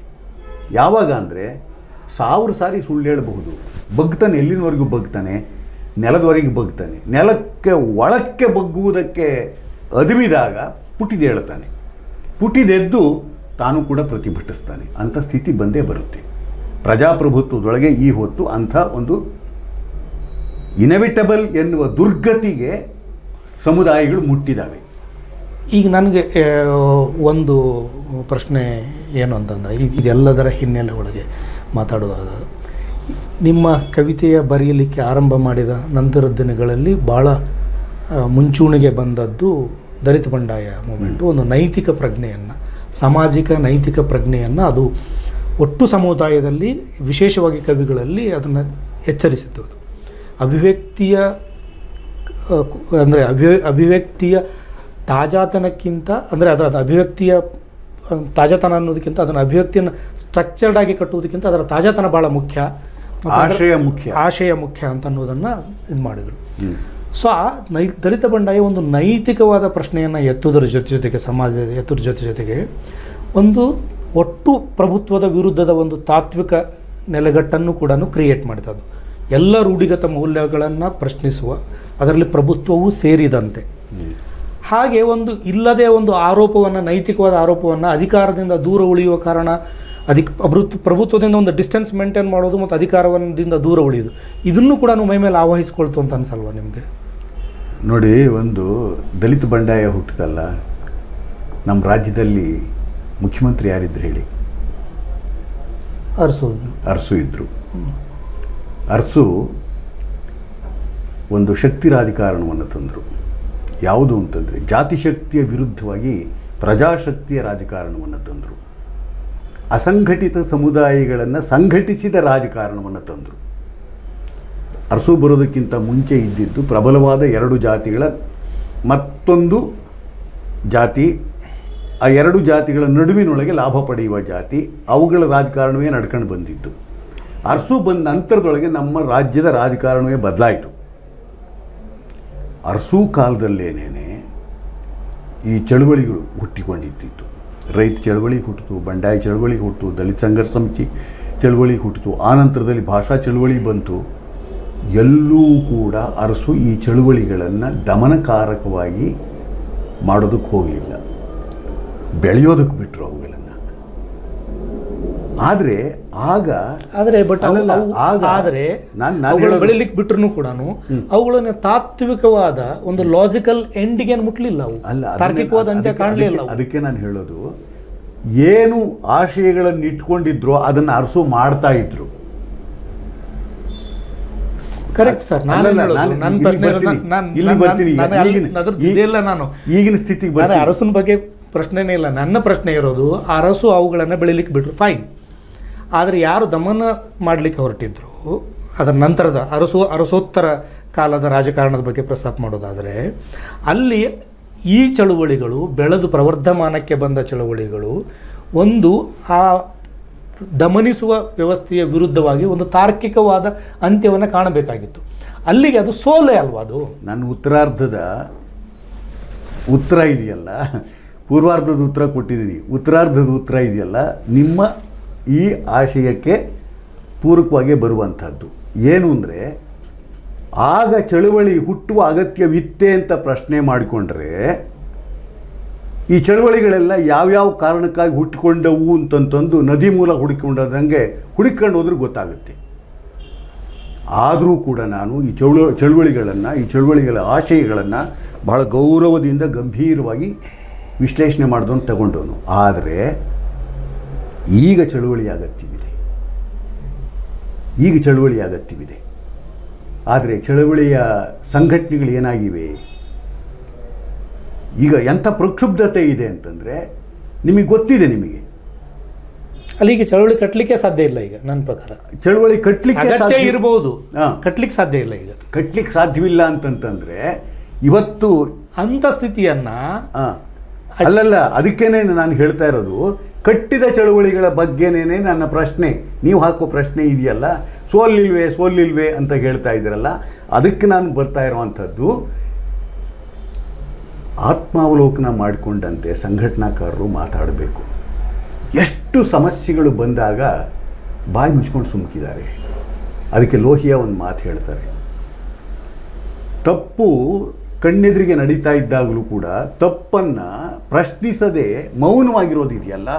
ಯಾವಾಗ ಅಂದರೆ 1000 ಸಾರಿ ಸುಳ್ಳು ಹೇಳಬಹುದು. ಬಗ್ತಾನೆ, ಎಲ್ಲಿನವರೆಗೂ ಬಗ್ತಾನೆ? ನೆಲದವರೆಗೆ ಬಗ್ತಾನೆ. ನೆಲಕ್ಕೆ ಒಳಕ್ಕೆ ಬಗ್ಗುವುದಕ್ಕೆ ಅದುವಿದಾಗ ಪುಟಿದೇಳ್ತಾನೆ. ಪುಟಿದೆದ್ದು ತಾನು ಕೂಡ ಪ್ರತಿಭಟಿಸ್ತಾನೆ. ಅಂಥ ಸ್ಥಿತಿ ಬಂದೇ ಬರುತ್ತೆ. ಪ್ರಜಾಪ್ರಭುತ್ವದೊಳಗೆ ಈ ಹೊತ್ತು ಅಂಥ ಒಂದು ಇನವಿಟಬಲ್ ಎನ್ನುವ ದುರ್ಗತಿಗೆ ಸಮುದಾಯಗಳು ಮುಟ್ಟಿದ್ದಾವೆ. ಈಗ ನನಗೆ ಒಂದು ಪ್ರಶ್ನೆ ಏನು ಅಂತಂದರೆ, ಇದೆಲ್ಲದರ ಹಿನ್ನೆಲೆ ಒಳಗೆ ಮಾತಾಡುವಾಗ ನಿಮ್ಮ ಕವಿತೆಯ ಬರೆಯಲಿಕ್ಕೆ ಆರಂಭ ಮಾಡಿದ ನಂತರದ ದಿನಗಳಲ್ಲಿ ಭಾಳ ಮುಂಚೂಣಿಗೆ ಬಂದದ್ದು ದಲಿತ ಬಂಡಾಯ ಮೂಮೆಂಟು. ಒಂದು ನೈತಿಕ ಪ್ರಜ್ಞೆಯನ್ನು, ಸಾಮಾಜಿಕ ನೈತಿಕ ಪ್ರಜ್ಞೆಯನ್ನು ಅದು ಒಟ್ಟು ಸಮುದಾಯದಲ್ಲಿ, ವಿಶೇಷವಾಗಿ ಕವಿಗಳಲ್ಲಿ ಅದನ್ನು ಎಚ್ಚರಿಸಿತ್ತು. ಅದು ಅಭಿವ್ಯಕ್ತಿಯ ಅಂದರೆ ಅಭಿವ್ಯಕ್ತಿಯ ತಾಜಾತನಕ್ಕಿಂತ, ಅಂದರೆ ಅದರ ಅಭಿವ್ಯಕ್ತಿಯ ತಾಜಾತನ ಅನ್ನೋದಕ್ಕಿಂತ ಅದನ್ನು ಅಭಿವ್ಯಕ್ತಿಯನ್ನು ಸ್ಟ್ರಕ್ಚರ್ಡ್ ಆಗಿ ಕಟ್ಟುವುದಕ್ಕಿಂತ ಅದರ ತಾಜಾತನ ಭಾಳ ಮುಖ್ಯ, ಆಶಯ ಮುಖ್ಯ ಅಂತ ಅನ್ನೋದನ್ನು ಇದು ಮಾಡಿದರು. ಸೊ ಆ ದಲಿತ ಬಂಡಾಯ ಒಂದು ನೈತಿಕವಾದ ಪ್ರಶ್ನೆಯನ್ನು ಎತ್ತುವುದರ ಜೊತೆಗೆ, ಸಮಾಜ ಎತ್ತುವುದರ ಜೊತೆಗೆ ಒಂದು ಒಟ್ಟು ಪ್ರಭುತ್ವದ ವಿರುದ್ಧದ ಒಂದು ತಾತ್ವಿಕ ನೆಲೆಗಟ್ಟನ್ನು ಕೂಡ ಕ್ರಿಯೇಟ್ ಮಾಡಿದ್ದು. ಎಲ್ಲ ರೂಢಿಗತ ಮೌಲ್ಯಗಳನ್ನು ಪ್ರಶ್ನಿಸುವ, ಅದರಲ್ಲಿ ಪ್ರಭುತ್ವವೂ ಸೇರಿದಂತೆ. ಹಾಗೆ ಒಂದು ಇಲ್ಲದೆ ಒಂದು ಆರೋಪವನ್ನು, ನೈತಿಕವಾದ ಆರೋಪವನ್ನು, ಅಧಿಕಾರದಿಂದ ದೂರ ಉಳಿಯುವ ಕಾರಣ ಪ್ರಭುತ್ವದಿಂದ ಒಂದು ಡಿಸ್ಟೆನ್ಸ್ ಮೇಂಟೈನ್ ಮಾಡೋದು ಮತ್ತು ಅಧಿಕಾರದಿಂದ ದೂರ ಉಳಿಯೋದು, ಇದನ್ನು ಕೂಡ ಮೈ ಮೇಲೆ ಆವಹಿಸ್ಕೊಳ್ತು ಅಂತ ಅನ್ಸಲ್ವಾ ನಿಮಗೆ? ನೋಡಿ, ಒಂದು ದಲಿತ ಬಂಡಾಯ ಹುಟ್ಟಿತಲ್ಲ, ನಮ್ಮ ರಾಜ್ಯದಲ್ಲಿ ಮುಖ್ಯಮಂತ್ರಿ ಯಾರಿದ್ರು ಹೇಳಿ? ಅರಸು ಇದ್ದರು. ಅರಸು ಒಂದು ಶಕ್ತಿ ರಾಜಕಾರಣವನ್ನು ತಂದರು. ಯಾವುದು ಅಂತಂದರೆ ಜಾತಿಶಕ್ತಿಯ ವಿರುದ್ಧವಾಗಿ ಪ್ರಜಾಶಕ್ತಿಯ ರಾಜಕಾರಣವನ್ನು ತಂದರು. ಅಸಂಘಟಿತ ಸಮುದಾಯಗಳನ್ನು ಸಂಘಟಿಸಿದ ರಾಜಕಾರಣವನ್ನು ತಂದರು. ಅರಸು ಬರೋದಕ್ಕಿಂತ ಮುಂಚೆ ಇದ್ದಿದ್ದು ಪ್ರಬಲವಾದ 2 ಜಾತಿಗಳ ಮತ್ತೊಂದು ಜಾತಿ, ಆ 2 ಜಾತಿಗಳ ನಡುವಿನೊಳಗೆ ಲಾಭ ಪಡೆಯುವ ಜಾತಿ, ಅವುಗಳ ರಾಜಕಾರಣವೇ ನಡ್ಕೊಂಡು ಬಂದಿದ್ದು. ಅರಸು ಬಂದ ನಂತರದೊಳಗೆ ನಮ್ಮ ರಾಜ್ಯದ ರಾಜಕಾರಣವೇ ಬದಲಾಯಿತು. ಅರಸು ಕಾಲದಲ್ಲೇನೇ ಈ ಚಳುವಳಿಗಳು ಹುಟ್ಟಿಕೊಂಡಿದ್ದಿತ್ತು. ರೈತ ಚಳವಳಿ ಹುಟ್ಟಿತು, ಬಂಡಾಯ ಚಳವಳಿ ಹುಟ್ಟಿತು, ದಲಿತ ಸಂಘರ್ಷ ಸಮಿತಿ ಚಳವಳಿ ಹುಟ್ಟಿತು, ಆನಂತರದಲ್ಲಿ ಭಾಷಾ ಚಳವಳಿ ಬಂತು. ಎಲ್ಲೂ ಕೂಡ ಅರಸು ಈ ಚಳುವಳಿಗಳನ್ನು ದಮನಕಾರಕವಾಗಿ ಮಾಡೋದಕ್ಕೆ ಹೋಗಲಿಲ್ಲ, ಬೆಳೆಯೋದಕ್ಕೆ ಬಿಟ್ಟರು ಅವುಗಳನ್ನು. ಆದರೆ ಬೆಳಿಲಿಕ್ಕೆ ಬಿಟ್ರು ಕೂಡ ಅವುಗಳನ್ನ ತಾತ್ವಿಕವಾದ ಒಂದು ಲಾಜಿಕಲ್ ಎಂಡಿಗೆ ಮುಟ್ಲಿಲ್ಲ, ಅವು ತಾರ್ಕಿಕವಾದ ಅಂತ್ಯ ಕಾಣಲಿಲ್ಲ. ಅದಕ್ಕೆ ನಾನು ಹೇಳೋದು, ಏನು ಆಶಯಗಳನ್ನು ಇಟ್ಕೊಂಡಿದ್ರೋ ಅದನ್ನು ಅರಸು ಮಾಡ್ತಾ ಇದ್ರು. Correct sir. ಈಗಿನ ಸ್ಥಿತಿಗೆ ಅರಸನ ಬಗ್ಗೆ ಪ್ರಶ್ನೆನೇ ಇಲ್ಲ. ನನ್ನ ಪ್ರಶ್ನೆ ಇರೋದು, ಅರಸು ಅವುಗಳನ್ನು ಬೆಳಿಲಿಕ್ಕೆ ಬಿಟ್ರು, ಫೈನ್. ಆದರೆ ಯಾರು ದಮನ ಮಾಡಲಿಕ್ಕೆ ಹೊರಟಿದ್ರು, ಅದರ ನಂತರದ ಅರಸೋತ್ತರ ಕಾಲದ ರಾಜಕಾರಣದ ಬಗ್ಗೆ ಪ್ರಸ್ತಾಪ ಮಾಡೋದಾದರೆ, ಅಲ್ಲಿ ಈ ಚಳುವಳಿಗಳು ಬೆಳೆದು ಪ್ರವರ್ಧಮಾನಕ್ಕೆ ಬಂದ ಚಳುವಳಿಗಳು ಒಂದು ಆ ದಮನಿಸುವ ವ್ಯವಸ್ಥೆಯ ವಿರುದ್ಧವಾಗಿ ಒಂದು ತಾರ್ಕಿಕವಾದ ಅಂತ್ಯವನ್ನು ಕಾಣಬೇಕಾಗಿತ್ತು. ಅಲ್ಲಿಗೆ ಅದು ಸೋಲೆ ಅಲ್ವಾ? ಅದು ನನ್ನ ಉತ್ತರಾರ್ಧದ ಉತ್ತರ ಇದೆಯಲ್ಲ, ಪೂರ್ವಾರ್ಧದ ಉತ್ತರ ಕೊಟ್ಟಿದ್ದೀನಿ, ಉತ್ತರಾರ್ಧದ ಉತ್ತರ ಇದೆಯಲ್ಲ, ನಿಮ್ಮ ಈ ಆಶಯಕ್ಕೆ ಪೂರಕವಾಗಿ ಬರುವಂಥದ್ದು. ಏನು ಅಂದರೆ, ಆಗ ಚಳುವಳಿ ಹುಟ್ಟುವ ಅಗತ್ಯವಿತ್ತೆ ಅಂತ ಪ್ರಶ್ನೆ ಮಾಡಿಕೊಂಡ್ರೆ, ಈ ಚಳುವಳಿಗಳೆಲ್ಲ ಯಾವ್ಯಾವ ಕಾರಣಕ್ಕಾಗಿ ಹುಟ್ಟಿಕೊಂಡವು ಅಂತಂತಂದು ನದಿ ಮೂಲ ಹುಡುಕೊಂಡಂಗೆ ಹುಡುಕೊಂಡು ಹೋದ್ರೂ ಗೊತ್ತಾಗುತ್ತೆ. ಆದರೂ ಕೂಡ ನಾನು ಈ ಚಳುವಳಿಗಳ ಆಶಯಗಳನ್ನು ಬಹಳ ಗೌರವದಿಂದ ಗಂಭೀರವಾಗಿ ವಿಶ್ಲೇಷಣೆ ಮಾಡಿದವನು ತಗೊಂಡವನು. ಆದರೆ ಈಗ ಚಳುವಳಿ ಅಗತ್ಯವಿದೆ. ಆದರೆ ಚಳುವಳಿಯ ಸಂಘಟನೆಗಳು ಏನಾಗಿವೆ, ಈಗ ಎಂಥ ಪ್ರಕ್ಷುಬ್ಧತೆ ಇದೆ ಅಂತಂದರೆ ನಿಮಗೆ ಗೊತ್ತಿದೆ. ನಿಮಗೆ ಅಲ್ಲಿಗೆ ಚಳುವಳಿ ಕಟ್ಟಲಿಕ್ಕೆ ಸಾಧ್ಯ ಇಲ್ಲ ಈಗ. ನನ್ನ ಪ್ರಕಾರ ಚಳುವಳಿ ಕಟ್ಟಲಿಕ್ಕೆ ಇರಬಹುದು, ಕಟ್ಟಲಿಕ್ಕೆ ಸಾಧ್ಯ ಇಲ್ಲ. ಈಗ ಕಟ್ಟಲಿಕ್ಕೆ ಸಾಧ್ಯವಿಲ್ಲ ಅಂತಂತಂದರೆ ಇವತ್ತು ಅಂಥ ಸ್ಥಿತಿಯನ್ನು ಅಲ್ಲಲ್ಲ, ಅದಕ್ಕೇನೆ ನಾನು ಹೇಳ್ತಾ ಇರೋದು, ಕಟ್ಟಿದ ಚಳುವಳಿಗಳ ಬಗ್ಗೆನೇ ನನ್ನ ಪ್ರಶ್ನೆ. ನೀವು ಹಾಕೋ ಪ್ರಶ್ನೆ ಇದೆಯಲ್ಲ, ಸೋಲಿಲ್ವೇ ಅಂತ ಹೇಳ್ತಾ ಇದ್ದೀರಲ್ಲ, ಅದಕ್ಕೆ ನಾನು ಬರ್ತಾ ಇರೋವಂಥದ್ದು, ಆತ್ಮಾವಲೋಕನ ಮಾಡಿಕೊಂಡಂತೆ ಸಂಘಟನಾಕಾರರು ಮಾತಾಡಬೇಕು. ಎಷ್ಟು ಸಮಸ್ಯೆಗಳು ಬಂದಾಗ ಬಾಯಿ ಮುಚ್ಕೊಂಡು ಸುಮ್ಕಿದ್ದಾರೆ. ಅದಕ್ಕೆ ಲೋಹಿಯಾ ಒಂದು ಮಾತು ಹೇಳ್ತಾರೆ, ತಪ್ಪು ಕಣ್ಣೆದುರಿಗೆ ನಡೀತಾ ಇದ್ದಾಗಲೂ ಕೂಡ ತಪ್ಪನ್ನು ಪ್ರಶ್ನಿಸದೆ ಮೌನವಾಗಿರೋದಿದೆಯಲ್ಲ,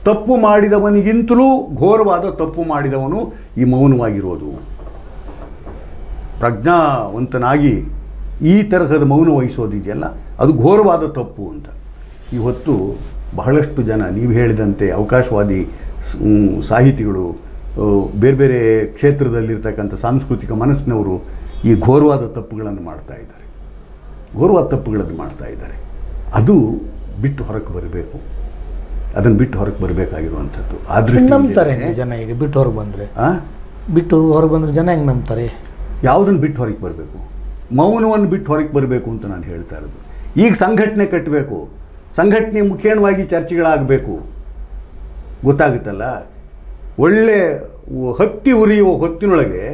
ತಪ್ಪು ಮಾಡಿದವನಿಗಿಂತಲೂ ಘೋರವಾದ ತಪ್ಪು ಮಾಡಿದವನು ಈ ಮೌನವಾಗಿರೋದು. ಪ್ರಜ್ಞಾವಂತನಾಗಿ ಈ ತರಹದ ಮೌನ ವಹಿಸೋದಿದೆಯಲ್ಲ, ಅದು ಘೋರವಾದ ತಪ್ಪು ಅಂತ. ಇವತ್ತು ಬಹಳಷ್ಟು ಜನ ನೀವು ಹೇಳಿದಂತೆ ಅವಕಾಶವಾದಿ ಸಾಹಿತಿಗಳು, ಬೇರೆ ಬೇರೆ ಕ್ಷೇತ್ರದಲ್ಲಿರ್ತಕ್ಕಂಥ ಸಾಂಸ್ಕೃತಿಕ ಮನಸ್ಸಿನವರು ಈ ಘೋರವಾದ ತಪ್ಪುಗಳನ್ನು ಮಾಡ್ತಾ ಇದ್ದಾರೆ. ಅದು ಬಿಟ್ಟು ಹೊರಗೆ ಬರಬೇಕು. ಅದನ್ನು ಬಿಟ್ಟು ಹೊರಗೆ ಬರಬೇಕಾಗಿರುವಂಥದ್ದು. ಆದ್ರೆ ನಂಬ್ತಾರೆ ಜನ. ಈಗ ಬಿಟ್ಟು ಹೊರಗೆ ಬಂದರೆ ಜನ ಹೆಂಗೆ ನಂಬ್ತಾರೆ? ಯಾವುದನ್ನು ಬಿಟ್ಟು ಹೊರಗೆ ಬರಬೇಕು? ಮೌನವನ್ನು ಬಿಟ್ಟು ಹೊರಗೆ ಬರಬೇಕು ಅಂತ ನಾನು ಹೇಳ್ತಾ ಇರೋದು. ಈಗ ಸಂಘಟನೆ ಕಟ್ಟಬೇಕು, ಸಂಘಟನೆ ಮುಖೇಣವಾಗಿ ಚರ್ಚೆಗಳಾಗಬೇಕು. ಗೊತ್ತಾಗುತ್ತಲ್ಲ, ಒಳ್ಳೆ ಹತ್ತಿ ಉರಿಯುವ ಹೊತ್ತಿನೊಳಗೆ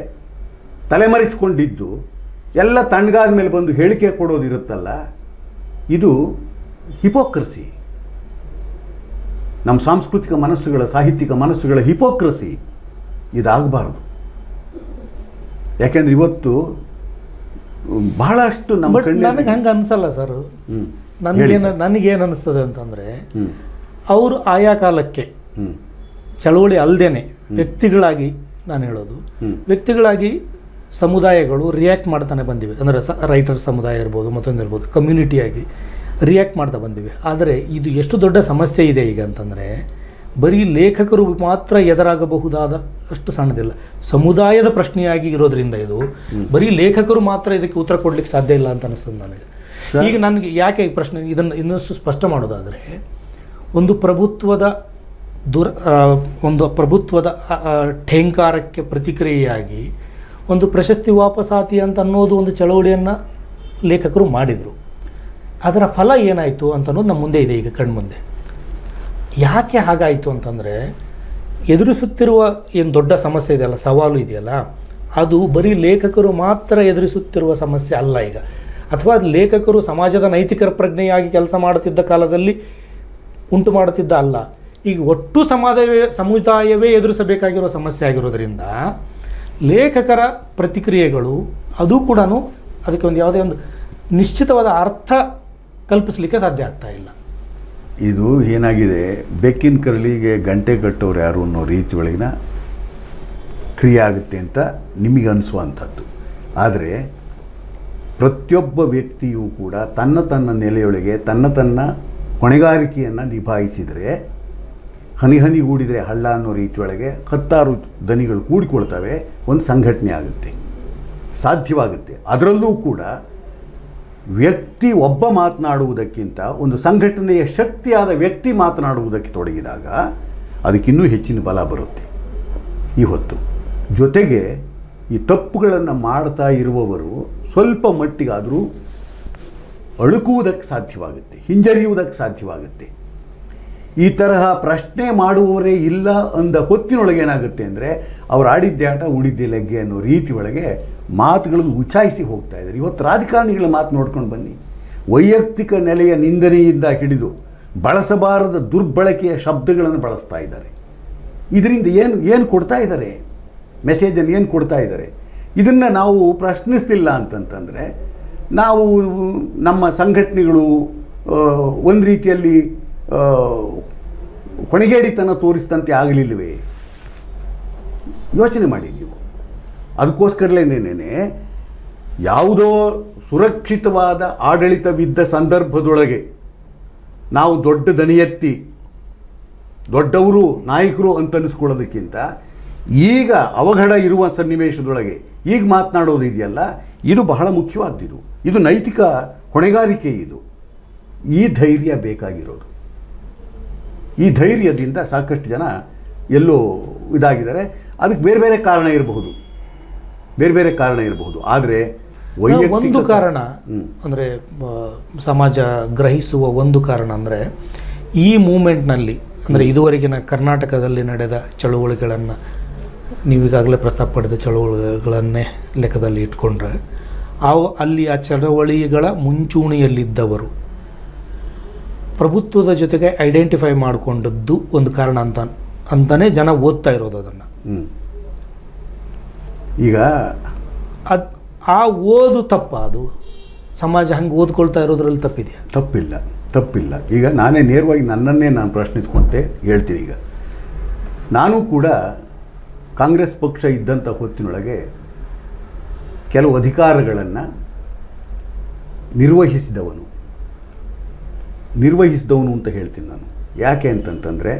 ತಲೆಮರೆಸಿಕೊಂಡಿದ್ದು ಎಲ್ಲ ತಣ್ಣಗಾದ ಮೇಲೆ ಬಂದು ಹೇಳಿಕೆ ಕೊಡೋದಿರುತ್ತಲ್ಲ, ಇದು ಹಿಪೋಕ್ರಸಿ. ನಮ್ಮ ಸಾಂಸ್ಕೃತಿಕ ಮನಸ್ಸುಗಳ, ಸಾಹಿತ್ಯಿಕ ಮನಸ್ಸುಗಳ ಹಿಪೋಕ್ರಸಿ ಇದಾಗಬಾರ್ದು. ಯಾಕೆಂದರೆ ಇವತ್ತು ಬಹಳಷ್ಟು ನಮ್ಮ ನನಗೆ ಹಂಗೆ ಅನಿಸಲ್ಲ ಸರ್. ನನಗೇನು ಅನ್ನಿಸ್ತದೆ ಅಂತಂದರೆ, ಅವರು ಆಯಾ ಕಾಲಕ್ಕೆ ಚಳವಳಿ ಅಲ್ಲದೇನೆ ವ್ಯಕ್ತಿಗಳಾಗಿ ನಾನು ಹೇಳೋದು, ವ್ಯಕ್ತಿಗಳಾಗಿ ಸಮುದಾಯಗಳು ರಿಯಾಕ್ಟ್ ಮಾಡ್ತಾನೆ ಬಂದಿವೆ. ಅಂದರೆ ರೈಟರ್ ಸಮುದಾಯ ಇರ್ಬೋದು, ಮತ್ತೊಂದು ಇರ್ಬೋದು, ಕಮ್ಯುನಿಟಿಯಾಗಿ ರಿಯಾಕ್ಟ್ ಮಾಡ್ತಾ ಬಂದಿವೆ. ಆದರೆ ಇದು ಎಷ್ಟು ದೊಡ್ಡ ಸಮಸ್ಯೆ ಇದೆ ಈಗ ಅಂತಂದರೆ, ಬರೀ ಲೇಖಕರು ಮಾತ್ರ ಎದುರಾಗಬಹುದಾದ ಅಷ್ಟು ಸಣ್ಣದಿಲ್ಲ, ಸಮುದಾಯದ ಪ್ರಶ್ನೆಯಾಗಿ ಇರೋದ್ರಿಂದ ಇದು ಬರೀ ಲೇಖಕರು ಮಾತ್ರ ಇದಕ್ಕೆ ಉತ್ತರ ಕೊಡ್ಲಿಕ್ಕೆ ಸಾಧ್ಯ ಇಲ್ಲ ಅಂತ ಅನಿಸ್ತದೆ ನನಗೆ. ಈಗ ನನಗೆ ಯಾಕೆ ಈ ಪ್ರಶ್ನೆ ಇದನ್ನು ಇನ್ನಷ್ಟು ಸ್ಪಷ್ಟ ಮಾಡೋದಾದರೆ, ಒಂದು ಪ್ರಭುತ್ವದ ಠೇಂಕಾರಕ್ಕೆ ಪ್ರತಿಕ್ರಿಯೆಯಾಗಿ ಒಂದು ಪ್ರಶಸ್ತಿ ವಾಪಸಾತಿ ಅಂತ ಅನ್ನೋದು ಒಂದು ಚಳವಳಿಯನ್ನು ಲೇಖಕರು ಮಾಡಿದರು. ಅದರ ಫಲ ಏನಾಯಿತು ಅಂತ ಅನ್ನೋದು ನಮ್ಮ ಮುಂದೆ ಇದೆ, ಈಗ ಕಣ್ಮುಂದೆ. ಯಾಕೆ ಹಾಗಾಯಿತು ಅಂತಂದರೆ, ಎದುರಿಸುತ್ತಿರುವ ಏನು ದೊಡ್ಡ ಸಮಸ್ಯೆ ಇದೆಯಲ್ಲ, ಸವಾಲು ಇದೆಯಲ್ಲ, ಅದು ಬರೀ ಲೇಖಕರು ಮಾತ್ರ ಎದುರಿಸುತ್ತಿರುವ ಸಮಸ್ಯೆ ಅಲ್ಲ ಈಗ. ಅಥವಾ ಲೇಖಕರು ಸಮಾಜದ ನೈತಿಕ ಪ್ರಜ್ಞೆಯಾಗಿ ಕೆಲಸ ಮಾಡುತ್ತಿದ್ದ ಕಾಲದಲ್ಲಿ ಉಂಟು ಮಾಡುತ್ತಿದ್ದ ಅಲ್ಲ, ಈಗ ಒಟ್ಟು ಸಮುದಾಯವೇ ಎದುರಿಸಬೇಕಾಗಿರೋ ಸಮಸ್ಯೆ ಆಗಿರೋದ್ರಿಂದ ಲೇಖಕರ ಪ್ರತಿಕ್ರಿಯೆಗಳು ಅದು ಕೂಡ ಅದಕ್ಕೆ ಒಂದು ಯಾವುದೇ ಒಂದು ನಿಶ್ಚಿತವಾದ ಅರ್ಥ ಕಲ್ಪಿಸಲಿಕ್ಕೆ ಸಾಧ್ಯ ಆಗ್ತಾ ಇಲ್ಲ. ಇದು ಏನಾಗಿದೆ, ಬೆಕ್ಕಿನ ಕರಳಿಗೆ ಗಂಟೆ ಕಟ್ಟೋರು ಯಾರು ಅನ್ನೋ ರೀತಿ ಒಳಗಿನ ಕ್ರಿಯೆ ಆಗುತ್ತೆ ಅಂತ ನಿಮಗೆ ಅನಿಸುವಂಥದ್ದು. ಆದರೆ ಪ್ರತಿಯೊಬ್ಬ ವ್ಯಕ್ತಿಯೂ ಕೂಡ ತನ್ನ ನೆಲೆಯೊಳಗೆ ತನ್ನ ಹೊಣೆಗಾರಿಕೆಯನ್ನು ನಿಭಾಯಿಸಿದರೆ, ಹನಿ ಹನಿಗೂಡಿದರೆ ಹಳ್ಳ ಅನ್ನೋ ರೀತಿಯೊಳಗೆ 10 ದನಿಗಳು ಕೂಡಿಕೊಳ್ತವೆ, ಒಂದು ಸಂಘಟನೆ ಆಗುತ್ತೆ, ಸಾಧ್ಯವಾಗುತ್ತೆ. ಅದರಲ್ಲೂ ಕೂಡ ವ್ಯಕ್ತಿ ಒಬ್ಬ ಮಾತನಾಡುವುದಕ್ಕಿಂತ ಒಂದು ಸಂಘಟನೆಯ ಶಕ್ತಿಯಾದ ವ್ಯಕ್ತಿ ಮಾತನಾಡುವುದಕ್ಕೆ ತೊಡಗಿದಾಗ ಅದಕ್ಕಿನ್ನೂ ಹೆಚ್ಚಿನ ಬಲ ಬರುತ್ತೆ ಈ ಹೊತ್ತು. ಜೊತೆಗೆ ಈ ತಪ್ಪುಗಳನ್ನು ಮಾಡ್ತಾ ಇರುವವರು ಸ್ವಲ್ಪ ಮಟ್ಟಿಗಾದರೂ ಅಳುಕುವುದಕ್ಕೆ ಸಾಧ್ಯವಾಗುತ್ತೆ, ಹಿಂಜರಿಯುವುದಕ್ಕೆ ಸಾಧ್ಯವಾಗುತ್ತೆ. ಈ ತರಹ ಪ್ರಶ್ನೆ ಮಾಡುವವರೇ ಇಲ್ಲ ಅಂದ ಹೊತ್ತಿನೊಳಗೆ ಏನಾಗುತ್ತೆ ಅಂದರೆ, ಅವ್ರು ಆಡಿದ್ದೆ ಆಟ ಉಳಿದ್ದೆ ಲಗ್ಗೆ ಅನ್ನೋ ರೀತಿ ಒಳಗೆ ಮಾತುಗಳನ್ನು ಉಚಾಯಿಸಿ ಹೋಗ್ತಾ ಇದ್ದಾರೆ. ಇವತ್ತು ರಾಜಕಾರಣಿಗಳ ಮಾತು ನೋಡ್ಕೊಂಡು ಬನ್ನಿ, ವೈಯಕ್ತಿಕ ನೆಲೆಯ ನಿಂದನೆಯಿಂದ ಹಿಡಿದು ಬಳಸಬಾರದ ದುರ್ಬಳಕೆಯ ಶಬ್ದಗಳನ್ನು ಬಳಸ್ತಾ ಇದ್ದಾರೆ. ಇದರಿಂದ ಏನು ಕೊಡ್ತಾ ಇದ್ದಾರೆ, ಮೆಸೇಜನ್ನು ಏನು ಕೊಡ್ತಾ ಇದ್ದಾರೆ? ಇದನ್ನು ನಾವು ಪ್ರಶ್ನಿಸ್ತಿಲ್ಲ ಅಂತಂತಂದರೆ, ನಾವು ನಮ್ಮ ಸಂಘಟನೆಗಳು ಒಂದು ರೀತಿಯಲ್ಲಿ ಹೊಣೆಗೇಡಿತನ ತೋರಿಸಿದಂತೆ ಆಗಲಿಲ್ಲವೇ? ಯೋಚನೆ ಮಾಡಿ ನೀವು. ಅದಕ್ಕೋಸ್ಕರಲೇನೇನೆ ಯಾವುದೋ ಸುರಕ್ಷಿತವಾದ ಆಡಳಿತವಿದ್ದ ಸಂದರ್ಭದೊಳಗೆ ನಾವು ದೊಡ್ಡ ದನಿ ಎತ್ತಿ ದೊಡ್ಡವರು ನಾಯಕರು ಅಂತ ಅನಿಸ್ಕೊಳ್ಳೋದಕ್ಕಿಂತ, ಈಗ ಅವಘಡ ಇರುವ ಸನ್ನಿವೇಶದೊಳಗೆ ಈಗ ಮಾತನಾಡೋದು ಇದೆಯಲ್ಲ, ಇದು ಬಹಳ ಮುಖ್ಯವಾದ್ದು. ಇದು ನೈತಿಕ ಹೊಣೆಗಾರಿಕೆ. ಇದು ಈ ಧೈರ್ಯ ಬೇಕಾಗಿರೋದು. ಈ ಧೈರ್ಯದಿಂದ ಸಾಕಷ್ಟು ಜನ ಎಲ್ಲೋ ಇದಾಗಿದ್ದಾರೆ. ಅದಕ್ಕೆ ಬೇರೆ ಬೇರೆ ಕಾರಣ ಇರಬಹುದು. ಆದರೆ ಒಂದು ಕಾರಣ ಅಂದರೆ ಸಮಾಜ ಗ್ರಹಿಸುವ ಒಂದು ಕಾರಣ ಅಂದರೆ, ಈ ಮೂಮೆಂಟ್ನಲ್ಲಿ ಅಂದರೆ ಇದುವರೆಗಿನ ಕರ್ನಾಟಕದಲ್ಲಿ ನಡೆದ ಚಳುವಳಿಗಳನ್ನು ನೀವೀಗಾಗಲೇ ಪ್ರಸ್ತಾಪ ಪಡೆದ ಚಳುವಳಿಗಳನ್ನೇ ಲೆಕ್ಕದಲ್ಲಿ ಇಟ್ಕೊಂಡ್ರೆ, ಅಲ್ಲಿ ಆ ಚಳವಳಿಗಳ ಮುಂಚೂಣಿಯಲ್ಲಿದ್ದವರು ಪ್ರಭುತ್ವದ ಜೊತೆಗೆ ಐಡೆಂಟಿಫೈ ಮಾಡಿಕೊಂಡದ್ದು ಒಂದು ಕಾರಣ ಅಂತಲೇ ಜನ ಓದ್ತಾ ಇರೋದು ಅದನ್ನು. ಈಗ ಆ ಓದು ತಪ್ಪ? ಅದು ಸಮಾಜ ಹಂಗೆ ಓದ್ಕೊಳ್ತಾ ಇರೋದ್ರಲ್ಲಿ ತಪ್ಪಿದೆಯಾ? ತಪ್ಪಿಲ್ಲ. ಈಗ ನಾನೇ ನೇರವಾಗಿ ನನ್ನನ್ನೇ ನಾನು ಪ್ರಶ್ನಿಸ್ಕೊಂತೆ ಹೇಳ್ತೀನಿ. ಈಗ ನಾನು ಕೂಡ ಕಾಂಗ್ರೆಸ್ ಪಕ್ಷ ಇದ್ದಂಥ ಹೊತ್ತಿನೊಳಗೆ ಕೆಲವು ಅಧಿಕಾರಗಳನ್ನು ನಿರ್ವಹಿಸಿದವನು ಅಂತ ಹೇಳ್ತೀನಿ ನಾನು. ಯಾಕೆ ಅಂತಂತಂದರೆ,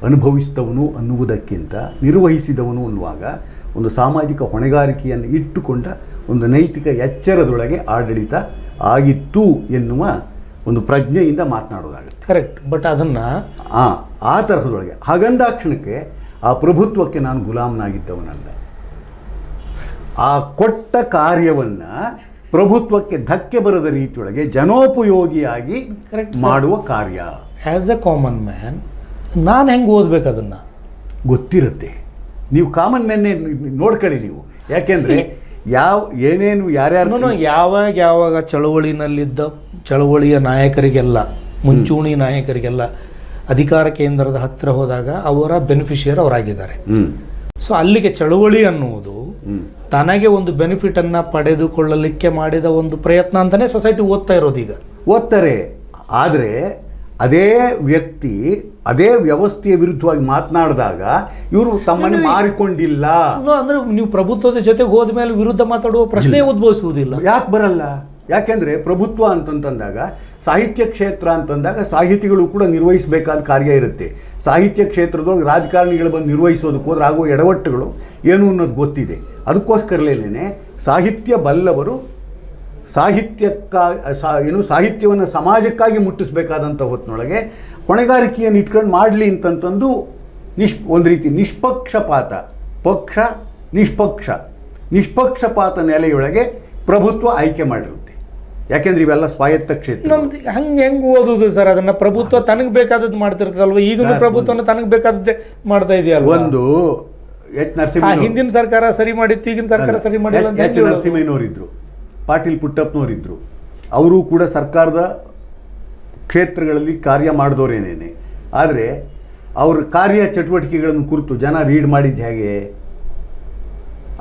ಅನುಭವಿಸಿದವನು ಅನ್ನುವುದಕ್ಕಿಂತ ನಿರ್ವಹಿಸಿದವನು ಅನ್ನುವಾಗ ಒಂದು ಸಾಮಾಜಿಕ ಹೊಣೆಗಾರಿಕೆಯನ್ನು ಇಟ್ಟುಕೊಂಡ ಒಂದು ನೈತಿಕ ಎಚ್ಚರದೊಳಗೆ ಆಡಳಿತ ಆಗಿತ್ತು ಎನ್ನುವ ಒಂದು ಪ್ರಜ್ಞೆಯಿಂದ ಮಾತನಾಡೋದಾಗುತ್ತೆ. ಕರೆಕ್ಟ್. ಬಟ್ ಅದನ್ನು ಆ ತರಹದೊಳಗೆ ಹಾಗಂದಾಕ್ಷಣಕ್ಕೆ ಆ ಪ್ರಭುತ್ವಕ್ಕೆ ನಾನು ಗುಲಾಮನಾಗಿದ್ದವನಲ್ಲ. ಆ ಕೊಟ್ಟ ಕಾರ್ಯವನ್ನು ಪ್ರಭುತ್ವಕ್ಕೆ ಧಕ್ಕೆ ಬರದ ರೀತಿಯೊಳಗೆ ಜನೋಪಯೋಗಿಯಾಗಿ ಮಾಡುವ ಕಾರ್ಯ. ಆ್ಯಸ್ ಎ ಕಾಮನ್ ಮ್ಯಾನ್ ನಾನು ಹೆಂಗೆ ಓದಬೇಕು ಅದನ್ನು ಗೊತ್ತಿರುತ್ತೆ. ನೀವು ಕಾಮನ್ ಮ್ಯಾನ್ನೇ ನೋಡ್ಕೊಳ್ಳಿ ನೀವು. ಯಾಕೆಂದರೆ ಯಾರ್ಯಾರು ಯಾವಾಗ ಚಳವಳಿನಲ್ಲಿದ್ದ ಚಳವಳಿಯ ನಾಯಕರಿಗೆಲ್ಲ, ಮುಂಚೂಣಿ ನಾಯಕರಿಗೆಲ್ಲ ಅಧಿಕಾರ ಕೇಂದ್ರದ ಹತ್ತಿರ ಹೋದಾಗ ಅವರ ಬೆನಿಫಿಷಿಯರ್ ಅವರಾಗಿದ್ದಾರೆ. ಸೊ ಅಲ್ಲಿಗೆ ಚಳವಳಿ ಅನ್ನುವುದು ತನಗೆ ಒಂದು ಬೆನಿಫಿಟನ್ನು ಪಡೆದುಕೊಳ್ಳಲಿಕ್ಕೆ ಮಾಡಿದ ಒಂದು ಪ್ರಯತ್ನ ಅಂತಲೇ ಸೊಸೈಟಿ ಓದ್ತಾ ಇರೋದು. ಈಗ ಓದ್ತಾರೆ. ಆದರೆ ಅದೇ ವ್ಯಕ್ತಿ ಅದೇ ವ್ಯವಸ್ಥೆಯ ವಿರುದ್ಧವಾಗಿ ಮಾತನಾಡಿದಾಗ ಇವರು ತಮ್ಮನ್ನು ಮಾರಿಕೊಂಡಿಲ್ಲ ಅಂದರೆ ನೀವು ಪ್ರಭುತ್ವದ ಜೊತೆಗೆ ಹೋದ ಮೇಲೆ ವಿರುದ್ಧ ಮಾತಾಡುವ ಪ್ರಶ್ನೆ ಉದ್ಭವಿಸುವುದಿಲ್ಲ. ಯಾಕೆ ಬರಲ್ಲ? ಯಾಕೆಂದರೆ ಪ್ರಭುತ್ವ ಅಂತಂದಾಗ ಸಾಹಿತ್ಯ ಕ್ಷೇತ್ರ ಅಂತಂದಾಗ ಸಾಹಿತಿಗಳು ಕೂಡ ನಿರ್ವಹಿಸಬೇಕಾದ ಕಾರ್ಯ ಇರುತ್ತೆ. ಸಾಹಿತ್ಯ ಕ್ಷೇತ್ರದೊಳಗೆ ರಾಜಕಾರಣಿಗಳು ಬಂದು ನಿರ್ವಹಿಸೋದಕ್ಕೆ ಹೋದ್ರೆ ಆಗುವ ಎಡವಟ್ಟುಗಳು ಏನು ಅನ್ನೋದು ಗೊತ್ತಿದೆ. ಅದಕ್ಕೋಸ್ಕರಲೇನೆ ಸಾಹಿತ್ಯ ಬಲ್ಲವರು ಸಾಹಿತ್ಯವನ್ನು ಸಮಾಜಕ್ಕಾಗಿ ಮುಟ್ಟಿಸಬೇಕಾದಂಥ ಹೊತ್ತಿನೊಳಗೆ ಹೊಣೆಗಾರಿಕೆಯನ್ನು ಇಟ್ಕೊಂಡು ಮಾಡಲಿ ಅಂತಂತಂದು ಒಂದು ರೀತಿ ನಿಷ್ಪಕ್ಷಪಾತ ನೆಲೆಯೊಳಗೆ ಪ್ರಭುತ್ವ ಆಯ್ಕೆ ಮಾಡಿರುತ್ತೆ. ಯಾಕೆಂದ್ರೆ ಇವೆಲ್ಲ ಸ್ವಾಯತ್ತ ಕ್ಷೇತ್ರ. ನಮ್ದು ಹೆಂಗೆ ಓದುದು ಸರ್? ಅದನ್ನ ಪ್ರಭುತ್ವ ತನಗೆ ಬೇಕಾದದ್ದು ಮಾಡ್ತಿರ್ತಲ್ವ? ಈಗಲೂ ಪ್ರಭುತ್ವನ ತನಗೆ ಬೇಕಾದದ್ದೇ ಮಾಡ್ತಾ ಇದೆಯಲ್ಲ. ಒಂದು ಹಿಂದಿನ ಸರ್ಕಾರ ಸರಿ ಮಾಡಿತ್ತು, ಈಗಿನ ಸರ್ಕಾರ ಸರಿ ಮಾಡಿಲ್ಲ. ನರಸಿಂಹಯ್ಯನವರಿದ್ರು, ಪಾಟೀಲ್ ಪುಟ್ಟಪ್ಪನವರಿದ್ದರು. ಅವರು ಕೂಡ ಸರ್ಕಾರದ ಕ್ಷೇತ್ರಗಳಲ್ಲಿ ಕಾರ್ಯ ಮಾಡಿದವರೇನೇನೆ. ಆದರೆ ಅವ್ರ ಕಾರ್ಯ ಚಟುವಟಿಕೆಗಳನ್ನು ಕುರಿತು ಜನ ರೀಡ್ ಮಾಡಿದ್ದು ಹೇಗೆ?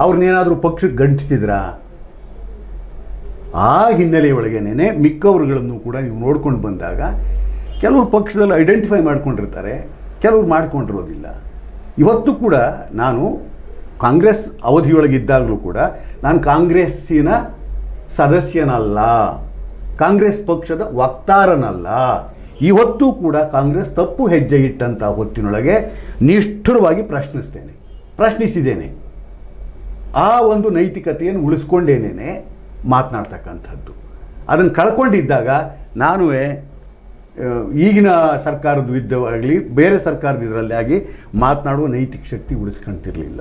ಅವ್ರನ್ನೇನಾದರೂ ಪಕ್ಷಕ್ಕೆ ಗಂಟಿಸಿದ್ರಾ? ಆ ಹಿನ್ನೆಲೆಯೊಳಗೇನೆ ಮಿಕ್ಕವರುಗಳನ್ನು ಕೂಡ ನೀವು ನೋಡ್ಕೊಂಡು ಬಂದಾಗ ಕೆಲವರು ಪಕ್ಷದಲ್ಲಿ ಐಡೆಂಟಿಫೈ ಮಾಡ್ಕೊಂಡಿರ್ತಾರೆ, ಕೆಲವರು ಮಾಡ್ಕೊಂಡಿರೋದಿಲ್ಲ. ಇವತ್ತು ಕೂಡ ನಾನು ಕಾಂಗ್ರೆಸ್ ಅವಧಿಯೊಳಗಿದ್ದಾಗಲೂ ಕೂಡ ನಾನು ಕಾಂಗ್ರೆಸ್ಸಿನ ಸದಸ್ಯನಲ್ಲ, ಕಾಂಗ್ರೆಸ್ ಪಕ್ಷದ ವಕ್ತಾರನಲ್ಲ. ಇವತ್ತೂ ಕೂಡ ಕಾಂಗ್ರೆಸ್ ತಪ್ಪು ಹೆಜ್ಜೆ ಇಟ್ಟಂಥ ಹೊತ್ತಿನೊಳಗೆ ನಿಷ್ಠುರವಾಗಿ ಪ್ರಶ್ನಿಸಿದ್ದೇನೆ. ಆ ಒಂದು ನೈತಿಕತೆಯನ್ನು ಉಳಿಸ್ಕೊಂಡೇನೇ ಮಾತನಾಡ್ತಕ್ಕಂಥದ್ದು. ಅದನ್ನು ಕಳ್ಕೊಂಡಿದ್ದಾಗ ನಾನು ಈಗಿನ ಸರ್ಕಾರದ ವಿರುದ್ಧವಾಗಲಿ ಬೇರೆ ಸರ್ಕಾರದ ಇದರಲ್ಲಿ ಆಗಿ ಮಾತನಾಡುವ ನೈತಿಕ ಶಕ್ತಿ ಉಳಿಸ್ಕೊಳ್ತಿರಲಿಲ್ಲ.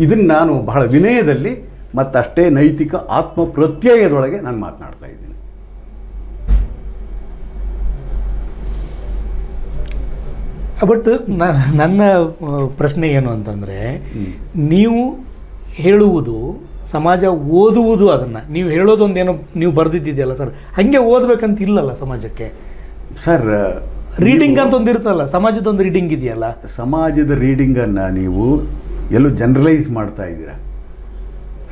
ಇದನ್ನು ನಾನು ಬಹಳ ವಿನಯದಲ್ಲಿ ಮತ್ತಷ್ಟೇ ನೈತಿಕ ಆತ್ಮ ಪ್ರತ್ಯಯದೊಳಗೆ ನಾನು ಮಾತನಾಡ್ತಾ ಇದ್ದೀನಿ. ಬಟ್ ನನ್ನ ಪ್ರಶ್ನೆ ಏನು ಅಂತಂದರೆ, ನೀವು ಹೇಳುವುದು ಸಮಾಜ ಓದುವುದು, ಅದನ್ನು ನೀವು ಹೇಳೋದೊಂದೇನೋ ನೀವು ಬರೆದಿದ್ದಿದೆಯಲ್ಲ ಸರ್, ಹಾಗೆ ಓದಬೇಕಂತ ಇಲ್ಲಲ್ಲ ಸಮಾಜಕ್ಕೆ ಸರ್. ರೀಡಿಂಗ್ ಅಂತ ಒಂದು ಇರ್ತಲ್ಲ, ಸಮಾಜದೊಂದು ರೀಡಿಂಗ್ ಇದೆಯಲ್ಲ. ಸಮಾಜದ ರೀಡಿಂಗನ್ನು ನೀವು ಎಲ್ಲೋ ಜನರಲೈಸ್ ಮಾಡ್ತಾ ಇದ್ದೀರಾ.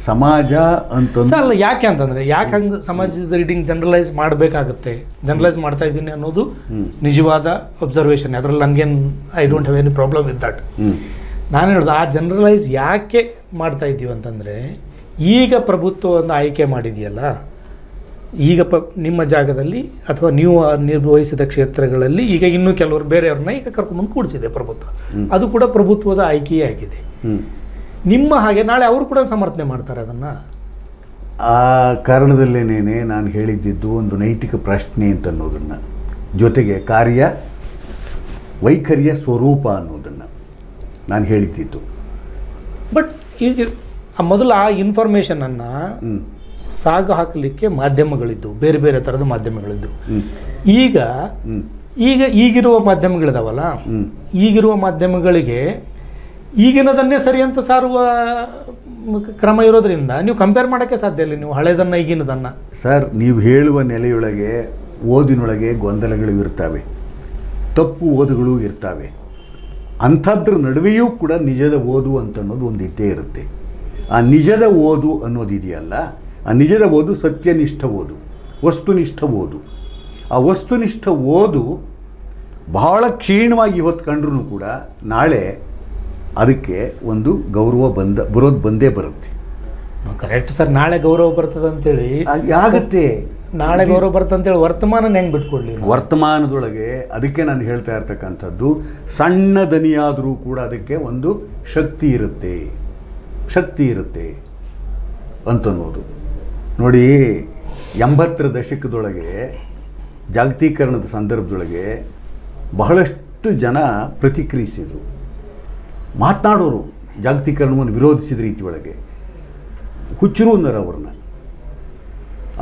ಸಮಾಜ ಅಂತ ಅಲ್ಲ, ಯಾಕೆ ಅಂತಂದರೆ ಯಾಕೆ ಹಂಗೆ ಸಮಾಜದ ರೀಡಿಂಗ್ ಜನರಲೈಸ್ ಮಾಡಬೇಕಾಗುತ್ತೆ? ಜನರಲೈಸ್ ಮಾಡ್ತಾ ಇದ್ದೀನಿ ಅನ್ನೋದು ನಿಜವಾದ ಅಬ್ಸರ್ವೇಷನ್. ಅದರಲ್ಲಿ ನನಗೇನು I don't have any problem with that. ನಾನು ಹೇಳೋದು ಆ ಜನರಲೈಸ್ ಯಾಕೆ ಮಾಡ್ತಾ ಇದ್ದೀವಿ ಅಂತಂದರೆ, ಈಗ ಪ್ರಭುತ್ವವನ್ನು ಆಯ್ಕೆ ಮಾಡಿದೆಯಲ್ಲ, ಈಗ ನಿಮ್ಮ ಜಾಗದಲ್ಲಿ ಅಥವಾ ನೀವು ನಿರ್ವಹಿಸಿದ ಕ್ಷೇತ್ರಗಳಲ್ಲಿ ಈಗ ಇನ್ನೂ ಕೆಲವರು ಬೇರೆಯವ್ರನ್ನ ಈಗ ಕರ್ಕೊಂಬಂದು ಕೂಡಿಸಿದೆ ಪ್ರಭುತ್ವ. ಅದು ಕೂಡ ಪ್ರಭುತ್ವದ ಆಯ್ಕೆಯೇ ಆಗಿದೆ. ನಿಮ್ಮ ಹಾಗೆ ನಾಳೆ ಅವರು ಕೂಡ ಸಮರ್ಥನೆ ಮಾಡ್ತಾರೆ ಅದನ್ನು. ಆ ಕಾರಣದಲ್ಲೇನೇ ನಾನು ಹೇಳಿದ್ದಿದ್ದು ಒಂದು ನೈತಿಕ ಪ್ರಶ್ನೆ ಅಂತ ಅನ್ನೋದನ್ನು, ಜೊತೆಗೆ ವೈಖರಿಯ ಸ್ವರೂಪ ಅನ್ನೋದನ್ನು ನಾನು ಹೇಳಿದ್ದಿದ್ದು. ಬಟ್ ಈಗ ಮೊದಲು ಆ ಇನ್ಫಾರ್ಮೇಷನನ್ನು ಸಾಗು ಹಾಕಲಿಕ್ಕೆ ಮಾಧ್ಯಮಗಳಿದ್ದು, ಬೇರೆ ಬೇರೆ ಥರದ ಮಾಧ್ಯಮಗಳಿದ್ದು. ಈಗಿರುವ ಮಾಧ್ಯಮಗಳಿದಾವಲ್ಲ, ಈಗಿರುವ ಮಾಧ್ಯಮಗಳಿಗೆ ಈಗಿನದನ್ನೇ ಸರಿ ಅಂತ ಸಾರುವ ಕ್ರಮ ಇರೋದ್ರಿಂದ ನೀವು ಕಂಪೇರ್ ಮಾಡೋಕ್ಕೆ ಸಾಧ್ಯ ಇಲ್ಲ, ನೀವು ಹಳೆದನ್ನು ಈಗಿನದನ್ನು. ಸರ್, ನೀವು ಹೇಳುವ ನೆಲೆಯೊಳಗೆ ಓದಿನೊಳಗೆ ಗೊಂದಲಗಳು ಇರ್ತವೆ, ತಪ್ಪು ಓದುಗಳು ಇರ್ತವೆ. ಅಂಥದ್ರ ನಡುವೆಯೂ ಕೂಡ ನಿಜದ ಓದು ಅಂತ ಅನ್ನೋದು ಒಂದು ಇದ್ದೇ ಇರುತ್ತೆ. ಆ ನಿಜದ ಓದು ಅನ್ನೋದಿದೆಯಲ್ಲ, ಆ ನಿಜದ ಓದು ಸತ್ಯನಿಷ್ಠ ಓದು, ವಸ್ತುನಿಷ್ಠ ಓದು. ಆ ವಸ್ತುನಿಷ್ಠ ಓದು ಬಹಳ ಕ್ಷೀಣವಾಗಿ ಇವತ್ತು ಕಂಡ್ರೂ ಕೂಡ ನಾಳೆ ಅದಕ್ಕೆ ಒಂದು ಗೌರವ ಬರೋದು ಬಂದೇ ಬರುತ್ತೆ. ಕರೆಕ್ಟ್ ಸರ್, ನಾಳೆ ಗೌರವ ಬರ್ತದೆ ಅಂತೇಳಿ ಆಗುತ್ತೆ. ನಾಳೆ ಗೌರವ ಬರ್ತದೆ ಅಂತೇಳಿ ವರ್ತಮಾನ ಹೆಂಗೆ ಬಿಟ್ಕೊಡ್ಲಿ? ವರ್ತಮಾನದೊಳಗೆ ಅದಕ್ಕೆ ನಾನು ಹೇಳ್ತಾ ಇರ್ತಕ್ಕಂಥದ್ದು, ಸಣ್ಣ ದನಿಯಾದರೂ ಕೂಡ ಅದಕ್ಕೆ ಒಂದು ಶಕ್ತಿ ಇರುತ್ತೆ ಅಂತನ್ನೋದು. ನೋಡಿ, 80ರ ದಶಕದೊಳಗೆ ಜಾಗತೀಕರಣದ ಸಂದರ್ಭದೊಳಗೆ ಬಹಳಷ್ಟು ಜನ ಪ್ರತಿಕ್ರಿಯಿಸಿದರು, ಮಾತನಾಡೋರು ಜಾಗತೀಕರಣವನ್ನು ವಿರೋಧಿಸಿದ ರೀತಿಯೊಳಗೆ ಹುಚ್ಚರು ಅನ್ನೋರು ಅವ್ರನ್ನ.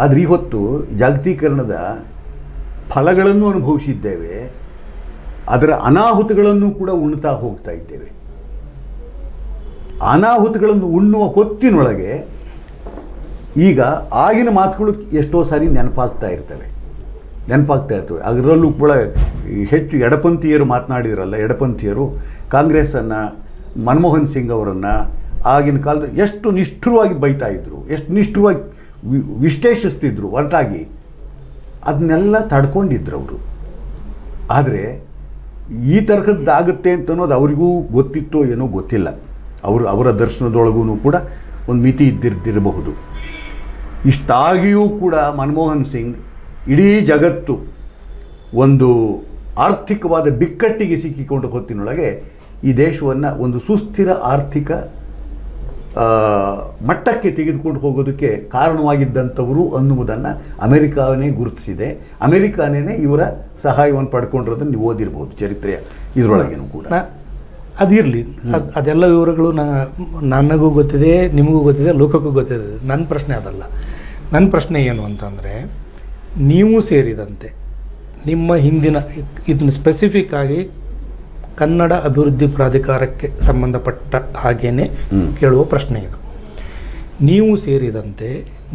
ಆದರೆ ಇವತ್ತು ಜಾಗತೀಕರಣದ ಫಲಗಳನ್ನು ಅನುಭವಿಸಿದ್ದೇವೆ, ಅದರ ಅನಾಹುತಗಳನ್ನು ಕೂಡ ಉಣ್ತಾ ಹೋಗ್ತಾ ಇದ್ದೇವೆ. ಅನಾಹುತಗಳನ್ನು ಉಣ್ಣುವ ಹೊತ್ತಿನೊಳಗೆ ಈಗ ಆಗಿನ ಮಾತುಗಳು ಎಷ್ಟೋ ಸಾರಿ ನೆನಪಾಗ್ತಾ ಇರ್ತವೆ. ಅದರಲ್ಲೂ ಕೂಡ ಹೆಚ್ಚು ಎಡಪಂಥೀಯರು ಮಾತನಾಡಿದ್ರಲ್ಲ, ಎಡಪಂಥೀಯರು ಕಾಂಗ್ರೆಸ್ಸನ್ನು, ಮನಮೋಹನ್ ಸಿಂಗ್ ಅವರನ್ನು ಆಗಿನ ಕಾಲದಲ್ಲಿ ಎಷ್ಟು ನಿಷ್ಠುರವಾಗಿ ಬೈತಾ ಇದ್ದರು, ಎಷ್ಟು ನಿಷ್ಠುರವಾಗಿ ವಿಶ್ಲೇಷಿಸ್ತಿದ್ರು ಹೊರಟಾಗಿ. ಅದನ್ನೆಲ್ಲ ತಡ್ಕೊಂಡಿದ್ರು ಅವರು. ಆದರೆ ಈ ತರಹದ್ದಾಗುತ್ತೆ ಅಂತ ಅನ್ನೋದು ಅವರಿಗೂ ಗೊತ್ತಿತ್ತೋ ಏನೋ ಗೊತ್ತಿಲ್ಲ. ಅವರ ದರ್ಶನದೊಳಗೂ ಕೂಡ ಒಂದು ಮಿತಿ ಇದ್ದಿರಬಹುದು. ಇಷ್ಟಾಗಿಯೂ ಕೂಡ ಮನಮೋಹನ್ ಸಿಂಗ್ ಇಡೀ ಜಗತ್ತು ಒಂದು ಆರ್ಥಿಕವಾದ ಬಿಕ್ಕಟ್ಟಿಗೆ ಸಿಕ್ಕಿಕೊಂಡ ಹೊತ್ತಿನೊಳಗೆ ಈ ದೇಶವನ್ನು ಒಂದು ಸುಸ್ಥಿರ ಆರ್ಥಿಕ ಮಟ್ಟಕ್ಕೆ ತೆಗೆದುಕೊಂಡು ಹೋಗೋದಕ್ಕೆ ಕಾರಣವಾಗಿದ್ದಂಥವರು ಅನ್ನುವುದನ್ನು ಅಮೆರಿಕಾನೇ ಗುರುತಿಸಿದೆ. ಅಮೆರಿಕಾನೇ ಇವರ ಸಹಾಯವನ್ನು ಪಡ್ಕೊಂಡಿರೋದನ್ನು ನೀವು ಓದಿರ್ಬೋದು ಚರಿತ್ರೆಯ ಇದರೊಳಗೇನು ಕೂಡ. ಅದಿರಲಿ, ಅದೆಲ್ಲ ವಿವರಗಳು ನನಗೂ ಗೊತ್ತಿದೆ, ನಿಮಗೂ ಗೊತ್ತಿದೆ, ಲೋಕಕ್ಕೂ ಗೊತ್ತಿದೆ. ನನ್ನ ಪ್ರಶ್ನೆ ಅದಲ್ಲ. ನನ್ನ ಪ್ರಶ್ನೆ ಏನು ಅಂತಂದರೆ, ನೀವು ಸೇರಿದಂತೆ ನಿಮ್ಮ ಹಿಂದಿನ ಇದನ್ನು ಸ್ಪೆಸಿಫಿಕ್ ಆಗಿ ಕನ್ನಡ ಅಭಿವೃದ್ಧಿ ಪ್ರಾಧಿಕಾರಕ್ಕೆ ಸಂಬಂಧಪಟ್ಟ ಹಾಗೇನೆ ಕೇಳುವ ಪ್ರಶ್ನೆ ಇದು. ನೀವು ಸೇರಿದಂತೆ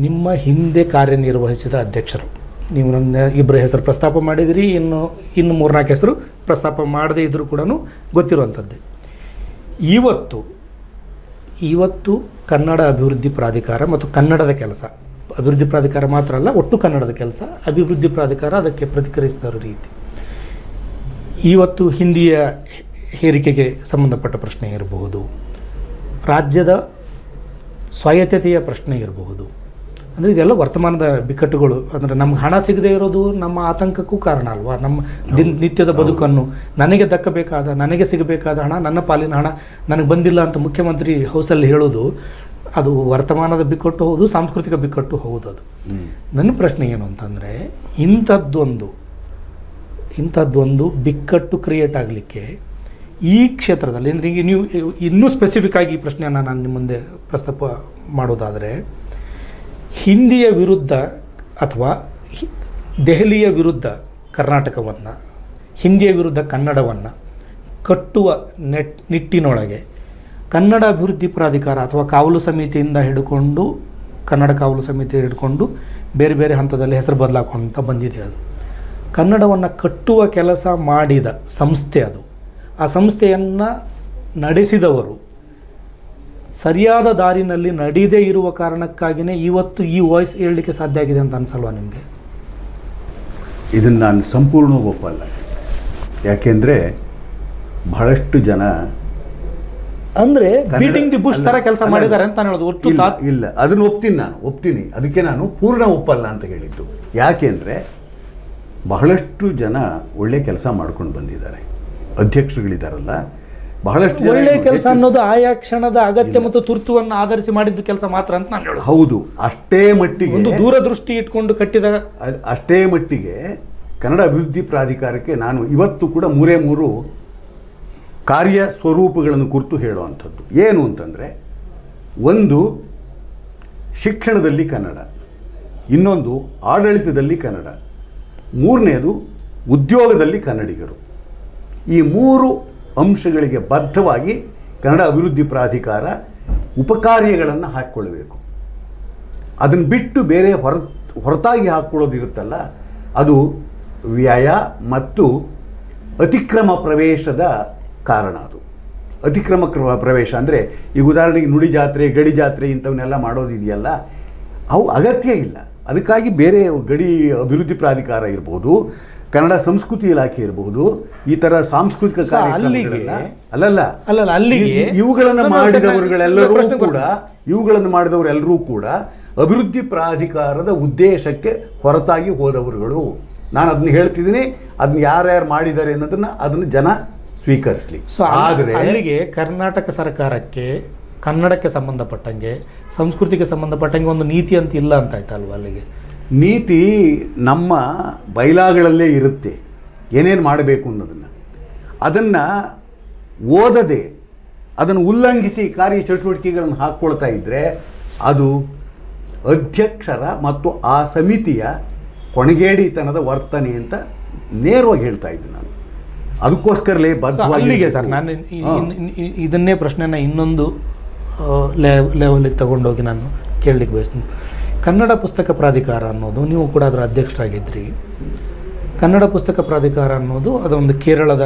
ನಿಮ್ಮ ಹಿಂದೆ ಕಾರ್ಯನಿರ್ವಹಿಸಿದ ಅಧ್ಯಕ್ಷರು, ನೀವು ನನ್ನ ಇಬ್ಬರ ಹೆಸರು ಪ್ರಸ್ತಾಪ ಮಾಡಿದಿರಿ, ಇನ್ನು 3-4 ಹೆಸರು ಪ್ರಸ್ತಾಪ ಮಾಡದೇ ಇದ್ದರೂ ಕೂಡ ಗೊತ್ತಿರುವಂಥದ್ದೇ. ಇವತ್ತು ಕನ್ನಡ ಅಭಿವೃದ್ಧಿ ಪ್ರಾಧಿಕಾರ ಮತ್ತು ಕನ್ನಡದ ಕೆಲಸ, ಅಭಿವೃದ್ಧಿ ಪ್ರಾಧಿಕಾರ ಮಾತ್ರ ಅಲ್ಲ, ಒಟ್ಟು ಕನ್ನಡದ ಕೆಲಸ, ಅಭಿವೃದ್ಧಿ ಪ್ರಾಧಿಕಾರ ಅದಕ್ಕೆ ಪ್ರತಿಕ್ರಿಯಿಸಿದ ರೀತಿ, ಇವತ್ತು ಹಿಂದಿಯ ಹೇರಿಕೆಗೆ ಸಂಬಂಧಪಟ್ಟ ಪ್ರಶ್ನೆ ಇರಬಹುದು, ರಾಜ್ಯದ ಸ್ವಾಯತ್ತತೆಯ ಪ್ರಶ್ನೆ ಇರಬಹುದು. ಅಂದರೆ ಇದೆಲ್ಲ ವರ್ತಮಾನದ ಬಿಕ್ಕಟ್ಟುಗಳು. ಅಂದರೆ ನಮ್ಗೆ ಹಣ ಸಿಗದೇ ಇರೋದು ನಮ್ಮ ಆತಂಕಕ್ಕೂ ಕಾರಣ ಅಲ್ವಾ? ನಮ್ಮ ನಿತ್ಯದ ಬದುಕನ್ನು ನನಗೆ ಸಿಗಬೇಕಾದ ಹಣ, ನನ್ನ ಪಾಲಿನ ಹಣ ನನಗೆ ಬಂದಿಲ್ಲ ಅಂತ ಮುಖ್ಯಮಂತ್ರಿ ಹೌಸಲ್ಲಿ ಹೇಳೋದು, ಅದು ವರ್ತಮಾನದ ಬಿಕ್ಕಟ್ಟು ಹೌದು, ಸಾಂಸ್ಕೃತಿಕ ಬಿಕ್ಕಟ್ಟು ಹೌದು. ಅದು ನನ್ನ ಪ್ರಶ್ನೆ ಏನು ಅಂತಂದರೆ, ಇಂಥದ್ದೊಂದು ಬಿಕ್ಕಟ್ಟು ಕ್ರಿಯೇಟ್ ಆಗಲಿಕ್ಕೆ ಈ ಕ್ಷೇತ್ರದಲ್ಲಿ, ಅಂದರೆ ಈಗ ನೀವು ಇನ್ನೂ ಸ್ಪೆಸಿಫಿಕ್ ಆಗಿ ಈ ಪ್ರಶ್ನೆಯನ್ನು ನಾನು ನಿಮ್ಮ ಮುಂದೆ ಪ್ರಸ್ತಾಪ ಮಾಡೋದಾದರೆ, ಹಿಂದಿಯ ವಿರುದ್ಧ ಅಥವಾ ದೆಹಲಿಯ ವಿರುದ್ಧ ಕರ್ನಾಟಕವನ್ನು, ಹಿಂದಿಯ ವಿರುದ್ಧ ಕನ್ನಡವನ್ನು ಕಟ್ಟುವ ನಿಟ್ಟಿನೊಳಗೆ ಕನ್ನಡ ಅಭಿವೃದ್ಧಿ ಪ್ರಾಧಿಕಾರ ಅಥವಾ ಕಾವಲು ಸಮಿತಿಯಿಂದ ಹಿಡ್ಕೊಂಡು, ಕನ್ನಡ ಕಾವಲು ಸಮಿತಿ ಹಿಡ್ಕೊಂಡು ಬೇರೆ ಬೇರೆ ಹಂತದಲ್ಲಿ ಹೆಸರು ಬದಲಾಕೊಂತ ಬಂದಿದೆ. ಅದು ಕನ್ನಡವನ್ನು ಕಟ್ಟುವ ಕೆಲಸ ಮಾಡಿದ ಸಂಸ್ಥೆ. ಅದು ಆ ಸಂಸ್ಥೆಯನ್ನು ನಡೆಸಿದವರು ಸರಿಯಾದ ದಾರಿನಲ್ಲಿ ನಡೀದೇ ಇರುವ ಕಾರಣಕ್ಕಾಗಿಯೇ ಇವತ್ತು ಈ ವಾಯ್ಸ್ ಹೇಳಲಿಕ್ಕೆ ಸಾಧ್ಯ ಆಗಿದೆ ಅಂತ ಅನಿಸಲ್ವಾ ನಿಮಗೆ? ಇದನ್ನು ನಾನು ಸಂಪೂರ್ಣವಾಗಿ ಒಪ್ಪಲ್ಲ. ಯಾಕೆಂದರೆ ಬಹಳಷ್ಟು ಜನ ಅಂದರೆ ಬೀಟಿಂಗ್ ದಿ ಬುಷ್ ಥರ ಕೆಲಸ ಮಾಡಿದ್ದಾರೆ ಅಂತ ನಾನು ಹೇಳೋದು. ಒಟ್ಟು ಇಲ್ಲ, ಅದನ್ನು ಒಪ್ತೀನಿ. ಅದಕ್ಕೆ ನಾನು ಪೂರ್ಣ ಒಪ್ಪಲ್ಲ ಅಂತ ಹೇಳಿದ್ದು. ಯಾಕೆಂದರೆ ಬಹಳಷ್ಟು ಜನ ಒಳ್ಳೆ ಕೆಲಸ ಮಾಡ್ಕೊಂಡು ಬಂದಿದ್ದಾರೆ. ಅಧ್ಯಕ್ಷರುಗಳಿದ್ದಾರಲ್ಲ, ಬಹಳಷ್ಟು ಜನ ಒಳ್ಳೆ ಕೆಲಸ ಅನ್ನೋದು ಆಯಾ ಕ್ಷಣದ ಅಗತ್ಯ ಮತ್ತು ತುರ್ತುವನ್ನು ಆಧರಿಸಿ ಮಾಡಿದ ಕೆಲಸ ಮಾತ್ರ ಅಂತ ನಾನು ಹೇಳೋದು. ಹೌದು, ಅಷ್ಟೇ ಮಟ್ಟಿಗೆ ಒಂದು ದೂರದೃಷ್ಟಿ ಇಟ್ಕೊಂಡು ಕಟ್ಟಿದ ಅಷ್ಟೇ ಮಟ್ಟಿಗೆ ಕನ್ನಡ ಅಭಿವೃದ್ಧಿ ಪ್ರಾಧಿಕಾರಕ್ಕೆ ನಾನು ಇವತ್ತು ಕೂಡ 3 ಕಾರ್ಯ ಸ್ವರೂಪಗಳನ್ನು ಕುರಿತು ಹೇಳುವಂಥದ್ದು. ಏನು ಅಂತಂದರೆ, ಒಂದು ಶಿಕ್ಷಣದಲ್ಲಿ ಕನ್ನಡ, ಇನ್ನೊಂದು ಆಡಳಿತದಲ್ಲಿ ಕನ್ನಡ, 3ನೇದು ಉದ್ಯೋಗದಲ್ಲಿ ಕನ್ನಡಿಗರು. ಈ 3 ಅಂಶಗಳಿಗೆ ಬದ್ಧವಾಗಿ ಕನ್ನಡ ಅಭಿವೃದ್ಧಿ ಪ್ರಾಧಿಕಾರ ಉಪಕಾರ್ಯಗಳನ್ನು ಹಾಕ್ಕೊಳ್ಬೇಕು. ಅದನ್ನು ಬಿಟ್ಟು ಬೇರೆ ಹೊರತಾಗಿ ಹಾಕ್ಕೊಳ್ಳೋದಿರುತ್ತಲ್ಲ, ಅದು ವ್ಯಯ ಮತ್ತು ಅತಿಕ್ರಮ ಪ್ರವೇಶದ ಕಾರಣ. ಅದು ಅತಿಕ್ರಮ ಪ್ರವೇಶ ಅಂದರೆ, ಈಗ ಉದಾಹರಣೆಗೆ ನುಡಿ ಜಾತ್ರೆ, ಗಡಿ ಜಾತ್ರೆ ಇಂಥವನ್ನೆಲ್ಲ ಮಾಡೋದಿದೆಯಲ್ಲ, ಅವು ಅಗತ್ಯ ಇಲ್ಲ. ಅದಕ್ಕಾಗಿ ಬೇರೆ ಗಡಿ ಅಭಿವೃದ್ಧಿ ಪ್ರಾಧಿಕಾರ ಇರ್ಬೋದು, ಕನ್ನಡ ಸಂಸ್ಕೃತಿ ಇಲಾಖೆ ಇರಬಹುದು, ಈ ಥರ ಸಾಂಸ್ಕೃತಿಕ ಕಾರ್ಯಕ್ರಮಗಳೆಲ್ಲ ಅಲ್ಲಿಗೆ ಇವುಗಳನ್ನು ಮಾಡಿದವರೆಲ್ಲರೂ ಕೂಡ ಅಭಿವೃದ್ಧಿ ಪ್ರಾಧಿಕಾರದ ಉದ್ದೇಶಕ್ಕೆ ಹೊರತಾಗಿ ಹೋದವರುಗಳು. ನಾನು ಅದನ್ನ ಹೇಳ್ತಿದ್ದೀನಿ. ಅದನ್ನ ಯಾರ್ಯಾರು ಮಾಡಿದ್ದಾರೆ ಅದನ್ನು ಜನ ಸ್ವೀಕರಿಸಲಿ. ಆದರೆ ಅಲ್ಲಿಗೆ ಕರ್ನಾಟಕ ಸರ್ಕಾರಕ್ಕೆ ಕನ್ನಡಕ್ಕೆ ಸಂಬಂಧಪಟ್ಟಂಗೆ, ಸಂಸ್ಕೃತಿಗೆ ಸಂಬಂಧಪಟ್ಟಂಗೆ ಒಂದು ನೀತಿ ಅಂತ ಇಲ್ಲ ಅಂತ ಆಯ್ತಲ್ವ? ಅಲ್ಲಿಗೆ ನೀತಿ ನಮ್ಮ ಬೈಲಾಗಳಲ್ಲೇ ಇರುತ್ತೆ, ಏನೇನು ಮಾಡಬೇಕು ಅನ್ನೋದನ್ನು. ಅದನ್ನು ಓದದೆ ಅದನ್ನು ಉಲ್ಲಂಘಿಸಿ ಕಾರ್ಯಚಟುವಟಿಕೆಗಳನ್ನು ಹಾಕ್ಕೊಳ್ತಾ ಇದ್ದರೆ ಅದು ಅಧ್ಯಕ್ಷರ ಮತ್ತು ಆ ಸಮಿತಿಯ ಕೊಣಗೇಡಿತನದ ವರ್ತನೆ ಅಂತ ನೇರವಾಗಿ ಹೇಳ್ತಾ ಇದ್ದೆ ನಾನು. ಅದಕ್ಕೋಸ್ಕರಲೇ ಅಲ್ಲಿಗೆ ಸರ್ ನಾನು ಇದನ್ನೇ ಪ್ರಶ್ನೆನ ಇನ್ನೊಂದು ಲೆವೆಲಿಗೆ ತಗೊಂಡೋಗಿ ನಾನು ಕೇಳಲಿಕ್ಕೆ ಬಯಸ್ತೀನಿ. ಕನ್ನಡ ಪುಸ್ತಕ ಪ್ರಾಧಿಕಾರ ಅನ್ನೋದು, ನೀವು ಕೂಡ ಅದರ ಅಧ್ಯಕ್ಷರಾಗಿದ್ರಿ. ಕನ್ನಡ ಪುಸ್ತಕ ಪ್ರಾಧಿಕಾರ ಅನ್ನೋದು ಅದೊಂದು ಕೇರಳದ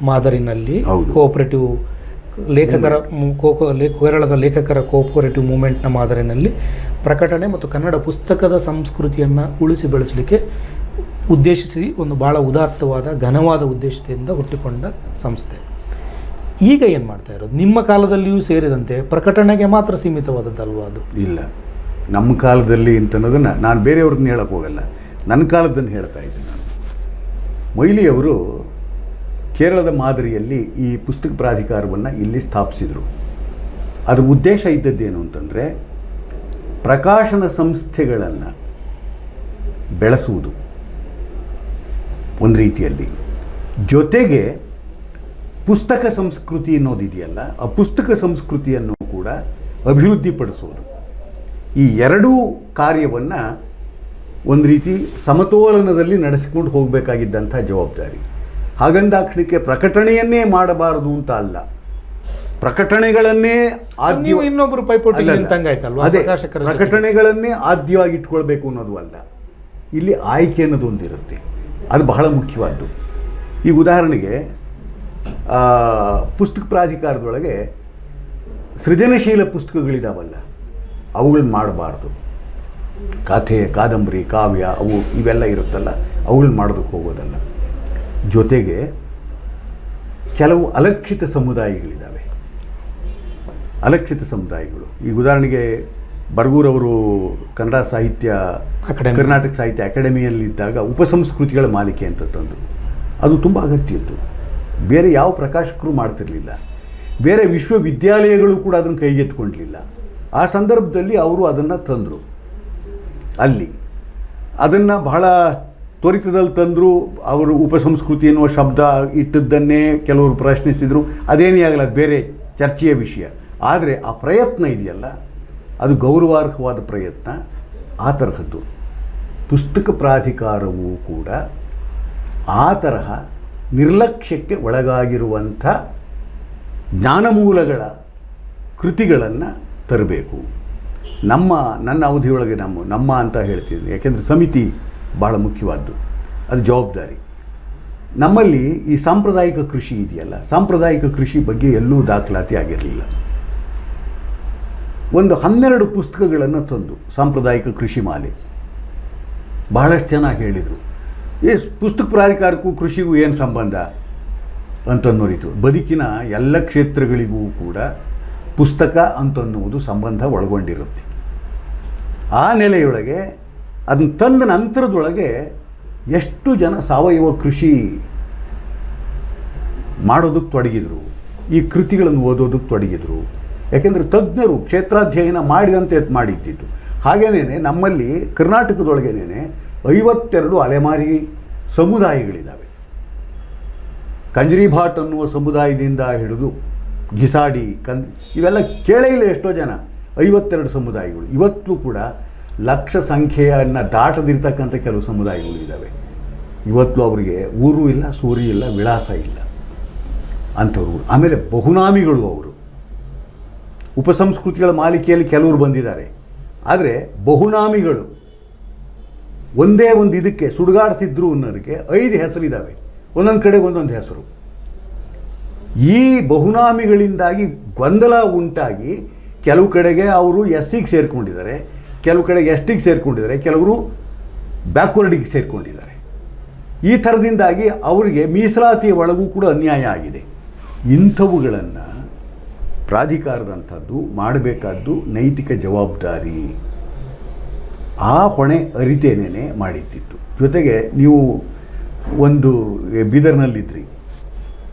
ಮಾದರಿನಲ್ಲಿ ಕೋಆಪರೇಟಿವ್ ಕೇರಳದ ಲೇಖಕರ ಕೋಆಪರೇಟಿವ್ ಮೂವ್ಮೆಂಟ್ನ ಮಾದರಿನಲ್ಲಿ ಪ್ರಕಟಣೆ ಮತ್ತು ಕನ್ನಡ ಪುಸ್ತಕದ ಸಂಸ್ಕೃತಿಯನ್ನು ಉಳಿಸಿ ಬೆಳೆಸಲಿಕ್ಕೆ ಉದ್ದೇಶಿಸಿ ಒಂದು ಭಾಳ ಉದಾತ್ತವಾದ ಘನವಾದ ಉದ್ದೇಶದಿಂದ ಹುಟ್ಟಿಕೊಂಡ ಸಂಸ್ಥೆ. ಈಗ ಏನು ಮಾಡ್ತಾ ಇರೋದು? ನಿಮ್ಮ ಕಾಲದಲ್ಲಿಯೂ ಸೇರಿದಂತೆ ಪ್ರಕಟಣೆಗೆ ಮಾತ್ರ ಸೀಮಿತವಾದದ್ದಲ್ವ ಅದು? ಇಲ್ಲ, ನಮ್ಮ ಕಾಲದಲ್ಲಿ ಅಂತನ್ನೋದನ್ನು ನಾನು ಬೇರೆಯವ್ರನ್ನ ಹೇಳೋಕ್ಕೆ ಹೋಗಲ್ಲ, ನನ್ನ ಕಾಲದನ್ನು ಹೇಳ್ತಾ ಇದ್ದೀನಿ ನಾನು. ಮೊಯ್ಲಿಯವರು ಕೇರಳದ ಮಾದರಿಯಲ್ಲಿ ಈ ಪುಸ್ತಕ ಪ್ರಾಧಿಕಾರವನ್ನು ಇಲ್ಲಿ ಸ್ಥಾಪಿಸಿದರು. ಅದರ ಉದ್ದೇಶ ಇದ್ದದ್ದೇನು ಅಂತಂದರೆ ಪ್ರಕಾಶನ ಸಂಸ್ಥೆಗಳನ್ನು ಬೆಳೆಸುವುದು ಒಂದು ರೀತಿಯಲ್ಲಿ, ಜೊತೆಗೆ ಪುಸ್ತಕ ಸಂಸ್ಕೃತಿ ಅನ್ನೋದಿದೆಯಲ್ಲ, ಆ ಪುಸ್ತಕ ಸಂಸ್ಕೃತಿಯನ್ನು ಕೂಡ ಅಭಿವೃದ್ಧಿಪಡಿಸೋದು. ಈ ಎರಡೂ ಕಾರ್ಯವನ್ನು ಒಂದು ರೀತಿ ಸಮತೋಲನದಲ್ಲಿ ನಡೆಸಿಕೊಂಡು ಹೋಗಬೇಕಾಗಿದ್ದಂಥ ಜವಾಬ್ದಾರಿ. ಹಾಗಂದಾಕ್ಷಣಕ್ಕೆ ಪ್ರಕಟಣೆಯನ್ನೇ ಮಾಡಬಾರದು ಅಂತ ಅಲ್ಲ, ಪ್ರಕಟಣೆಗಳನ್ನೇ ಇನ್ನೊಬ್ಬರು ಪೈಪೋಟಿ ಅದೇ ಪ್ರಕಟಣೆಗಳನ್ನೇ ಆದ್ಯವಾಗಿ ಇಟ್ಕೊಳ್ಬೇಕು ಅನ್ನೋದು ಅಲ್ಲ, ಇಲ್ಲಿ ಆಯ್ಕೆ ಅನ್ನೋದು ಒಂದಿರುತ್ತೆ, ಅದು ಬಹಳ ಮುಖ್ಯವಾದ್ದು. ಈಗ ಉದಾಹರಣೆಗೆ ಪುಸ್ತಕ ಪ್ರಾಧಿಕಾರದೊಳಗೆ ಸೃಜನಶೀಲ ಪುಸ್ತಕಗಳಿದಾವಲ್ಲ, ಅವುಗಳನ್ನ ಮಾಡಬಾರ್ದು. ಕಥೆ, ಕಾದಂಬರಿ, ಕಾವ್ಯ ಅವು ಇವೆಲ್ಲ ಇರುತ್ತಲ್ಲ, ಅವುಗಳನ್ನ ಮಾಡೋದಕ್ಕೆ ಹೋಗೋದಲ್ಲ. ಜೊತೆಗೆ ಕೆಲವು ಅಲಕ್ಷಿತ ಸಮುದಾಯಗಳಿದ್ದಾವೆ, ಅಲಕ್ಷಿತ ಸಮುದಾಯಗಳು. ಈಗ ಉದಾಹರಣೆಗೆ ಬರಗೂರವರು ಕನ್ನಡ ಸಾಹಿತ್ಯ ಕರ್ನಾಟಕ ಸಾಹಿತ್ಯ ಅಕಾಡೆಮಿಯಲ್ಲಿದ್ದಾಗ ಉಪಸಂಸ್ಕೃತಿಗಳ ಮಾಲಿಕೆ ಅಂತ ತಂದರು. ಅದು ತುಂಬ ಅಗತ್ಯ ಇತ್ತು, ಬೇರೆ ಯಾವ ಪ್ರಕಾಶಕರು ಮಾಡ್ತಿರಲಿಲ್ಲ, ಬೇರೆ ವಿಶ್ವವಿದ್ಯಾಲಯಗಳು ಕೂಡ ಅದನ್ನು ಕೈಗೆತ್ಕೊಂಡಿರಲಿಲ್ಲ. ಆ ಸಂದರ್ಭದಲ್ಲಿ ಅವರು ಅದನ್ನು ತಂದರು. ಅಲ್ಲಿ ಅದನ್ನು ಬಹಳ ತ್ವರಿತದಲ್ಲಿ ತಂದರು. ಅವರು ಉಪಸಂಸ್ಕೃತಿ ಎನ್ನುವ ಶಬ್ದ ಇಟ್ಟದ್ದನ್ನೇ ಕೆಲವರು ಪ್ರಶ್ನಿಸಿದರು. ಅದೇನೇ ಆಗಲ್ಲ, ಅದು ಬೇರೆ ಚರ್ಚೆಯ ವಿಷಯ. ಆದರೆ ಆ ಪ್ರಯತ್ನ ಇದೆಯಲ್ಲ, ಅದು ಗೌರವಾರ್ಹವಾದ ಪ್ರಯತ್ನ. ಆ ತರಹದ್ದು ಪುಸ್ತಕ ಪ್ರಾಧಿಕಾರವೂ ಕೂಡ ಆ ತರಹ ನಿರ್ಲಕ್ಷ್ಯಕ್ಕೆ ಒಳಗಾಗಿರುವಂಥ ಜ್ಞಾನಮೂಲಗಳ ಕೃತಿಗಳನ್ನು ತರಬೇಕು. ನನ್ನ ಅವಧಿಯೊಳಗೆ ನಮ್ಮ ಅಂತ ಹೇಳ್ತಿದ್ವಿ, ಯಾಕೆಂದರೆ ಸಮಿತಿ ಭಾಳ ಮುಖ್ಯವಾದ್ದು, ಅದು ಜವಾಬ್ದಾರಿ. ನಮ್ಮಲ್ಲಿ ಈ ಸಾಂಪ್ರದಾಯಿಕ ಕೃಷಿ ಇದೆಯಲ್ಲ, ಸಾಂಪ್ರದಾಯಿಕ ಕೃಷಿ ಬಗ್ಗೆ ಎಲ್ಲೂ ದಾಖಲಾತಿ ಆಗಿರಲಿಲ್ಲ. ಒಂದು 12 ಪುಸ್ತಕಗಳನ್ನು ತಂದು ಸಾಂಪ್ರದಾಯಿಕ ಕೃಷಿ ಮಾಲೆ, ಬಹಳಷ್ಟು ಜನ ಹೇಳಿದರು, ಪುಸ್ತಕ ಪ್ರಾಧಿಕಾರಕ್ಕೂ ಕೃಷಿಗೂ ಏನು ಸಂಬಂಧ ಅಂತನ್ನೋರಿತು. ಬದುಕಿನ ಎಲ್ಲ ಕ್ಷೇತ್ರಗಳಿಗೂ ಕೂಡ ಪುಸ್ತಕ ಅಂತನ್ನುವುದು ಸಂಬಂಧ ಒಳಗೊಂಡಿರುತ್ತೆ. ಆ ನೆಲೆಯೊಳಗೆ ಅದನ್ನು ತಂದ ನಂತರದೊಳಗೆ ಎಷ್ಟು ಜನ ಸಾವಯವ ಕೃಷಿ ಮಾಡೋದಕ್ಕೆ ತೊಡಗಿದ್ರು, ಈ ಕೃತಿಗಳನ್ನು ಓದೋದಕ್ಕೆ ತೊಡಗಿದ್ರು. ಯಾಕೆಂದರೆ ತಜ್ಞರು ಕ್ಷೇತ್ರಾಧ್ಯಯನ ಮಾಡಿದಂತೆ ಮಾಡಿದ್ದಿದ್ದು. ಹಾಗೇನೇ ನಮ್ಮಲ್ಲಿ ಕರ್ನಾಟಕದೊಳಗೇನೆ 52 ಅಲೆಮಾರಿ ಸಮುದಾಯಗಳಿದ್ದಾವೆ. ಕಂಜರಿ ಭಾಟ್ ಅನ್ನುವ ಸಮುದಾಯದಿಂದ ಹಿಡಿದು ಘಿಸಾಡಿ, ಇವೆಲ್ಲ ಕೇಳೇ ಇಲ್ಲ ಎಷ್ಟೋ ಜನ. 52 ಸಮುದಾಯಗಳು ಇವತ್ತು ಕೂಡ ಲಕ್ಷ ಸಂಖ್ಯೆಯನ್ನು ದಾಟದಿರ್ತಕ್ಕಂಥ ಕೆಲವು ಸಮುದಾಯಗಳು ಇದ್ದಾವೆ. ಇವತ್ತು ಅವರಿಗೆ ಊರು ಇಲ್ಲ, ಸೂರಿ ಇಲ್ಲ, ವಿಳಾಸ ಇಲ್ಲ ಅಂಥವ್ರು. ಆಮೇಲೆ ಬಹುನಾಮಿಗಳು ಅವರು. ಉಪಸಂಸ್ಕೃತಿಗಳ ಮಾಲಿಕೆಯಲ್ಲಿ ಕೆಲವರು ಬಂದಿದ್ದಾರೆ, ಆದರೆ ಬಹುನಾಮಿಗಳು ಒಂದೇ ಒಂದು ಇದಕ್ಕೆ ಸುಡುಗಾಡಿಸಿದ್ರು ಅನ್ನೋದಕ್ಕೆ 5 ಹೆಸರಿದ್ದಾವೆ, ಒಂದೊಂದು ಕಡೆಗೆ ಒಂದೊಂದು ಹೆಸರು. ಈ ಬಹುನಾಮಿಗಳಿಂದಾಗಿ ಗೊಂದಲ ಉಂಟಾಗಿ ಕೆಲವು ಕಡೆಗೆ ಅವರು SCಗೆ ಸೇರಿಕೊಂಡಿದ್ದಾರೆ, ಕೆಲವು ಕಡೆಗೆ STಗೆ ಸೇರಿಕೊಂಡಿದ್ದಾರೆ, ಕೆಲವರು ಬ್ಯಾಕ್ವರ್ಡಿಗೆ ಸೇರಿಕೊಂಡಿದ್ದಾರೆ. ಈ ಥರದಿಂದಾಗಿ ಅವರಿಗೆ ಮೀಸಲಾತಿಯ ಒಳಗೂ ಕೂಡ ಅನ್ಯಾಯ ಆಗಿದೆ. ಇಂಥವುಗಳನ್ನು ಪ್ರಾಧಿಕಾರದಂಥದ್ದು ಮಾಡಬೇಕಾದ್ದು ನೈತಿಕ ಜವಾಬ್ದಾರಿ. ಆ ಹೊಣೆ ಅರಿತೇನೆ ಮಾಡಿದ್ದಿತ್ತು. ಜೊತೆಗೆ ನೀವು ಒಂದು ಬೀದರ್ನಲ್ಲಿದ್ರಿ,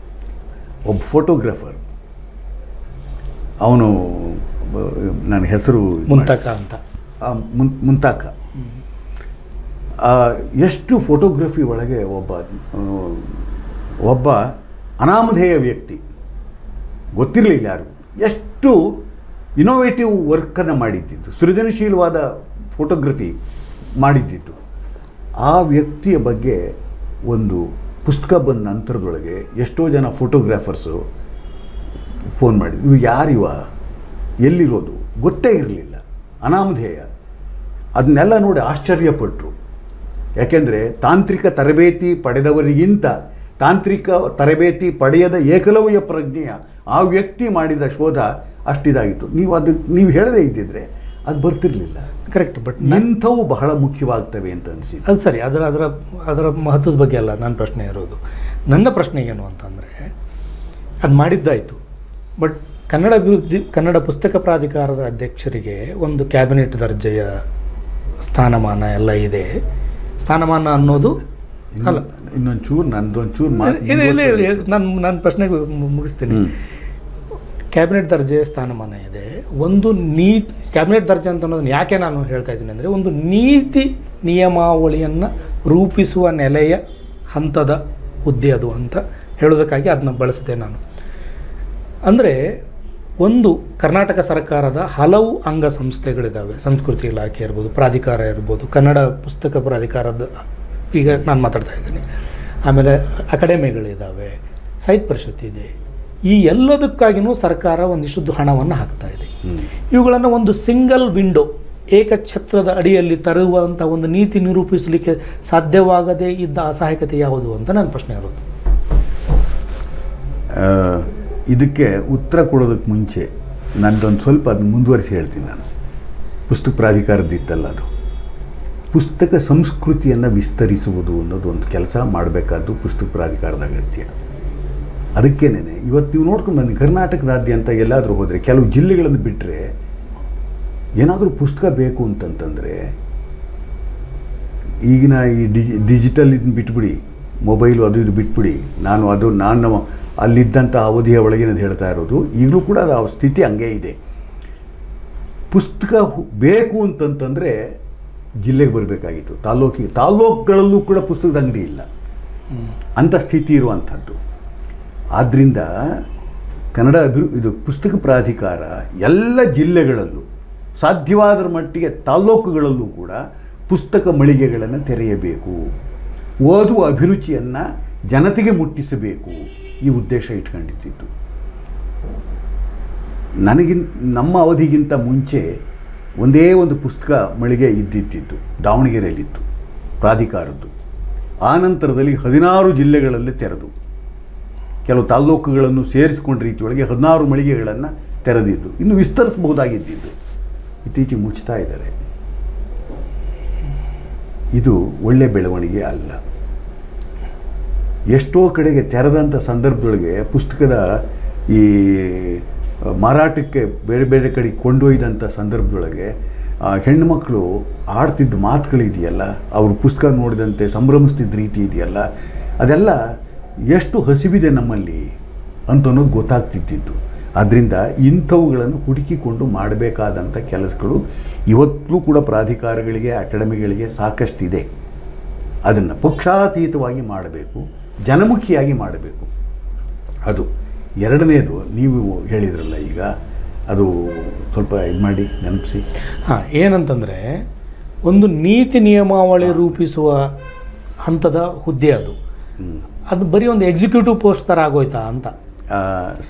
ಒಬ್ಬ ಫೋಟೋಗ್ರಾಫರ್, ಅವನು ನನ್ನ ಹೆಸರು ಮುಂತಾಕ ಅಂತ, ಮುಂತಾಕ. ಎಷ್ಟು ಫೋಟೋಗ್ರಫಿ ಒಳಗೆ ಒಬ್ಬ ಅನಾಮಧೇಯ ವ್ಯಕ್ತಿ, ಗೊತ್ತಿರಲಿಲ್ಲ ಯಾರು, ಎಷ್ಟು ಇನೋವೇಟಿವ್ ವರ್ಕನ್ನು ಮಾಡಿದ್ದಿತ್ತು, ಸೃಜನಶೀಲವಾದ ಫೋಟೋಗ್ರಫಿ ಮಾಡಿದ್ದಿತ್ತು. ಆ ವ್ಯಕ್ತಿಯ ಬಗ್ಗೆ ಒಂದು ಪುಸ್ತಕ ಬಂದ ನಂತರದೊಳಗೆ ಎಷ್ಟೋ ಜನ ಫೋಟೋಗ್ರಾಫರ್ಸು ಫೋನ್ ಮಾಡಿದ್ರು, ಇವು ಯಾರಿವ, ಎಲ್ಲಿರೋದು ಗೊತ್ತೇ ಇರಲಿಲ್ಲ, ಅನಾಮಧೇಯ. ಅದನ್ನೆಲ್ಲ ನೋಡಿ ಆಶ್ಚರ್ಯಪಟ್ಟರು. ಯಾಕೆಂದರೆ ತಾಂತ್ರಿಕ ತರಬೇತಿ ಪಡೆದವರಿಗಿಂತ ತಾಂತ್ರಿಕ ತರಬೇತಿ ಪಡೆಯದ ಏಕಲವ್ಯ ಪ್ರಜ್ಞೆಯ ಆ ವ್ಯಕ್ತಿ ಮಾಡಿದ ಶೋಧ ಅಷ್ಟಿದಾಗಿತ್ತು. ನೀವು ಹೇಳದೇ ಇದ್ದಿದ್ರೆ ಅದು ಬರ್ತಿರಲಿಲ್ಲ. ಕರೆಕ್ಟ್. ಬಟ್ ಇಂಥವು ಬಹಳ ಮುಖ್ಯವಾಗ್ತವೆ ಅಂತ ಅನಿಸಿದೆ. ಅದು ಸರಿ, ಅದರ ಮಹತ್ವದ ಬಗ್ಗೆ ಅಲ್ಲ ನನ್ನ ಪ್ರಶ್ನೆ ಇರೋದು. ನನ್ನ ಪ್ರಶ್ನೆ ಏನು ಅಂತಂದರೆ, ಅದು ಮಾಡಿದ್ದಾಯಿತು, ಬಟ್ ಕನ್ನಡ ಪುಸ್ತಕ ಪ್ರಾಧಿಕಾರದ ಅಧ್ಯಕ್ಷರಿಗೆ ಒಂದು ಕ್ಯಾಬಿನೆಟ್ ದರ್ಜೆಯ ಸ್ಥಾನಮಾನ ಎಲ್ಲ ಇದೆ. ಸ್ಥಾನಮಾನ ಅನ್ನೋದು ಅಲ್ಲ, ಇನ್ನೊಂಚೂರು ನಂದೊಂಚೂರು ನಾನು ಪ್ರಶ್ನೆಗೆ ಮುಗಿಸ್ತೀನಿ. ಕ್ಯಾಬಿನೆಟ್ ದರ್ಜೆಯ ಸ್ಥಾನಮಾನ ಇದೆ. ಒಂದು ಕ್ಯಾಬಿನೆಟ್ ದರ್ಜೆ ಅಂತ ಅನ್ನೋದನ್ನು ಯಾಕೆ ನಾನು ಹೇಳ್ತಾ ಇದ್ದೀನಿ ಅಂದರೆ, ಒಂದು ನೀತಿ ನಿಯಮಾವಳಿಯನ್ನು ರೂಪಿಸುವ ನೆಲೆಯ ಹಂತದ ಹುದ್ದೆ ಅದು ಅಂತ ಹೇಳೋದಕ್ಕಾಗಿ ಅದನ್ನ ಬಳಸಿದೆ ನಾನು. ಅಂದರೆ ಒಂದು ಕರ್ನಾಟಕ ಸರ್ಕಾರದ ಹಲವು ಅಂಗಸಂಸ್ಥೆಗಳಿದ್ದಾವೆ. ಸಂಸ್ಕೃತಿ ಇಲಾಖೆ ಇರ್ಬೋದು, ಪ್ರಾಧಿಕಾರ ಇರ್ಬೋದು, ಕನ್ನಡ ಪುಸ್ತಕ ಪ್ರಾಧಿಕಾರದ ಈಗ ನಾನು ಮಾತಾಡ್ತಾ ಇದ್ದೀನಿ. ಆಮೇಲೆ ಅಕಾಡೆಮಿಗಳಿದ್ದಾವೆ, ಸಾಹಿತ್ಯ ಪರಿಷತ್ ಇದೆ. ಈ ಎಲ್ಲದಕ್ಕಾಗಿಯೂ ಸರ್ಕಾರ ಒಂದಿಷ್ಟು ಹಣವನ್ನು ಹಾಕ್ತಾ ಇದೆ. ಇವುಗಳನ್ನು ಒಂದು ಸಿಂಗಲ್ ವಿಂಡೋ, ಏಕಛತ್ರದ ಅಡಿಯಲ್ಲಿ ತರುವಂಥ ಒಂದು ನೀತಿ ನಿರೂಪಿಸಲಿಕ್ಕೆ ಸಾಧ್ಯವಾಗದೇ ಇದ್ದ ಅಸಹಾಯಕತೆ ಯಾವುದು ಅಂತ ನನ್ನ ಪ್ರಶ್ನೆ ಇರೋದು. ಇದಕ್ಕೆ ಉತ್ತರ ಕೊಡೋದಕ್ಕೆ ಮುಂಚೆ ನಂದೊಂದು ಸ್ವಲ್ಪ ಅದನ್ನು ಮುಂದುವರಿಸಿ ಹೇಳ್ತೀನಿ. ನಾನು ಪುಸ್ತಕ ಪ್ರಾಧಿಕಾರದಿತ್ತಲ್ಲ, ಅದು ಪುಸ್ತಕ ಸಂಸ್ಕೃತಿಯನ್ನು ವಿಸ್ತರಿಸುವುದು ಅನ್ನೋದು ಒಂದು ಕೆಲಸ ಮಾಡಬೇಕಾದ್ದು ಪುಸ್ತಕ ಪ್ರಾಧಿಕಾರದ ಅಗತ್ಯ. ಅದಕ್ಕೇನೆ ಇವತ್ತು ನೀವು ನೋಡ್ಕೊಂಡು ಬನ್ನಿ, ಕರ್ನಾಟಕದಾದ್ಯಂತ ಎಲ್ಲಾದರೂ ಹೋದರೆ ಕೆಲವು ಜಿಲ್ಲೆಗಳನ್ನು ಬಿಟ್ಟರೆ ಏನಾದರೂ ಪುಸ್ತಕ ಬೇಕು ಅಂತಂತಂದರೆ ಈಗಿನ ಈ ಡಿಜಿಟಲ್ ಇದನ್ನ ಬಿಟ್ಬಿಡಿ, ಮೊಬೈಲು ಅದು ಇದು ಬಿಟ್ಬಿಡಿ. ನಾನು ಅಲ್ಲಿದ್ದಂಥ ಅವಧಿಯ ಒಳಗಿನದು ಹೇಳ್ತಾ ಇರೋದು. ಈಗಲೂ ಕೂಡ ಅದು ಆ ಸ್ಥಿತಿ ಹಂಗೇ ಇದೆ. ಪುಸ್ತಕ ಬೇಕು ಅಂತಂತಂದರೆ ಜಿಲ್ಲೆಗೆ ಬರಬೇಕಾಗಿತ್ತು. ತಾಲೂಕುಗಳಲ್ಲೂ ಕೂಡ ಪುಸ್ತಕದ ಅಂಗಡಿ ಇಲ್ಲ, ಅಂಥ ಸ್ಥಿತಿ ಇರುವಂಥದ್ದು. ಆದ್ದರಿಂದ ಕನ್ನಡ ಇದು ಪುಸ್ತಕ ಪ್ರಾಧಿಕಾರ ಎಲ್ಲ ಜಿಲ್ಲೆಗಳಲ್ಲೂ ಸಾಧ್ಯವಾದ ಮಟ್ಟಿಗೆ ತಾಲೂಕುಗಳಲ್ಲೂ ಕೂಡ ಪುಸ್ತಕ ಮಳಿಗೆಗಳನ್ನು ತೆರೆಯಬೇಕು, ಓದುವ ಅಭಿರುಚಿಯನ್ನು ಜನತೆಗೆ ಮುಟ್ಟಿಸಬೇಕು, ಈ ಉದ್ದೇಶ ಇಟ್ಕೊಂಡಿದ್ದು. ನಮ್ಮ ಅವಧಿಗಿಂತ ಮುಂಚೆ ಒಂದೇ ಒಂದು ಪುಸ್ತಕ ಮಳಿಗೆ ಇದ್ದಿದ್ದು ದಾವಣಗೆರೆಯಲ್ಲಿತ್ತು ಪ್ರಾಧಿಕಾರದ್ದು. ಆ ನಂತರದಲ್ಲಿ 16 ಜಿಲ್ಲೆಗಳಲ್ಲಿ ತೆರೆದು ಕೆಲವು ತಾಲ್ಲೂಕುಗಳನ್ನು ಸೇರಿಸಿಕೊಂಡ ರೀತಿಯೊಳಗೆ 16 ಮಳಿಗೆಗಳನ್ನು ತೆರೆದಿದ್ದು. ಇನ್ನು ವಿಸ್ತರಿಸಬಹುದಾಗಿದ್ದು ಇತ್ತೀಚೆಗೆ ಮುಚ್ತಾ ಇದ್ದಾರೆ. ಇದು ಒಳ್ಳೆ ಬೆಳವಣಿಗೆ ಅಲ್ಲ. ಎಷ್ಟೋ ಕಡೆಗೆ ತೆರೆದಂಥ ಸಂದರ್ಭದೊಳಗೆ ಪುಸ್ತಕದ ಈ ಮಾರಾಟಕ್ಕೆ ಬೇರೆ ಬೇರೆ ಕಡೆಗೆ ಕೊಂಡೊಯ್ದಂಥ ಸಂದರ್ಭದೊಳಗೆ ಹೆಣ್ಣುಮಕ್ಕಳು ಆಡ್ತಿದ್ದ ಮಾತುಗಳಿದೆಯಲ್ಲ, ಅವರು ಪುಸ್ತಕ ನೋಡಿದಂತೆ ಸಂಭ್ರಮಿಸ್ತಿದ್ದ ರೀತಿ ಇದೆಯಲ್ಲ, ಅದೆಲ್ಲ ಎಷ್ಟು ಹಸಿವಿದೆ ನಮ್ಮಲ್ಲಿ ಅಂತ ಅನ್ನೋದು ಗೊತ್ತಾಗ್ತಿದ್ದಿತ್ತು. ಆದ್ದರಿಂದ ಇಂಥವುಗಳನ್ನು ಹುಡುಕಿಕೊಂಡು ಮಾಡಬೇಕಾದಂಥ ಕೆಲಸಗಳು ಇವತ್ತೂ ಕೂಡ ಪ್ರಾಧಿಕಾರಗಳಿಗೆ, ಅಕಾಡೆಮಿಗಳಿಗೆ ಸಾಕಷ್ಟಿದೆ. ಅದನ್ನು ಪಕ್ಷಾತೀತವಾಗಿ ಮಾಡಬೇಕು, ಜನಮುಖಿಯಾಗಿ ಮಾಡಬೇಕು. ಅದು ಎರಡನೇದು ನೀವು ಹೇಳಿದ್ರಲ್ಲ ಈಗ, ಅದು ಸ್ವಲ್ಪ ಇದು ಮಾಡಿ ನೆನಪಿಸಿ. ಏನಂತಂದರೆ, ಒಂದು ನೀತಿ ನಿಯಮಾವಳಿ ರೂಪಿಸುವ ಹಂತದ ಹುದ್ದೆ ಅದು ಬರೀ ಒಂದು ಎಕ್ಸಿಕ್ಯೂಟಿವ್ ಪೋಸ್ಟ್ ಥರ ಆಗೋಯ್ತಾ ಅಂತ.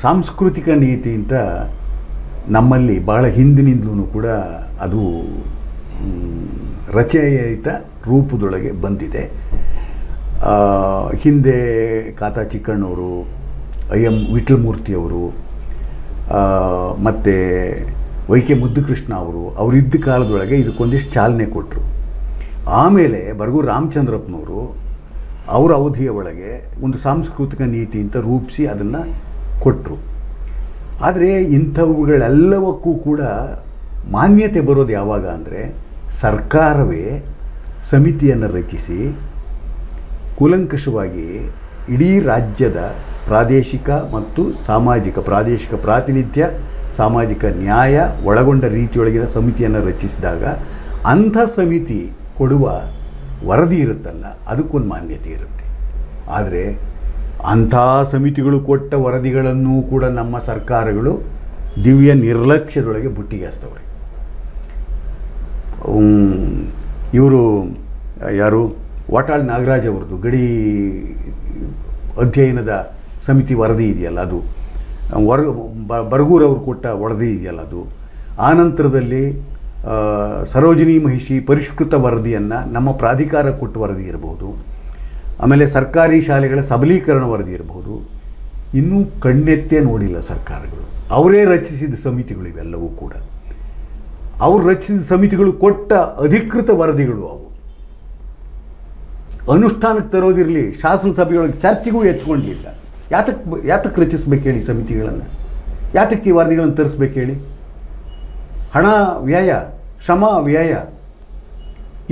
ಸಾಂಸ್ಕೃತಿಕ ನೀತಿ ಅಂತ ನಮ್ಮಲ್ಲಿ ಭಾಳ ಹಿಂದಿನಿಂದಲೂ ಕೂಡ ಅದು ರಚಯಿತ ರೂಪದೊಳಗೆ ಬಂದಿದೆ. ಹಿಂದೆ ಕಾತಾ ಚಿಕ್ಕಣ್ಣವರು, ಎಂ ವಿಠಲಮೂರ್ತಿಯವರು ಮತ್ತು ವೈಕೆ ಮುದ್ದುಕೃಷ್ಣ ಅವರಿದ್ದ ಕಾಲದೊಳಗೆ ಇದಕ್ಕೊಂದಿಷ್ಟು ಚಾಲನೆ ಕೊಟ್ಟರು. ಆಮೇಲೆ ಬರಗೂರು ರಾಮಚಂದ್ರಪ್ಪನವರು ಅವರ ಅವಧಿಯ ಒಳಗೆ ಒಂದು ಸಾಂಸ್ಕೃತಿಕ ನೀತಿ ಅಂತ ರೂಪಿಸಿ ಅದನ್ನು ಕೊಟ್ಟರು. ಆದರೆ ಇಂಥವುಗಳೆಲ್ಲವಕ್ಕೂ ಕೂಡ ಮಾನ್ಯತೆ ಬರೋದು ಯಾವಾಗ ಅಂದರೆ, ಸರ್ಕಾರವೇ ಸಮಿತಿಯನ್ನು ರಚಿಸಿ ಕೂಲಂಕಷವಾಗಿ ಇಡೀ ರಾಜ್ಯದ ಪ್ರಾದೇಶಿಕ ಮತ್ತು ಪ್ರಾದೇಶಿಕ ಪ್ರಾತಿನಿಧ್ಯ, ಸಾಮಾಜಿಕ ನ್ಯಾಯ ಒಳಗೊಂಡ ರೀತಿಯೊಳಗಿನ ಸಮಿತಿಯನ್ನು ರಚಿಸಿದಾಗ ಅಂಥ ಸಮಿತಿ ಕೊಡುವ ವರದಿ ಇರುತ್ತಲ್ಲ, ಅದಕ್ಕೊಂದು ಮಾನ್ಯತೆ ಇರುತ್ತೆ. ಆದರೆ ಅಂಥ ಸಮಿತಿಗಳು ಕೊಟ್ಟ ವರದಿಗಳನ್ನೂ ಕೂಡ ನಮ್ಮ ಸರ್ಕಾರಗಳು ದಿವ್ಯ ನಿರ್ಲಕ್ಷ್ಯದೊಳಗೆ ಬುಟ್ಟಿಗೆ ಹಾಸ್ತವ್ರೆ. ಇವರು ಯಾರು, ವಾಟಾಳ್ ನಾಗರಾಜ್ ಅವ್ರದ್ದು ಗಡಿ ಅಧ್ಯಯನದ ಸಮಿತಿ ವರದಿ ಇದೆಯಲ್ಲ, ಅದು ಬರಗೂರವ್ರು ಕೊಟ್ಟ ವರದಿ ಇದೆಯಲ್ಲ, ಅದು ಆನಂತರದಲ್ಲಿ ಸರೋಜಿನಿ ಮಹಿಷಿ ಪರಿಷ್ಕೃತ ವರದಿಯನ್ನು ನಮ್ಮ ಪ್ರಾಧಿಕಾರ ಕೊಟ್ಟ ವರದಿ ಇರಬಹುದು. ಆಮೇಲೆ ಸರ್ಕಾರಿ ಶಾಲೆಗಳ ಸಬಲೀಕರಣ ವರದಿ ಇರಬಹುದು. ಇನ್ನೂ ಕಣ್ಣೆತ್ತೇ ನೋಡಿಲ್ಲ ಸರ್ಕಾರಗಳು, ಅವರೇ ರಚಿಸಿದ ಸಮಿತಿಗಳು ಇವೆಲ್ಲವೂ ಕೂಡ. ಅವರು ರಚಿಸಿದ ಸಮಿತಿಗಳು ಕೊಟ್ಟ ಅಧಿಕೃತ ವರದಿಗಳು ಅವು. ಅನುಷ್ಠಾನಕ್ಕೆ ತರೋದಿರಲಿ, ಶಾಸನಸಭೆಯೊಳಗೆ ಚರ್ಚೆಗೂ ಎತ್ಕೊಳ್ಳಲಿಲ್ಲ. ಯಾತಕ್ಕೆ ರಚಿಸ್ಬೇಕು ಹೇಳಿ ಸಮಿತಿಗಳನ್ನು? ಯಾತಕ್ಕೆ ಈ ವರದಿಗಳನ್ನು ತರಿಸ್ಬೇಕು ಹೇಳಿ? ಹಣ ವ್ಯಯ, ಶ್ರಮ ವ್ಯಯ.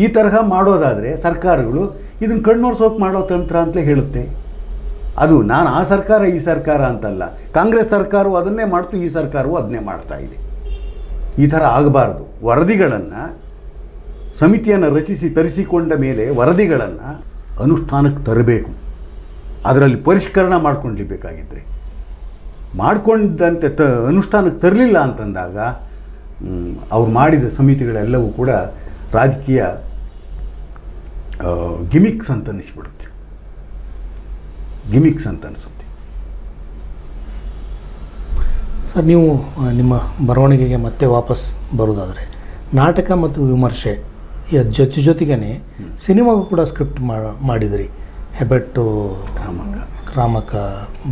ಈ ತರಹ ಮಾಡೋದಾದರೆ ಸರ್ಕಾರಗಳು ಇದನ್ನು ಕಣ್ಣೋರ್ಸೋಕೆ ಮಾಡೋ ತಂತ್ರ ಅಂತಲೇ ಹೇಳುತ್ತೆ. ಅದು ನಾನು ಆ ಸರ್ಕಾರ ಈ ಸರ್ಕಾರ ಅಂತಲ್ಲ, ಕಾಂಗ್ರೆಸ್ ಸರ್ಕಾರವು ಅದನ್ನೇ ಮಾಡ್ತು, ಈ ಸರ್ಕಾರವು ಅದನ್ನೇ ಮಾಡ್ತಾ ಇದೆ. ಈ ಥರ ಆಗಬಾರ್ದು. ವರದಿಗಳನ್ನು, ಸಮಿತಿಯನ್ನು ರಚಿಸಿ ತರಿಸಿಕೊಂಡ ಮೇಲೆ ವರದಿಗಳನ್ನು ಅನುಷ್ಠಾನಕ್ಕೆ ತರಬೇಕು. ಅದರಲ್ಲಿ ಪರಿಷ್ಕರಣ ಮಾಡ್ಕೊಂಡಿಬೇಕಾಗಿದ್ದರೆ ಮಾಡ್ಕೊಂಡಂತೆ ಅನುಷ್ಠಾನಕ್ಕೆ ತರಲಿಲ್ಲ ಅಂತಂದಾಗ ಅವ್ರು ಮಾಡಿದ ಸಮಿತಿಗಳೆಲ್ಲವೂ ಕೂಡ ರಾಜಕೀಯ ಗಿಮಿಕ್ಸ್ ಅಂತ ಅನಿಸ್ಬಿಡುತ್ತೆ. ಗಿಮಿಕ್ಸ್ ಅಂತ ಅನಿಸುತ್ತೆ. ಸರ್, ನೀವು ನಿಮ್ಮ ಬರವಣಿಗೆಗೆ ಮತ್ತೆ ವಾಪಸ್ ಬರೋದಾದರೆ ನಾಟಕ ಮತ್ತು ವಿಮರ್ಶೆ ಜೊತೆಗೇ ಸಿನಿಮಾಗೂ ಕೂಡ ಸ್ಕ್ರಿಪ್ಟ್ ಮಾಡಿದ್ರಿ. ಹೆಬ್ಬೆಟ್ಟು ರಾಮಕ್ಕ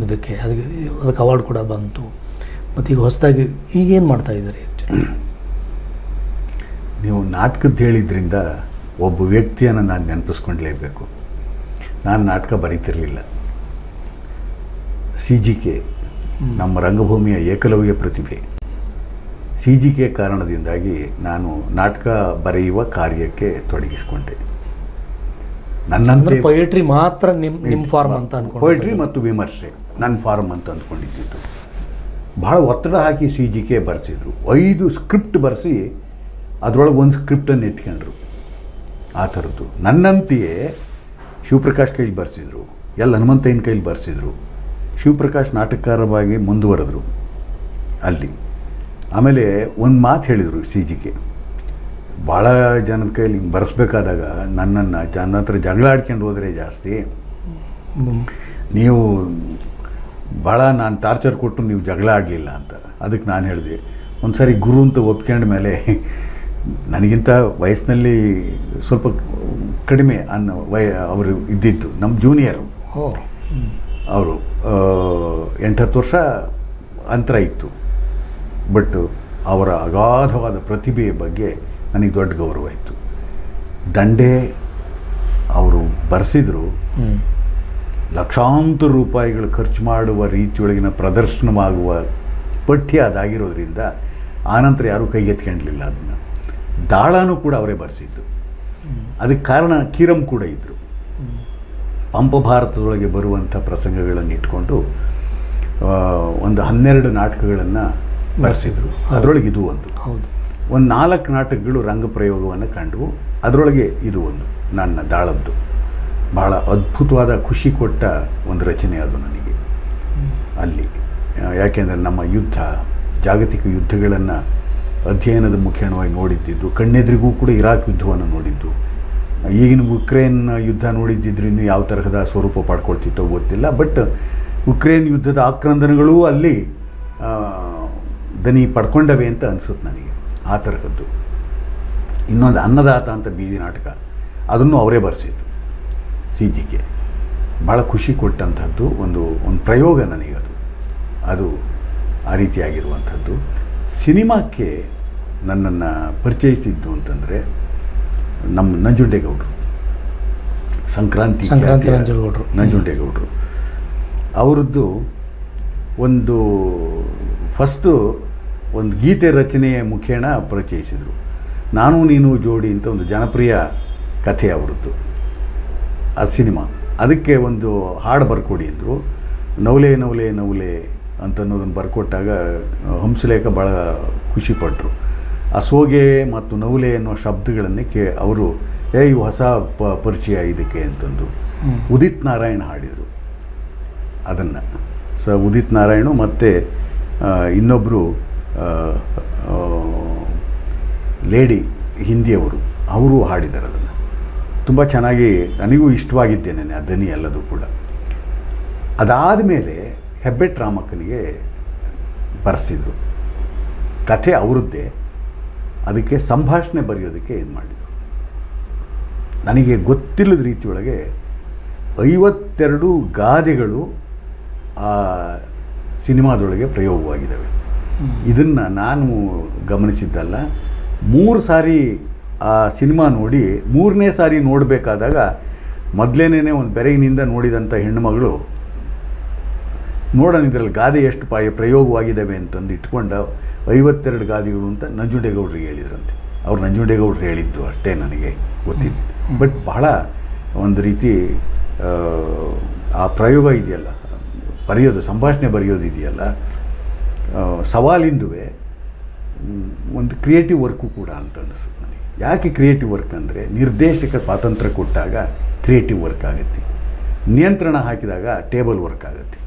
ಇದಕ್ಕೆ ಅದಕ್ಕೆ ಅವಾರ್ಡ್ ಕೂಡ ಬಂತು. ಮತ್ತು ಈಗ ಹೊಸದಾಗಿ ಈಗೇನು ಮಾಡ್ತಾಯಿದ್ದೀರಿ? ನೀವು ನಾಟಕದ್ದು ಹೇಳಿದ್ರಿಂದ ಒಬ್ಬ ವ್ಯಕ್ತಿಯನ್ನು ನಾನು ನೆನಪಿಸ್ಕೊಂಡ್ಲೇಬೇಕು. ನಾನು ನಾಟಕ ಬರೀತಿರಲಿಲ್ಲ. CGK ನಮ್ಮ ರಂಗಭೂಮಿಯ ಏಕಲವ್ಯ ಪ್ರತಿಭೆ. CGK ಕಾರಣದಿಂದಾಗಿ ನಾನು ನಾಟಕ ಬರೆಯುವ ಕಾರ್ಯಕ್ಕೆ ತೊಡಗಿಸಿಕೊಂಡೆ. ನನ್ನಂತೆ ಪೊಯೆಟ್ರಿ ಮಾತ್ರ ನಿಮ್ಮ ಫಾರ್ಮ್ ಅಂತ ಅನ್ಕೊಂಡು, ಪೊಯೆಟ್ರಿ ಮತ್ತು ವಿಮರ್ಶೆ ನನ್ನ ಫಾರ್ಮ್ ಅಂತ ಅಂದ್ಕೊಂಡಿದ್ದು. ಭಾಳ ಒತ್ತಡ ಹಾಕಿ CGK ಬರೆಸಿದ್ರು. 5 ಸ್ಕ್ರಿಪ್ಟ್ ಬರೆಸಿ ಅದರೊಳಗೆ ಒಂದು ಸ್ಕ್ರಿಪ್ಟನ್ನು ಎತ್ಕೊಂಡ್ರು. ಆ ಥರದ್ದು ನನ್ನಂತೆಯೇ ಶಿವಪ್ರಕಾಶ್ ಕೈಲಿ ಬರೆಸಿದ್ರು, ಹನುಮಂತಯ್ಯನ ಕೈಲಿ ಬರೆಸಿದ್ರು. ಶಿವಪ್ರಕಾಶ್ ನಾಟಕಕಾರವಾಗಿ ಮುಂದುವರೆದ್ರು ಅಲ್ಲಿ. ಆಮೇಲೆ ಒಂದು ಮಾತು ಹೇಳಿದರು CGK. ಭಾಳ ಜನದ ಕೈಲಿ ಹಿಂಗೆ ಬರೆಸ್ಬೇಕಾದಾಗ ನನ್ನ ಹತ್ರ ಜಗಳ ಆಡ್ಕೊಂಡು ಹೋದರೆ ಜಾಸ್ತಿ, ನೀವು ಭಾಳ ನಾನು ಟಾರ್ಚರ್ ಕೊಟ್ಟು ನೀವು ಜಗಳ ಆಡಲಿಲ್ಲ ಅಂತ. ಅದಕ್ಕೆ ನಾನು ಹೇಳಿದೆ, ಒಂದು ಸಾರಿ ಗುರು ಅಂತ ಒಪ್ಕೊಂಡ ಮೇಲೆ ನನಗಿಂತ ವಯಸ್ಸಿನಲ್ಲಿ ಸ್ವಲ್ಪ ಕಡಿಮೆ ಅವರು ಇದ್ದಿದ್ದು, ನಮ್ಮ ಜೂನಿಯರು. ಅವರು 8-10 ವರ್ಷ ಅಂತರ ಇತ್ತು. ಬಟ್ ಅವರ ಅಗಾಧವಾದ ಪ್ರತಿಭೆಯ ಬಗ್ಗೆ ನನಗೆ ದೊಡ್ಡ ಗೌರವ ಇತ್ತು. ದಂಡೆ ಅವರು ಬರೆಸಿದ್ರು, ಲಕ್ಷಾಂತರ ರೂಪಾಯಿಗಳು ಖರ್ಚು ಮಾಡುವ ರೀತಿಯೊಳಗಿನ ಪ್ರದರ್ಶನವಾಗುವ ಪಠ್ಯ ಅದಾಗಿರೋದ್ರಿಂದ ಆನಂತರ ಯಾರೂ ಕೈಗೆತ್ಕೊಂಡ್ಲಿಲ್ಲ ಅದನ್ನು. ದಾಳನೂ ಕೂಡ ಅವರೇ ಬರೆಸಿದ್ದು. ಅದಕ್ಕೆ ಕಾರಣ ಕೀರಂ ಕೂಡ ಇದ್ದರು. ಪಂಪ ಭಾರತದೊಳಗೆ ಬರುವಂಥ ಪ್ರಸಂಗಗಳನ್ನು ಇಟ್ಕೊಂಡು ಒಂದು 12 ನಾಟಕಗಳನ್ನು ಬರೆಸಿದರು. ಅದರೊಳಗೆ ಇದು ಒಂದು 4 ನಾಟಕಗಳು ರಂಗಪ್ರಯೋಗವನ್ನು ಕಂಡವು. ಅದರೊಳಗೆ ಇದು ಒಂದು ನನ್ನ ದಾಳದ್ದು. ಭಾಳ ಅದ್ಭುತವಾದ ಖುಷಿ ಕೊಟ್ಟ ಒಂದು ರಚನೆ ಅದು ನನಗೆ ಅಲ್ಲಿ. ಯಾಕೆಂದರೆ ನಮ್ಮ ಜಾಗತಿಕ ಯುದ್ಧಗಳನ್ನು ಅಧ್ಯಯನದ ಮುಖೇಣವಾಗಿ ನೋಡಿದ್ದಿದ್ದು, ಕಣ್ಣೆದುರಿಗೂ ಕೂಡ ಇರಾಕ್ ಯುದ್ಧವನ್ನು ನೋಡಿದ್ದು. ಈಗಿನ ಉಕ್ರೇನ್ ಯುದ್ಧ ನೋಡಿದ್ದಿದ್ರೆ ಇನ್ನೂ ಯಾವ ತರಹದ ಸ್ವರೂಪ ಪಡ್ಕೊಳ್ತಿತ್ತೋ ಗೊತ್ತಿಲ್ಲ. ಬಟ್ ಉಕ್ರೇನ್ ಯುದ್ಧದ ಆಕ್ರಂದನಗಳೂ ಅಲ್ಲಿ ದನಿ ಪಡ್ಕೊಂಡವೆ ಅಂತ ಅನಿಸುತ್ತೆ ನನಗೆ. ಆ ತರಹದ್ದು ಇನ್ನೊಂದು ಅನ್ನದಾತ ಅಂತ ಬೀದಿ ನಾಟಕ, ಅದನ್ನು ಅವರೇ ಬರೆಸಿದ್ದು CGK. ಭಾಳ ಖುಷಿ ಕೊಟ್ಟಂಥದ್ದು ಒಂದು ಪ್ರಯೋಗ ನನಗದು. ಅದು ಆ ರೀತಿಯಾಗಿರುವಂಥದ್ದು. ಸಿನಿಮಾಕ್ಕೆ ನನ್ನನ್ನು ಪರಿಚಯಿಸಿದ್ದು ಅಂತಂದರೆ ನಮ್ಮ ನಂಜುಂಡೇಗೌಡರು, ಸಂಕ್ರಾಂತಿ ನಂಜುಂಡೇಗೌಡರು. ಅವರದ್ದು ಫಸ್ಟು ಒಂದು ಗೀತೆ ರಚನೆಯ ಮುಖೇಣ ಪರಿಚಯಿಸಿದರು. ನಾನು ನೀನು ಜೋಡಿ ಅಂತ ಒಂದು ಜನಪ್ರಿಯ ಕಥೆ ಅವರದ್ದು, ಆ ಸಿನಿಮಾ. ಅದಕ್ಕೆ ಒಂದು ಹಾಡು ಬರ್ಕೊಡಿ ಅಂದರು. ನವಲೆ ನವಲೆ ನವಲೆ ಅಂತನ್ನೋದನ್ನು ಬರ್ಕೊಟ್ಟಾಗ ಹಂಸಲೇಖ ಭಾಳ ಖುಷಿಪಟ್ಟರು. ಆ ಸೋಗೆ ಮತ್ತು ನವಲೆ ಅನ್ನೋ ಶಬ್ದಗಳನ್ನೇ ಅವರು ಇವು ಹೊಸ ಪರಿಚಯ ಇದಕ್ಕೆ ಅಂತಂದು ಉದಿತ್ ನಾರಾಯಣ್ ಹಾಡಿದರು ಅದನ್ನು. ಉದಿತ್ ನಾರಾಯಣು ಮತ್ತು ಇನ್ನೊಬ್ಬರು ಲೇಡಿ ಹಿಂದಿಯವರು, ಅವರು ಹಾಡಿದ್ದಾರೆ ಅದನ್ನು. ತುಂಬ ಚೆನ್ನಾಗಿ ನನಗೂ ಇಷ್ಟವಾಗಿದ್ದೇನೆ ಆ ದನಿ ಎಲ್ಲದೂ ಕೂಡ. ಅದಾದ ಮೇಲೆ ಹೆಬ್ಬೆಟ್ಟು ರಾಮಕ್ಕನಿಗೆ ಬರೆಸಿದರು. ಕಥೆ ಅವರದ್ದೇ, ಅದಕ್ಕೆ ಸಂಭಾಷಣೆ ಬರೆಯೋದಕ್ಕೆ ಇದು ಮಾಡಿದರು. ನನಗೆ ಗೊತ್ತಿಲ್ಲದ ರೀತಿಯೊಳಗೆ 52 ಗಾದೆಗಳು ಆ ಸಿನಿಮಾದೊಳಗೆ ಪ್ರಯೋಗವಾಗಿದ್ದಾವೆ. ಇದನ್ನು ನಾನು ಗಮನಿಸಿದ್ದಲ್ಲ, 3 ಸಾರಿ ಆ ಸಿನಿಮಾ ನೋಡಿ 3ನೇ ಸಾರಿ ನೋಡಬೇಕಾದಾಗ ಮೊದಲೇನೇ ಒಂದು ಬೆರಗಿನಿಂದ ನೋಡಿದಂಥ ಹೆಣ್ಣುಮಗಳು ನೋಡೋಣ ಇದರಲ್ಲಿ ಗಾದೆ ಎಷ್ಟು ಪ್ರಯೋಗವಾಗಿದ್ದಾವೆ ಅಂತಂದು ಇಟ್ಕೊಂಡು 52 ಗಾದೆಗಳು ಅಂತ ನಂಜುಂಡೇಗೌಡರಿಗೆ ಹೇಳಿದ್ರಂತೆ. ಅವ್ರು ನಂಜುಂಡೇಗೌಡರು ಹೇಳಿದ್ದು ಅಷ್ಟೇ ನನಗೆ ಗೊತ್ತಿದ್ದು. ಬಟ್ ಬಹಳ ಒಂದು ರೀತಿ ಆ ಪ್ರಯೋಗ ಇದೆಯಲ್ಲ, ಬರೆಯೋದು, ಸಂಭಾಷಣೆ ಬರೆಯೋದು ಇದೆಯಲ್ಲ, ಸವಾಲಿಂದುವೆ ಒಂದು ಕ್ರಿಯೇಟಿವ್ ವರ್ಕು ಕೂಡ ಅಂತ ಅನಿಸುತ್ತೆ ನನಗೆ. ಯಾಕೆ ಕ್ರಿಯೇಟಿವ್ ವರ್ಕ್ ಅಂದರೆ, ನಿರ್ದೇಶಕ ಸ್ವಾತಂತ್ರ್ಯ ಕೊಟ್ಟಾಗ ಕ್ರಿಯೇಟಿವ್ ವರ್ಕ್ ಆಗುತ್ತೆ, ನಿಯಂತ್ರಣ ಹಾಕಿದಾಗ ಟೇಬಲ್ ವರ್ಕ್ ಆಗುತ್ತೆ.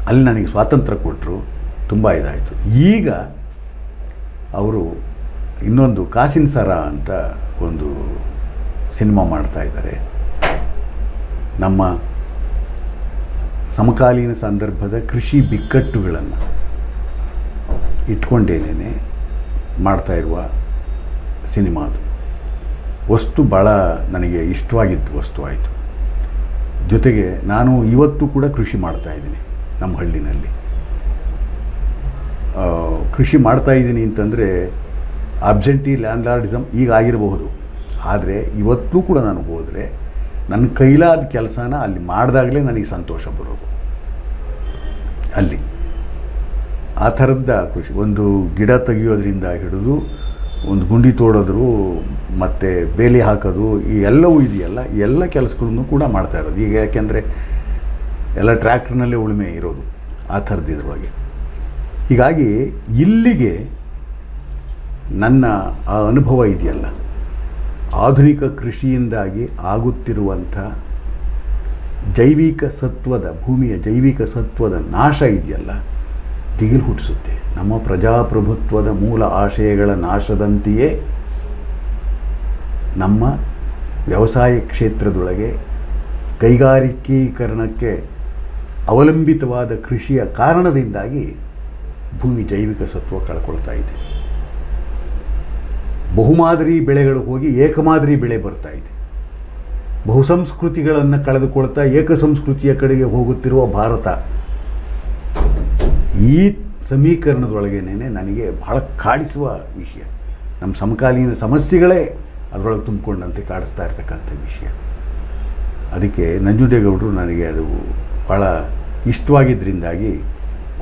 ಅಲ್ಲಿ ನನಗೆ ಸ್ವಾತಂತ್ರ್ಯ ಕೊಟ್ಟರು, ತುಂಬ ಇದಾಯಿತು. ಈಗ ಅವರು ಇನ್ನೊಂದು ಕಾಸಿನ ಸರ ಅಂತ ಒಂದು ಸಿನಿಮಾ ಮಾಡ್ತಾಯಿದ್ದಾರೆ. ನಮ್ಮ ಸಮಕಾಲೀನ ಸಂದರ್ಭದ ಕೃಷಿ ಬಿಕ್ಕಟ್ಟುಗಳನ್ನು ಇಟ್ಕೊಂಡೇನೇ ಮಾಡ್ತಾಯಿರುವ ಸಿನಿಮಾ. ಅದು ವಸ್ತು ಭಾಳ ನನಗೆ ಇಷ್ಟವಾಗಿದ್ದ ವಸ್ತು ಆಯಿತು. ಜೊತೆಗೆ ನಾನು ಇವತ್ತು ಕೂಡ ಕೃಷಿ ಮಾಡ್ತಾಯಿದ್ದೀನಿ ನಮ್ಮ ಹಳ್ಳಿನಲ್ಲಿ. ಕೃಷಿ ಮಾಡ್ತಾಯಿದ್ದೀನಿ ಅಂತಂದರೆ ಅಬ್ಸೆಂಟಿ ಲ್ಯಾಂಡ್ಲಾರ್ಡಿಸಮ್ ಈಗ ಆಗಿರಬಹುದು, ಆದರೆ ಇವತ್ತೂ ಕೂಡ ನಾನು ಹೋದರೆ ನನ್ನ ಕೈಲಾದ ಕೆಲಸನ ಅಲ್ಲಿ ಮಾಡಿದಾಗಲೇ ನನಗೆ ಸಂತೋಷ ಬರೋದು. ಅಲ್ಲಿ ಆ ಥರದ ಖುಷಿ. ಒಂದು ಗಿಡ ತೆಗಿಯೋದ್ರಿಂದ ಹಿಡಿದು ಒಂದು ಗುಂಡಿ ತೋಡೋದ್ರು ಮತ್ತು ಬೇಲಿ ಹಾಕೋದು, ಈ ಎಲ್ಲವೂ ಇದೆಯಲ್ಲ, ಈ ಎಲ್ಲ ಕೆಲಸಗಳನ್ನು ಕೂಡ ಮಾಡ್ತಾ ಇರೋದು ಈಗ. ಯಾಕೆಂದರೆ ಎಲ್ಲ ಟ್ರ್ಯಾಕ್ಟರ್ನಲ್ಲೇ ಉಳುಮೆ ಇರೋದು, ಆ ಥರದ್ದು ಇದ್ರೊಳಗೆ. ಹೀಗಾಗಿ ಇಲ್ಲಿಗೆ ನನ್ನ ಆ ಅನುಭವ ಇದೆಯಲ್ಲ, ಆಧುನಿಕ ಕೃಷಿಯಿಂದಾಗಿ ಆಗುತ್ತಿರುವಂಥ ಜೈವಿಕ ಸತ್ವದ, ಭೂಮಿಯ ಜೈವಿಕ ಸತ್ವದ ನಾಶ ಇದೆಯಲ್ಲ, ದಿಗಿಲು ಹುಟ್ಟಿಸುತ್ತೆ. ನಮ್ಮ ಪ್ರಜಾಪ್ರಭುತ್ವದ ಮೂಲ ಆಶಯಗಳ ನಾಶದಂತೆಯೇ ನಮ್ಮ ವ್ಯವಸಾಯ ಕ್ಷೇತ್ರದೊಳಗೆ ಕೈಗಾರಿಕೀಕರಣಕ್ಕೆ ಅವಲಂಬಿತವಾದ ಕೃಷಿಯ ಕಾರಣದಿಂದಾಗಿ ಭೂಮಿ ಜೈವಿಕ ಸತ್ವ ಕಳ್ಕೊಳ್ತಾ ಇದೆ. ಬಹುಮಾದರಿ ಬೆಳೆಗಳು ಹೋಗಿ ಏಕಮಾದರಿ ಬೆಳೆ ಬರ್ತಾ ಇದೆ. ಬಹುಸಂಸ್ಕೃತಿಗಳನ್ನು ಕಳೆದುಕೊಳ್ತಾ ಏಕಸಂಸ್ಕೃತಿಯ ಕಡೆಗೆ ಹೋಗುತ್ತಿರುವ ಭಾರತ, ಈ ಸಮೀಕರಣದೊಳಗೇನೆ ನನಗೆ ಬಹಳ ಕಾಡಿಸುವ ವಿಷಯ. ನಮ್ಮ ಸಮಕಾಲೀನ ಸಮಸ್ಯೆಗಳೇ ಅದರೊಳಗೆ ತುಂಬಿಕೊಂಡಂತೆ ಕಾಡಿಸ್ತಾ ಇರ್ತಕ್ಕಂಥ ವಿಷಯ. ಅದಕ್ಕೆ ನಂಜುಂಡೇಗೌಡರು ನನಗೆ ಅದು ಭಾಳ ಇಷ್ಟವಾಗಿದ್ದರಿಂದಾಗಿ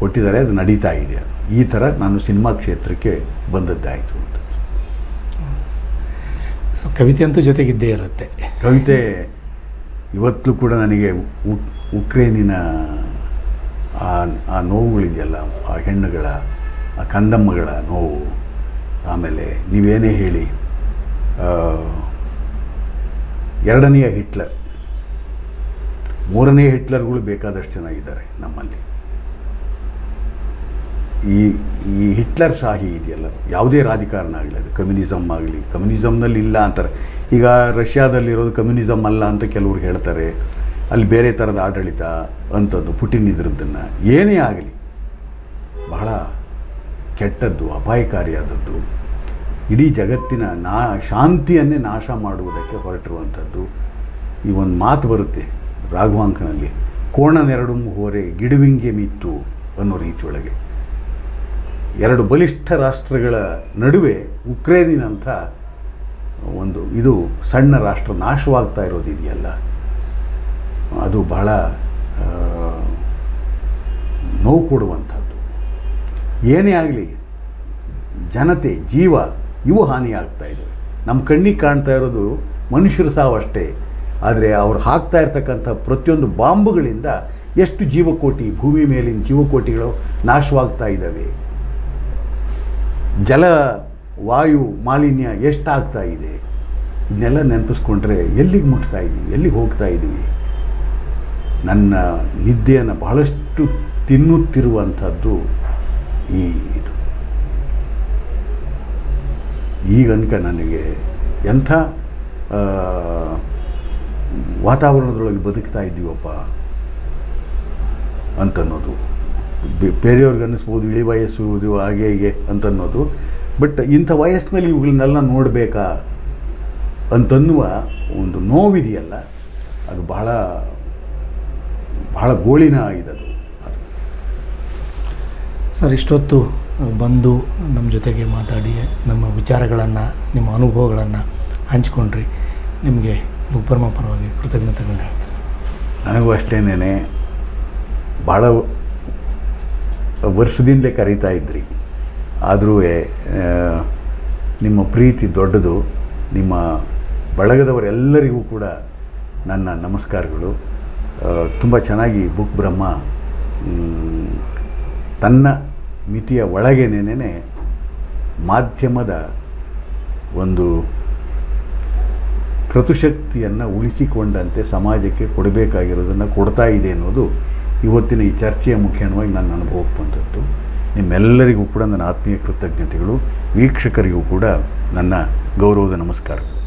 ಕೊಟ್ಟಿದ್ದಾರೆ. ಅದು ನಡೀತಾ ಇದೆ. ಈ ಥರ ನಾನು ಸಿನಿಮಾ ಕ್ಷೇತ್ರಕ್ಕೆ ಬಂದದ್ದಾಯಿತು ಅಂತ. ಸೊ ಕವಿತೆ ಅಂತೂ ಜೊತೆಗಿದ್ದೇ ಇರುತ್ತೆ. ಕವಿತೆ ಇವತ್ತು ಕೂಡ ನನಗೆ ಉಕ್ರೇನಿನ ಆ ನೋವುಗಳಿದೆಯಲ್ಲ, ಆ ಹೆಣ್ಣುಗಳ, ಆ ಕಂದಮ್ಮಗಳ ನೋವು, ಆಮೇಲೆ ನೀವೇನೇ ಹೇಳಿ ಎರಡನೆಯ ಹಿಟ್ಲರ್, ಮೂರನೇ ಹಿಟ್ಲರ್ಗಳು ಬೇಕಾದಷ್ಟು ಜನ ಇದ್ದಾರೆ ನಮ್ಮಲ್ಲಿ. ಈ ಹಿಟ್ಲರ್ ಶಾಹಿ ಇದೆಯಲ್ಲ, ಯಾವುದೇ ರಾಜಕಾರಣ ಆಗಲಿ, ಅದು ಕಮ್ಯುನಿಸಮ್ ಆಗಲಿ, ಕಮ್ಯುನಿಸಮ್ನಲ್ಲಿ ಇಲ್ಲ ಅಂತಾರೆ. ಈಗ ರಷ್ಯಾದಲ್ಲಿರೋದು ಕಮ್ಯುನಿಸಮ್ ಅಲ್ಲ ಅಂತ ಕೆಲವರು ಹೇಳ್ತಾರೆ. ಅಲ್ಲಿ ಬೇರೆ ಥರದ ಆಡಳಿತ ಅಂಥದ್ದು, ಪುಟಿನ್ ಇದ್ರದ್ದನ್ನು ಏನೇ ಆಗಲಿ ಬಹಳ ಕೆಟ್ಟದ್ದು, ಅಪಾಯಕಾರಿಯಾದದ್ದು, ಇಡೀ ಜಗತ್ತಿನ ಶಾಂತಿಯನ್ನೇ ನಾಶ ಮಾಡುವುದಕ್ಕೆ ಹೊರಟಿರುವಂಥದ್ದು. ಈ ಒಂದು ಮಾತು ಬರುತ್ತೆ ರಾಘವಾಂಕನಲ್ಲಿ, ಕೋಣನೆರಡು ಹೋರೆ ಗಿಡುವಿಂಗೆ ಮಿತ್ತು ಅನ್ನೋ ರೀತಿಯೊಳಗೆ. ಎರಡು ಬಲಿಷ್ಠ ರಾಷ್ಟ್ರಗಳ ನಡುವೆ ಉಕ್ರೇನಿನಂಥ ಒಂದು ಇದು ಸಣ್ಣ ರಾಷ್ಟ್ರ ನಾಶವಾಗ್ತಾ ಇರೋದಿದೆಯಲ್ಲ, ಅದು ಬಹಳ ನೋವು ಕೊಡುವಂಥದ್ದು. ಏನೇ ಆಗಲಿ ಜನತೆ, ಜೀವ ಇವು ಹಾನಿಯಾಗ್ತಾ ಇದ್ದಾವೆ. ನಮ್ಮ ಕಣ್ಣಿಗೆ ಕಾಣ್ತಾ ಇರೋದು ಮನುಷ್ಯರು ಸಾವು ಅಷ್ಟೇ, ಆದರೆ ಅವ್ರು ಹಾಕ್ತಾ ಇರ್ತಕ್ಕಂಥ ಪ್ರತಿಯೊಂದು ಬಾಂಬುಗಳಿಂದ ಎಷ್ಟು ಜೀವಕೋಟಿ, ಭೂಮಿ ಮೇಲಿನ ಜೀವಕೋಟಿಗಳು ನಾಶವಾಗ್ತಾ ಇದ್ದಾವೆ. ಜಲ ವಾಯು ಮಾಲಿನ್ಯ ಎಷ್ಟಾಗ್ತಾ ಇದೆ. ಇದನ್ನೆಲ್ಲ ನೆನಪಿಸ್ಕೊಂಡ್ರೆ ಎಲ್ಲಿಗೆ ಮುಟ್ತಾ ಇದ್ದೀವಿ, ಎಲ್ಲಿಗೆ ಹೋಗ್ತಾ ಇದ್ದೀವಿ. ನನ್ನ ನಿದ್ದೆಯನ್ನು ಬಹಳಷ್ಟು ತಿನ್ನುತ್ತಿರುವಂಥದ್ದು ಇದು. ಈಗನಕ ನನಗೆ ಎಂಥ ವಾತಾವರಣದೊಳಗೆ ಬದುಕ್ತಾ ಇದ್ದೀವಪ್ಪ ಅಂತನ್ನೋದು. ಬೇರೆಯವ್ರಿಗೆ ಅನ್ನಿಸ್ಬೋದು ಇಳಿ ವಯಸ್ಸು ಇದು ಹಾಗೆ ಹೀಗೆ ಅಂತನ್ನೋದು. ಬಟ್ ಇಂಥ ವಯಸ್ಸಿನಲ್ಲಿ ಇವುಗಳನ್ನೆಲ್ಲ ನೋಡಬೇಕಾ ಅಂತನ್ನುವ ಒಂದು ನೋವಿದೆಯಲ್ಲ, ಅದು ಬಹಳ ಬಹಳ ಗೋಳಿನ ಇದದು. ಸರ್, ಇಷ್ಟೊತ್ತು ಬಂದು ನಮ್ಮ ಜೊತೆಗೆ ಮಾತಾಡಿ ನಮ್ಮ ವಿಚಾರಗಳನ್ನು, ನಿಮ್ಮ ಅನುಭವಗಳನ್ನು ಹಂಚ್ಕೊಂಡ್ರಿ. ನಿಮಗೆ ಬುಕ್ಬರ್ಮ ಪರವಾಗಿ ಕೃತಜ್ಞತೆಗಳನ್ನ ಹೇಳ್ತೀನಿ. ನನಗೂ ಅಷ್ಟೇನೆ, ಭಾಳ ವರ್ಷದಿಂದಲೇ ಕರೀತಾ ಇದ್ರಿ, ಆದರೂ ನಿಮ್ಮ ಪ್ರೀತಿ ದೊಡ್ಡದು. ನಿಮ್ಮ ಬಳಗದವರೆಲ್ಲರಿಗೂ ಕೂಡ ನನ್ನ ನಮಸ್ಕಾರಗಳು. ತುಂಬ ಚೆನ್ನಾಗಿ ಬುಕ್ಬ್ರಹ್ಮ ತನ್ನ ಮಿತಿಯ ಒಳಗೇನೇನೆ ಮಾಧ್ಯಮದ ಒಂದು ಕ್ರತುಶಕ್ತಿಯನ್ನು ಉಳಿಸಿಕೊಂಡಂತೆ ಸಮಾಜಕ್ಕೆ ಕೊಡಬೇಕಾಗಿರೋದನ್ನು ಕೊಡ್ತಾ ಇದೆ ಅನ್ನೋದು ಇವತ್ತಿನ ಈ ಚರ್ಚೆಯ ಮುಖ್ಯವಾಗಿ ನನ್ನ ಅನುಭವಕ್ಕೆ ಬಂದದ್ದು. ನಿಮ್ಮೆಲ್ಲರಿಗೂ ಕೂಡ ನನ್ನ ಆತ್ಮೀಯ ಕೃತಜ್ಞತೆಗಳು. ವೀಕ್ಷಕರಿಗೂ ಕೂಡ ನನ್ನ ಗೌರವದ ನಮಸ್ಕಾರಗಳು.